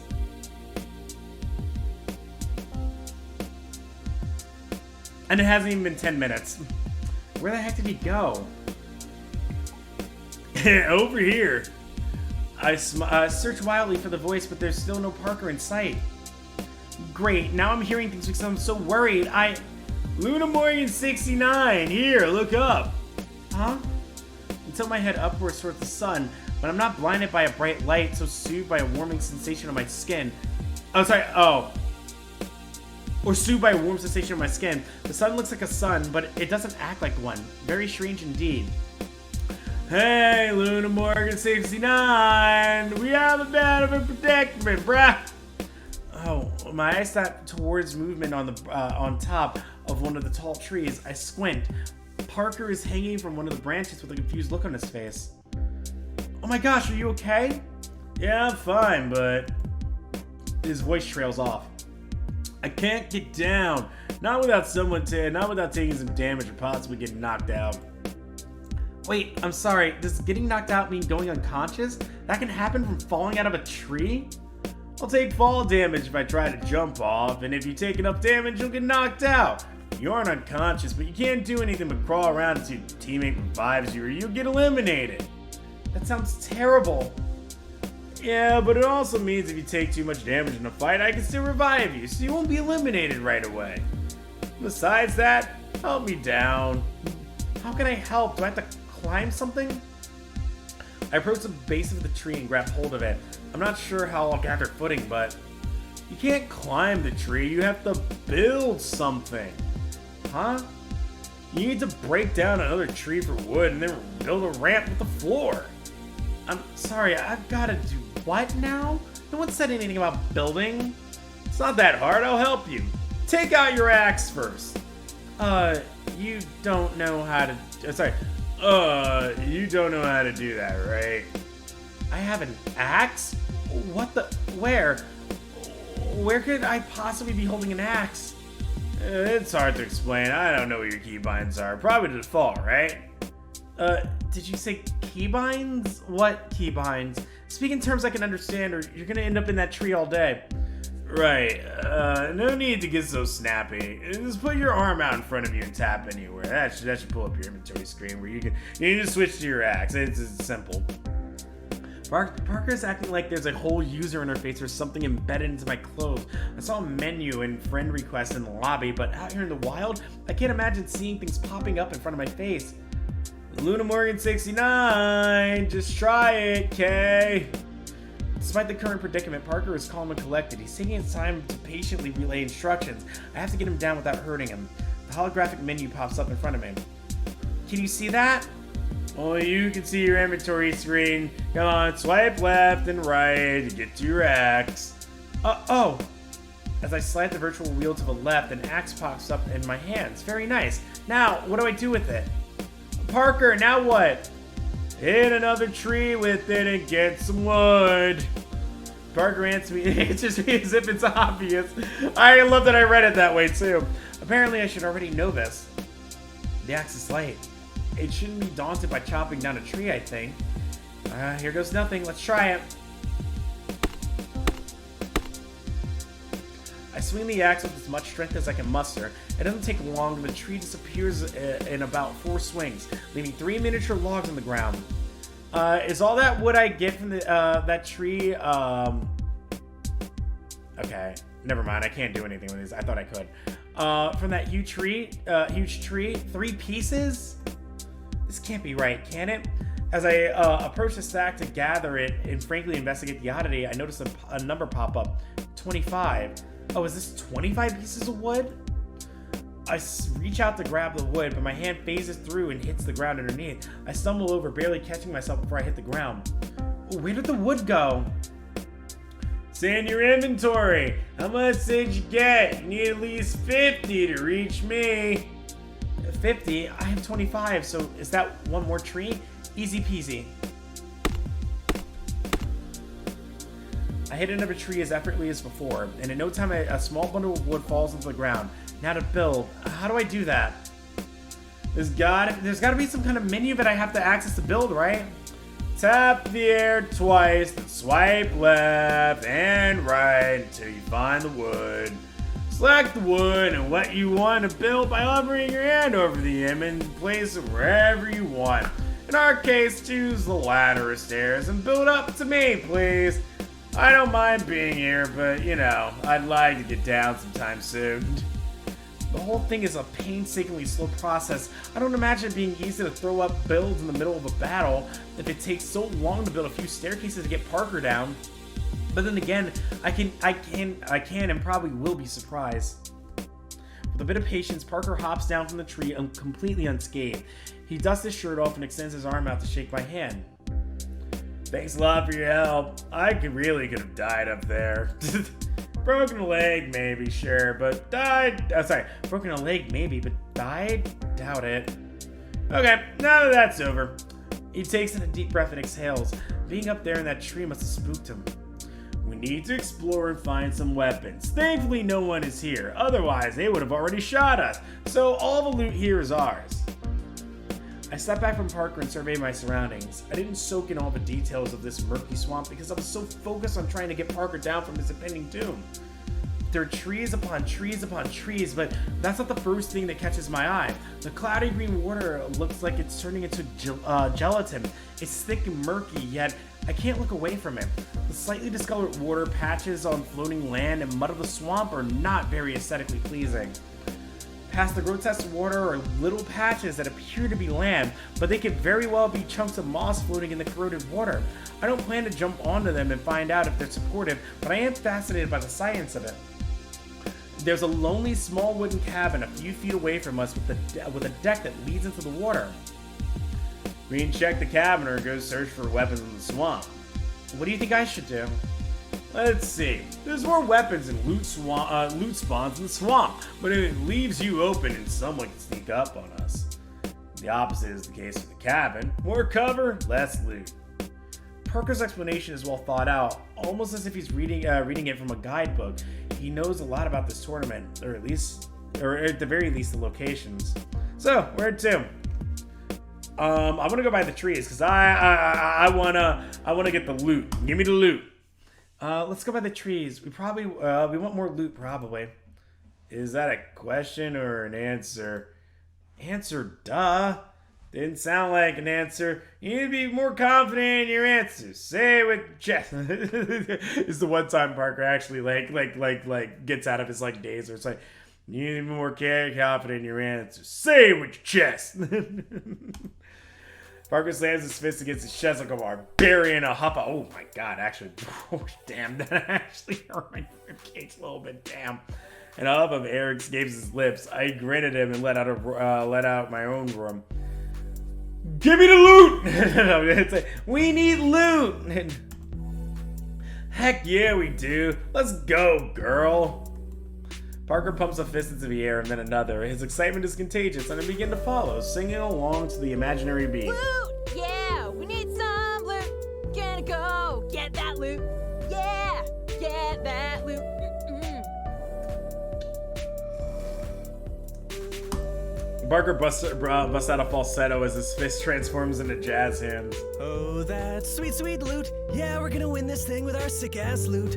And it hasn't even been 10 minutes. Where the heck did he go? Over here. I search wildly for the voice, but there's still no Parker in sight. Great, now I'm hearing things because I'm so worried. Luna Morgan 69, here, look up. Huh? I tilt my head upwards towards the sun, but I'm not blinded by a bright light, so soothed by a warming sensation on my skin. Or soothed by a warm sensation on my skin. The sun looks like a sun, but it doesn't act like one. Very strange indeed. Hey, Luna Morgan 69, we have a bit of a predicament, bruh. Oh, my eyes stop towards movement on top of one of the tall trees. I squint. Parker is hanging from one of the branches with a confused look on his face. Oh my gosh, are you okay? Yeah, I'm fine, but... His voice trails off. I can't get down. Not without taking some damage or possibly getting knocked out. Wait, I'm sorry. Does getting knocked out mean going unconscious? That can happen from falling out of a tree? I'll take fall damage if I try to jump off, and if you take enough damage, you'll get knocked out. You aren't unconscious, but you can't do anything but crawl around until your teammate revives you or you'll get eliminated. That sounds terrible. Yeah, but it also means if you take too much damage in a fight, I can still revive you, so you won't be eliminated right away. Besides that, help me down. How can I help? Do I have to climb something? I approach the base of the tree and grab hold of it. I'm not sure how I'll gather footing, but... You can't climb the tree, you have to build something. Huh? You need to break down another tree for wood and then build a ramp with the floor. I'm sorry, I've gotta do what now? No one said anything about building. It's not that hard, I'll help you. Take out your axe first. You don't know how to... you don't know how to do that, right? I have an axe? What the... Where? Where could I possibly be holding an axe? It's hard to explain. I don't know what your keybinds are. Probably the default, right? Did you say keybinds? What keybinds? Speak in terms I can understand or you're gonna end up in that tree all day. Right, no need to get so snappy. Just put your arm out in front of you and tap anywhere. That should pull up your inventory screen where you need to switch to your axe. It's simple. Parker's acting like there's a whole user interface or something embedded into my clothes. I saw a menu and friend requests in the lobby, but out here in the wild, I can't imagine seeing things popping up in front of my face. Luna Morgan 69, just try it, Kay. Despite the current predicament, Parker is calm and collected. He's taking his time to patiently relay instructions. I have to get him down without hurting him. The holographic menu pops up in front of me. Can you see that? Only you can see your inventory screen. Come on, swipe left and right to get to your axe. Oh! As I slide the virtual wheel to the left, an axe pops up in my hands. Very nice. Now, what do I do with it? Parker, now what? Hit another tree with it and get some wood. Parker answers me as if it's obvious. I love that I read it that way too. Apparently I should already know this. The axe is light. It shouldn't be daunted by chopping down a tree, I think. Here goes nothing. Let's try it. I swing the axe with as much strength as I can muster. It doesn't take long, the tree disappears in about 4 swings, leaving 3 miniature logs on the ground. Is all that wood I get from that tree, okay, never mind, I can't do anything with these. I thought I could. From that huge tree, 3 pieces? This can't be right, can it? As I approach the stack to gather it and frankly investigate the oddity, I notice a number pop up, 25. Oh, is this 25 pieces of wood? I reach out to grab the wood, but my hand phases through and hits the ground underneath. I stumble over, barely catching myself before I hit the ground. Oh, where did the wood go? It's in your inventory. How much did you get? You need at least 50 to reach me. 50? I have 25, so is that one more tree? Easy peasy. I hit another tree as effortlessly as before, and in no time a small bundle of wood falls into the ground. Now to build. How do I do that? There's gotta be some kind of menu that I have to access to build, right? Tap the air twice, then swipe left and right until you find the wood. Select the wood and what you want to build by hovering your hand over the image and place it wherever you want. In our case, choose the ladder or stairs and build up to me, please. I don't mind being here, but you know, I'd like to get down sometime soon. The whole thing is a painstakingly slow process. I don't imagine it being easy to throw up builds in the middle of a battle if it takes so long to build a few staircases to get Parker down. But then again, I can and probably will be surprised. With a bit of patience, Parker hops down from the tree completely unscathed. He dusts his shirt off and extends his arm out to shake my hand. Thanks a lot for your help. I really could have died up there. Broken a leg, maybe, sure, but died. Broken a leg, maybe, but died? Doubt it. Okay, now that that's over. He takes in a deep breath and exhales. Being up there in that tree must have spooked him. We need to explore and find some weapons. Thankfully, no one is here. Otherwise, they would have already shot us. So all the loot here is ours. I stepped back from Parker and surveyed my surroundings. I didn't soak in all the details of this murky swamp because I was so focused on trying to get Parker down from his impending doom. There are trees upon trees upon trees, but that's not the first thing that catches my eye. The cloudy green water looks like it's turning into gelatin. It's thick and murky, yet I can't look away from it. The slightly discolored water, patches on floating land, and mud of the swamp are not very aesthetically pleasing. Past the grotesque water are little patches that appear to be land, but they could very well be chunks of moss floating in the corroded water. I don't plan to jump onto them and find out if they're supportive, but I am fascinated by the science of it. There's a lonely small wooden cabin a few feet away from us with a deck that leads into the water. We can check the cabin or go search for weapons in the swamp. What do you think I should do? Let's see. There's more weapons and loot spawns in the swamp, but it leaves you open and someone can sneak up on us. The opposite is the case for the cabin. More cover, less loot. Parker's explanation is well thought out, almost as if he's reading it from a guidebook. He knows a lot about this tournament, or at the very least, the locations. So, where to? I'm gonna go by the trees because I wanna get the loot. Give me the loot. Let's go by the trees. We want more loot probably. Is that a question or an answer? Answer, duh. Didn't sound like an answer. You need to be more confident in your answers. Say it with chest. It's the one time Parker actually like gets out of his like daze, or it's like, you need to be more confident in your answers. Say it with your chest. Parker slams his fist against his chest like a barbarian, a huffa. Oh my god, actually, oh, damn, that actually hurt my ribcage a little bit, damn. And a huff of air escapes his lips. I grin at him and let out my own groan. Give me the loot! It's like, we need loot! Heck yeah, we do. Let's go, girl. Parker pumps a fist into the air and then another. His excitement is contagious and I begin to follow, singing along to the imaginary beat. Loot! Yeah, we need some loot. Gonna go get that loot. Yeah, get that loot. Parker busts out a falsetto as his fist transforms into jazz hands. Oh, that sweet, sweet loot. Yeah, we're gonna win this thing with our sick-ass loot.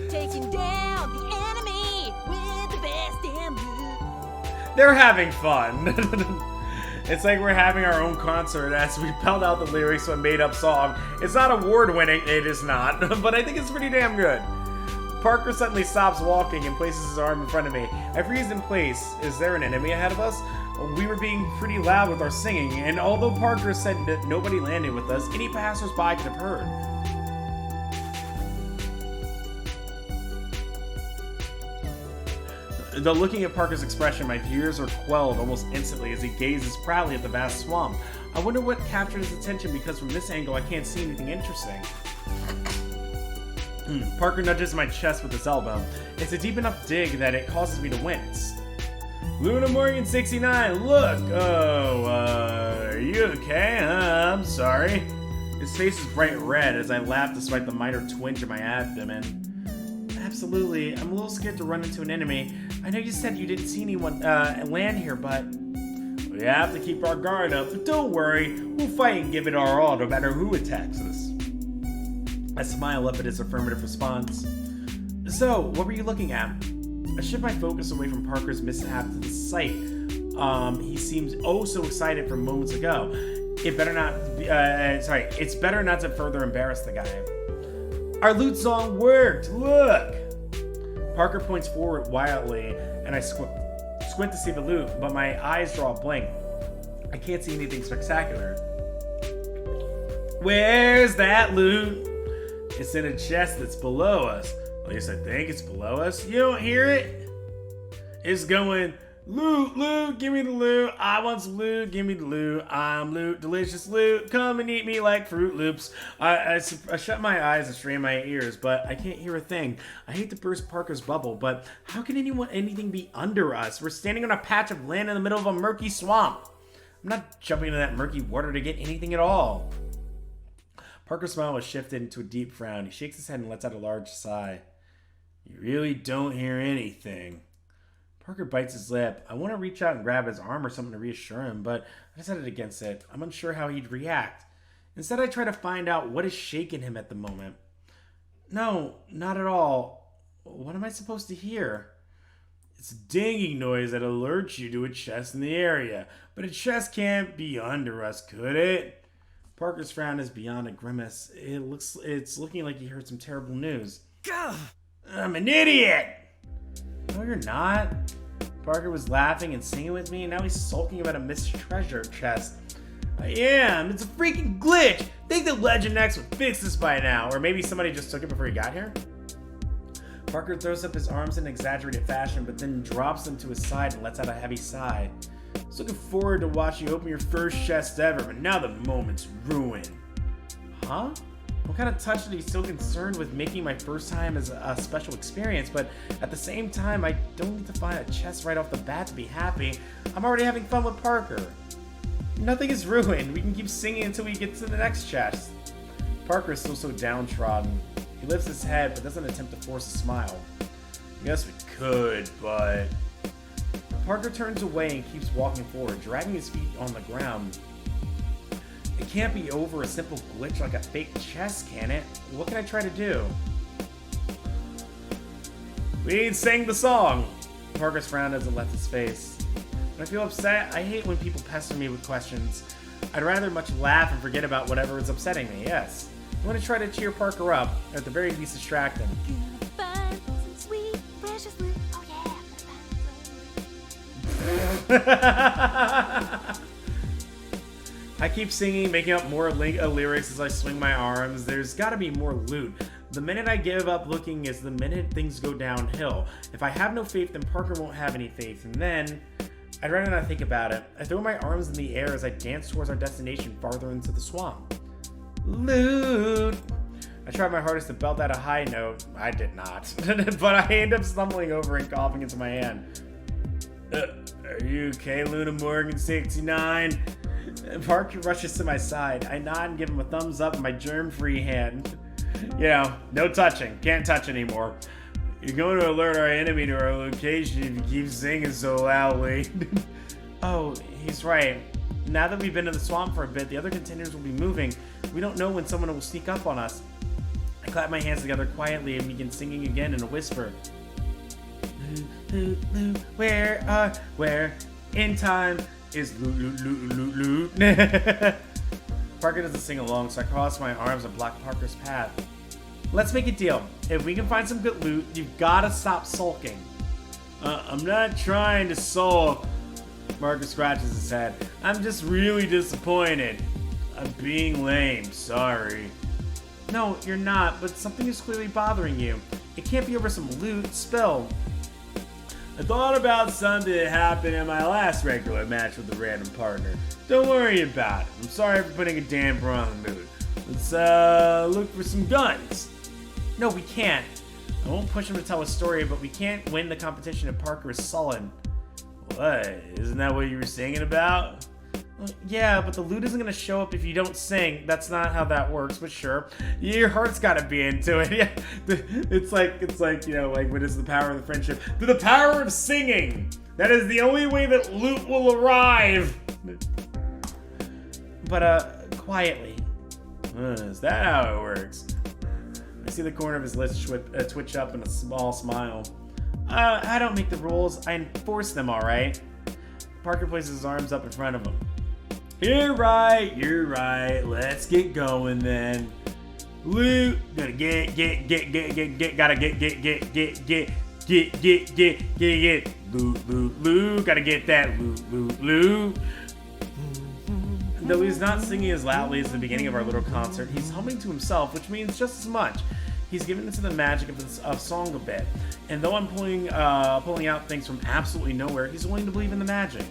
Taking down the enemy with the best damn loot. They're having fun. It's like we're having our own concert as we pelt out the lyrics to a made-up song. It's not award-winning, it is not, but I think it's pretty damn good. Parker suddenly stops walking and places his arm in front of me. I freeze in place. Is there an enemy ahead of us? We were being pretty loud with our singing, and although Parker said that nobody landed with us, any passersby could have heard. Though looking at Parker's expression, my fears are quelled almost instantly as he gazes proudly at the vast swamp. I wonder what captured his attention because from this angle I can't see anything interesting. Parker nudges my chest with his elbow. It's a deep enough dig that it causes me to wince. Luna Morgan 69, look! Are you okay? I'm sorry. His face is bright red as I laugh despite the minor twinge in my abdomen. Absolutely. I'm a little scared to run into an enemy. I know you said you didn't see anyone land here, but we have to keep our guard up. But don't worry, we'll fight and give it our all no matter who attacks us. I smile up at his affirmative response. So, what were you looking at? I shift my focus away from Parker's mishap to the sight. He seems oh so excited from moments ago. It's better not to further embarrass the guy. Our loot song worked, look! Parker points forward wildly, and I squint to see the loot, but my eyes draw a blank. I can't see anything spectacular. Where's that loot? It's in a chest that's below us. At least I think it's below us. You don't hear it? It's going, loot, loot, give me the loot. I want some loot, give me the loot. I'm loot, delicious loot. Come and eat me like Fruit Loops. I shut my eyes and strain my ears, but I can't hear a thing. I hate to burst Parker's bubble, but how can anything be under us? We're standing on a patch of land in the middle of a murky swamp. I'm not jumping into that murky water to get anything at all. Parker's smile was shifted into a deep frown. He shakes his head and lets out a large sigh. You really don't hear anything. Parker bites his lip. I want to reach out and grab his arm or something to reassure him, but I decided against it. I'm unsure how he'd react. Instead, I try to find out what is shaking him at the moment. No, not at all. What am I supposed to hear? It's a dinging noise that alerts you to a chest in the area, but a chest can't be under us, could it? Parker's frown is beyond a grimace. It's looking like he heard some terrible news. Gah! I'm an idiot! No, you're not. Parker was laughing and singing with me, and now he's sulking about a missed treasure chest. I am. It's a freaking glitch. Think that Legend X would fix this by now, or maybe somebody just took it before he got here. Parker throws up his arms in an exaggerated fashion, but then drops them to his side and lets out a heavy sigh. I was looking forward to watching you open your first chest ever, but now the moment's ruined. Huh? I'm kind of touched that he's still concerned with making my first time as a special experience, but at the same time, I don't need to find a chest right off the bat to be happy. I'm already having fun with Parker. Nothing is ruined. We can keep singing until we get to the next chest. Parker is still so downtrodden. He lifts his head, but doesn't attempt to force a smile. I guess we could, but... Parker turns away and keeps walking forward, dragging his feet on the ground. It can't be over a simple glitch like a fake chest, can it? What can I try to do? We sang the song! Parker's frown doesn't left his face. When I feel upset, I hate when people pester me with questions. I'd rather much laugh and forget about whatever is upsetting me, yes. I want to try to cheer Parker up, or at the very least distract him. Gonna find some sweet, precious loot. Oh yeah. I keep singing, making up more lyrics as I swing my arms. There's gotta be more loot. The minute I give up looking is the minute things go downhill. If I have no faith, then Parker won't have any faith, and then I'd rather not think about it. I throw my arms in the air as I dance towards our destination farther into the swamp. Loot! I tried my hardest to belt out a high note. I did not. But I end up stumbling over and coughing into my hand. Are you okay, Luna Morgan 69? Parker rushes to my side. I nod and give him a thumbs up in my germ-free hand. You know, no touching. Can't touch anymore. You're going to alert our enemy to our location if you keep singing so loudly. Oh, he's right. Now that we've been in the swamp for a bit, the other contenders will be moving. We don't know when someone will sneak up on us. I clap my hands together quietly and begin singing again in a whisper. Loot, loot, where in time is loot. Parker doesn't sing along, so I cross my arms and block Parker's path. Let's make a deal. If we can find some good loot, you've gotta stop sulking. I'm not trying to sulk. Parker scratches his head. I'm just really disappointed. I'm being lame, sorry. No, you're not, but something is clearly bothering you. It can't be over some loot. Spill. I thought about something that happened in my last regular match with a random partner. Don't worry about it. I'm sorry for putting a damper on the mood. Let's look for some guns. No, we can't. I won't push him to tell a story, but we can't win the competition if Parker is sullen. What? Isn't that what you were singing about? Well, yeah, but the loot isn't gonna show up if you don't sing. That's not how that works, but sure. Your heart's gotta be into it. Yeah, it's like, you know, like, what is the power of the friendship? The power of singing! That is the only way that loot will arrive! But, quietly. Is that how it works? I see the corner of his lips twitch up in a small smile. I don't make the rules. I enforce them, alright? Parker places his arms up in front of him. You're right. Let's get going then. Loot. Gotta get. Loot. Gotta get that loot. Though he's not singing as loudly as the beginning of our little concert, he's humming to himself, which means just as much. He's given into the magic of song a bit, and though I'm pulling out things from absolutely nowhere, he's willing to believe in the magic.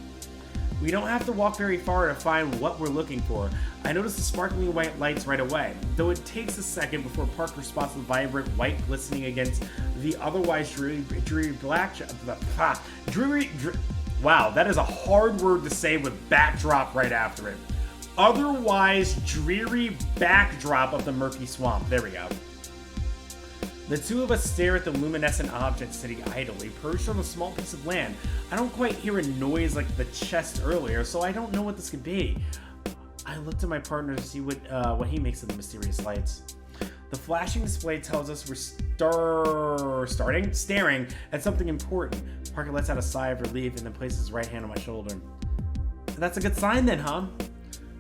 We don't have to walk very far to find what we're looking for. I notice the sparkling white lights right away, though it takes a second before Parker spots the vibrant white glistening against the otherwise dreary blackjack. Wow, that is a hard word to say with backdrop right after it. Otherwise dreary backdrop of the murky swamp. There we go. The two of us stare at the luminescent object sitting idly, perched on a small piece of land. I don't quite hear a noise like the chest earlier, so I don't know what this could be. I look to my partner to see what he makes of the mysterious lights. The flashing display tells us we're staring at something important. Parker lets out a sigh of relief and then places his right hand on my shoulder. That's a good sign then, huh?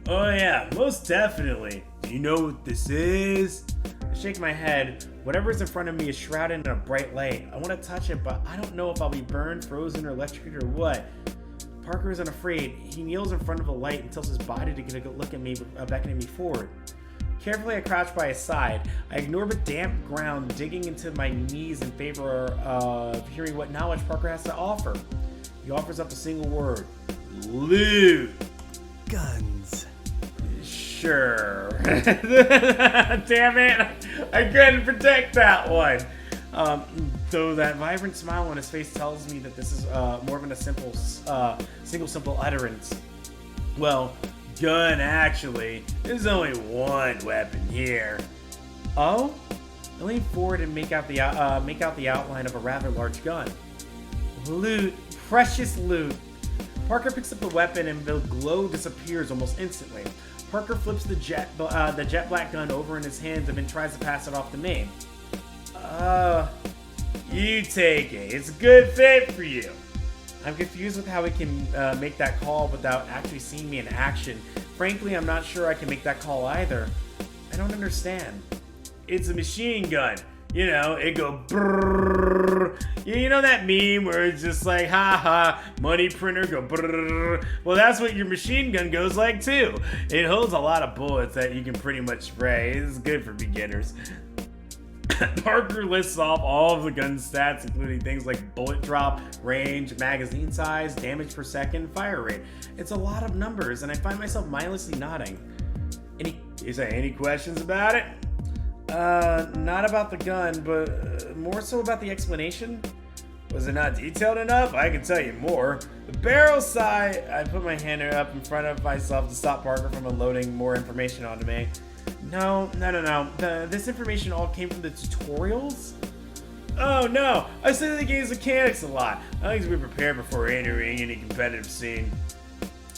Oh yeah, most definitely. Do you know what this is? I shake my head. Whatever is in front of me is shrouded in a bright light. I want to touch it, but I don't know if I'll be burned, frozen, or electrocuted or what. Parker isn't afraid. He kneels in front of the light and tilts his body to get a good look at me, beckoning me forward. Carefully, I crouch by his side. I ignore the damp ground, digging into my knees in favor of hearing what knowledge Parker has to offer. He offers up a single word. Loot. Guns. Sure. Damn it. I couldn't protect that one. Though that vibrant smile on his face tells me that this is more than a simple utterance. Well, gun actually. There's only one weapon here. Oh? I lean forward and make out the outline of a rather large gun. Loot. Precious loot. Parker picks up the weapon and the glow disappears almost instantly. Parker flips the jet black gun over in his hands and then tries to pass it off to me. You take it. It's a good fit for you. I'm confused with how he can make that call without actually seeing me in action. Frankly, I'm not sure I can make that call either. I don't understand. It's a machine gun. You know, it go brrrr. You know that meme where it's just like, ha, money printer go brrrr. Well, that's what your machine gun goes like too. It holds a lot of bullets that you can pretty much spray. It's good for beginners. Parker lists off all of the gun stats, including things like bullet drop, range, magazine size, damage per second, fire rate. It's a lot of numbers, and I find myself mindlessly nodding. Any questions about it? Not about the gun, but more so about the explanation. Was it not detailed enough? I can tell you more. The barrel size... I put my hand up in front of myself to stop Parker from unloading more information onto me. No. This information all came from the tutorials? Oh no, I study the game's mechanics a lot. I like to be prepared before entering any competitive scene.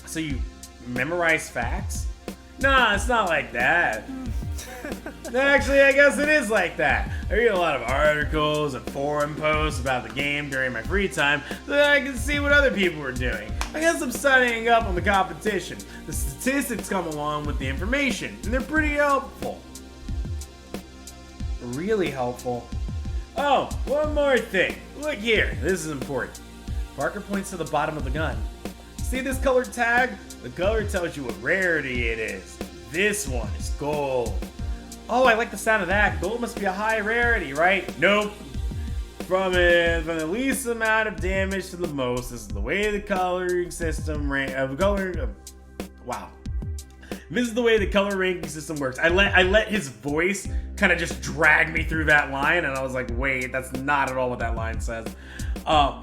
So you memorize facts? Nah, it's not like that. Actually, I guess it is like that. I read a lot of articles and forum posts about the game during my free time so that I can see what other people are doing. I guess I'm studying up on the competition. The statistics come along with the information, and they're pretty helpful. Really helpful. Oh, one more thing. Look here, this is important. Parker points to the bottom of the gun. See this colored tag? The color tells you what rarity it is. This one is gold. Oh, I like the sound of that. Gold must be a high rarity, right? Nope. From the least amount of damage to the most. This is the way the coloring system wow. This is the way the color ranking system works. I let his voice kind of just drag me through that line, and I was like, wait, that's not at all what that line says.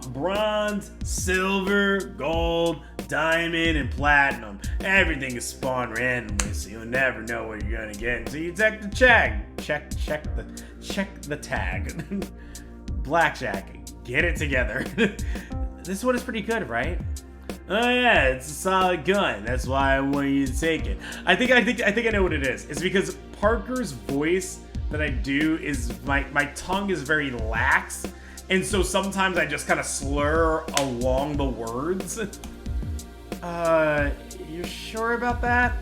Bronze, silver, gold, diamond, and platinum. Everything is spawned randomly, so you'll never know what you're gonna get until you check the tag. Check the tag. Blackjack, get it together. This one is pretty good, right? Oh yeah, it's a solid gun. That's why I want you to take it. I think I know what it is. It's because Parker's voice that I do is my tongue is very lax, and so sometimes I just kind of slur along the words. You sure about that?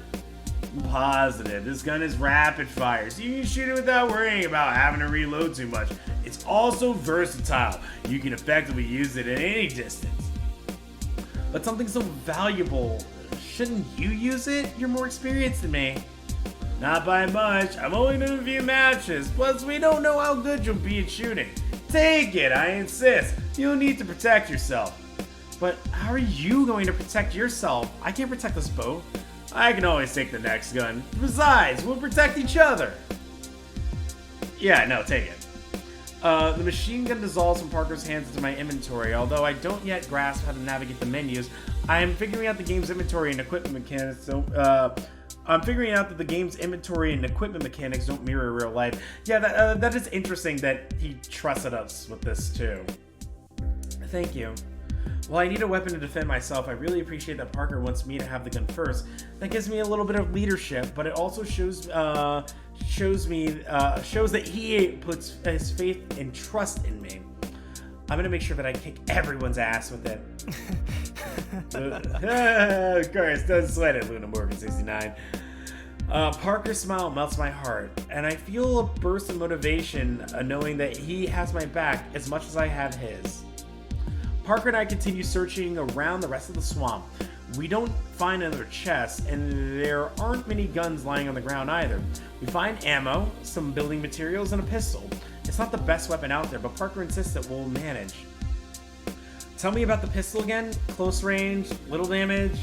I'm positive. This gun is rapid fire, so you can shoot it without worrying about having to reload too much. It's also versatile. You can effectively use it at any distance. But something so valuable, shouldn't you use it? You're more experienced than me. Not by much. I'm only done a few matches. Plus, we don't know how good you'll be at shooting. Take it, I insist. You'll need to protect yourself. But how are you going to protect yourself? I can't protect us both. I can always take the next gun. Besides, we'll protect each other. Yeah, no, take it. The machine gun dissolves from Parker's hands into my inventory. Although I don't yet grasp how to navigate the menus, I am figuring out the game's inventory and equipment mechanics I'm figuring out that the game's inventory and equipment mechanics don't mirror real life. Yeah, that is interesting that he trusted us with this too. Thank you. While I need a weapon to defend myself, I really appreciate that Parker wants me to have the gun first. That gives me a little bit of leadership, but it also shows that he puts his faith and trust in me. I'm gonna make sure that I kick everyone's ass with it. Of course, don't sweat it, Luna Morgan 69. Parker's smile melts my heart, and I feel a burst of motivation knowing that he has my back as much as I have his. Parker and I continue searching around the rest of the swamp. We don't find another chest, and there aren't many guns lying on the ground either. We find ammo, some building materials, and a pistol. It's not the best weapon out there, but Parker insists that we'll manage. Tell me about the pistol again. Close range, little damage.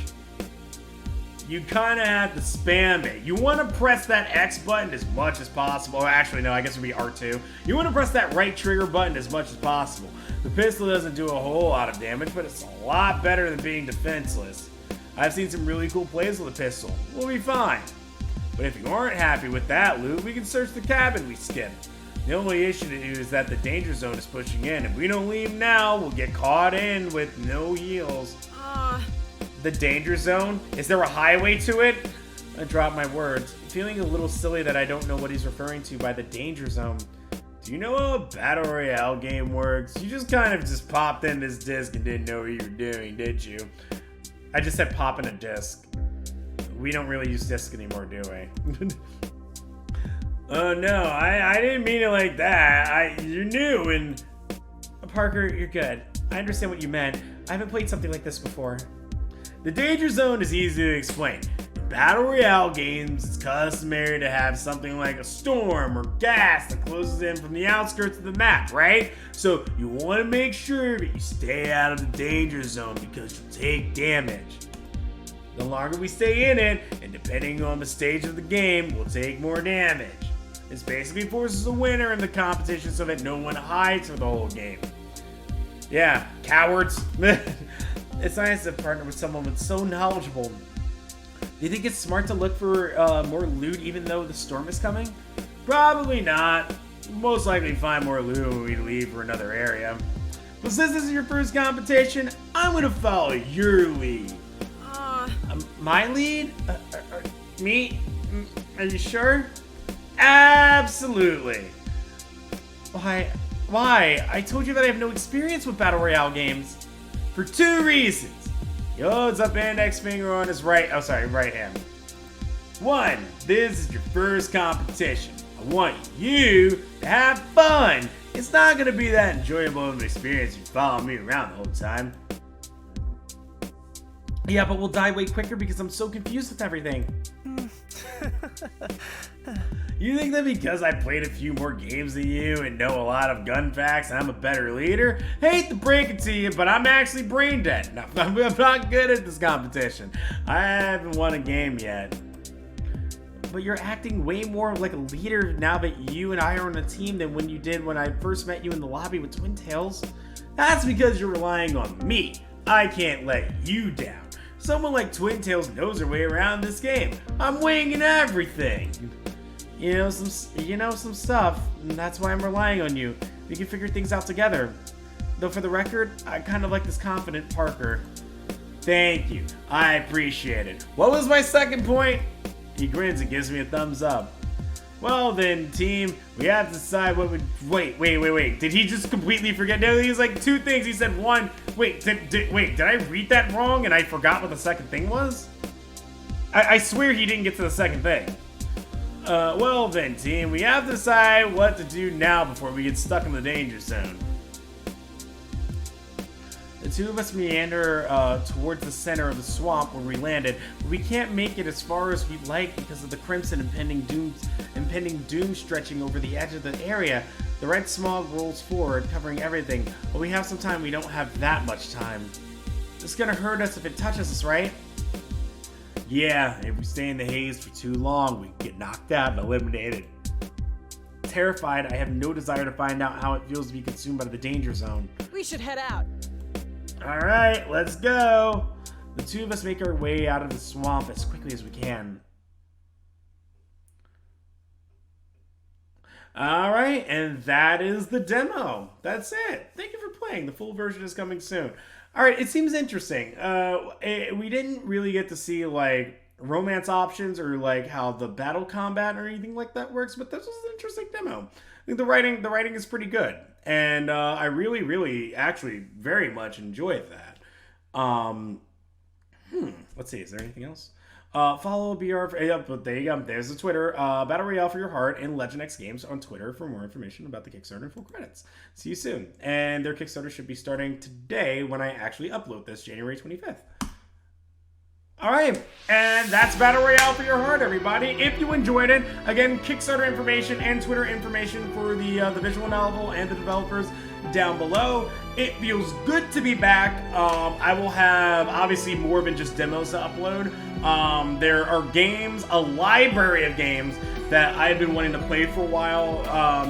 You kind of have to spam it. You want to press that X button as much as possible. Oh, actually, no, I guess it would be R2. You want to press that right trigger button as much as possible. The pistol doesn't do a whole lot of damage, but it's a lot better than being defenseless. I've seen some really cool plays with a pistol. We'll be fine. But if you aren't happy with that loot, we can search the cabin we skipped. The only issue is that the danger zone is pushing in. If we don't leave now, we'll get caught in with no heals. The danger zone? Is there a highway to it? I dropped my words, feeling a little silly that I don't know what he's referring to by the danger zone. Do you know how a battle royale game works? You just kind of just popped in this disc and didn't know what you were doing, did you? I just said pop in a disc. We don't really use discs anymore, do we? Oh no, I didn't mean it like that. You're new and... Parker, you're good. I understand what you meant. I haven't played something like this before. The danger zone is easy to explain. Battle Royale games, it's customary to have something like a storm or gas that closes in from the outskirts of the map, right? So you want to make sure that you stay out of the danger zone because you'll take damage. The longer we stay in it, and depending on the stage of the game, we'll take more damage. This basically forces a winner in the competition so that no one hides for the whole game. Yeah, cowards. It's nice to partner with someone that's so knowledgeable. Do you think it's smart to look for more loot even though the storm is coming? Probably not. We'll most likely find more loot when we leave for another area. But since this is your first competition, I'm gonna follow your lead. My lead? Me? Are you sure? Absolutely. Why? I told you that I have no experience with Battle Royale games. For 2 reasons. He holds up index finger on his right hand. 1, this is your first competition. I want you to have fun. It's not gonna be that enjoyable of an experience if you follow me around the whole time. Yeah, but we'll die way quicker because I'm so confused with everything. You think that because I played a few more games than you and know a lot of gun facts and I'm a better leader? Hate to break it to you, but I'm actually brain dead. No, I'm not good at this competition. I haven't won a game yet. But you're acting way more like a leader now that you and I are on a team than when you did when I first met you in the lobby with Twin Tails. That's because you're relying on me. I can't let you down. Someone like Twin Tails knows her way around this game. I'm winging everything. You know some stuff, and that's why I'm relying on you. We can figure things out together. Though for the record, I kind of like this confident Parker. Thank you. I appreciate it. What was my second point? He grins and gives me a thumbs up. Well then, team, we have to decide what would... Wait. Did he just completely forget? No, he was like 2 things. He said 1. Wait, did I read that wrong and I forgot what the second thing was? I swear he didn't get to the second thing. Well then, team, we have to decide what to do now before we get stuck in the danger zone. The 2 of us meander towards the center of the swamp where we landed, but we can't make it as far as we'd like because of the crimson impending doom stretching over the edge of the area. The red smog rolls forward, covering everything, but we have some time. We don't have that much time. It's gonna hurt us if it touches us, right? Yeah, if we stay in the haze for too long, we get knocked out and eliminated. Terrified, I have no desire to find out how it feels to be consumed by the danger zone. We should head out. Alright, let's go! The 2 of us make our way out of the swamp as quickly as we can. Alright, and that is the demo. That's it. Thank you for playing. The full version is coming soon. Alright, it seems interesting. We didn't really get to see, like, romance options or, like, how the battle combat or anything like that works, but this was an interesting demo. I think the writing is pretty good. And I really, actually very much enjoyed that. Let's see, is there anything else? Follow BR, but there you go, there's the Twitter, Battle Royale for Your Heart and Legend X Games on Twitter for more information about the Kickstarter and full credits. See you soon. And their Kickstarter should be starting today when I actually upload this, January 25th. Alright, and that's Battle Royale for Your Heart, everybody. If you enjoyed it, again, Kickstarter information and Twitter information for the visual novel and the developers down below. It feels good to be back. I will have, obviously, more than just demos to upload. There are games, a library of games that I've been wanting to play for a while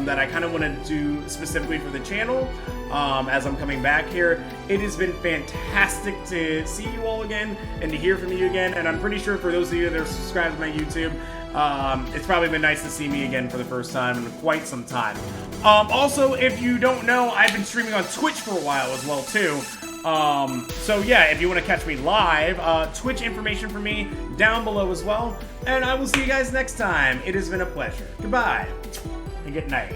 that I kind of want to do specifically for the channel as I'm coming back here. It has been fantastic to see you all again and to hear from you again, and I'm pretty sure for those of you that are subscribed to my YouTube, it's probably been nice to see me again for the first time in quite some time. Also, if you don't know, I've been streaming on Twitch for a while as well too. So yeah, if you want to catch me live, Twitch information for me down below as well. And I will see you guys next time. It has been a pleasure. Goodbye and good night.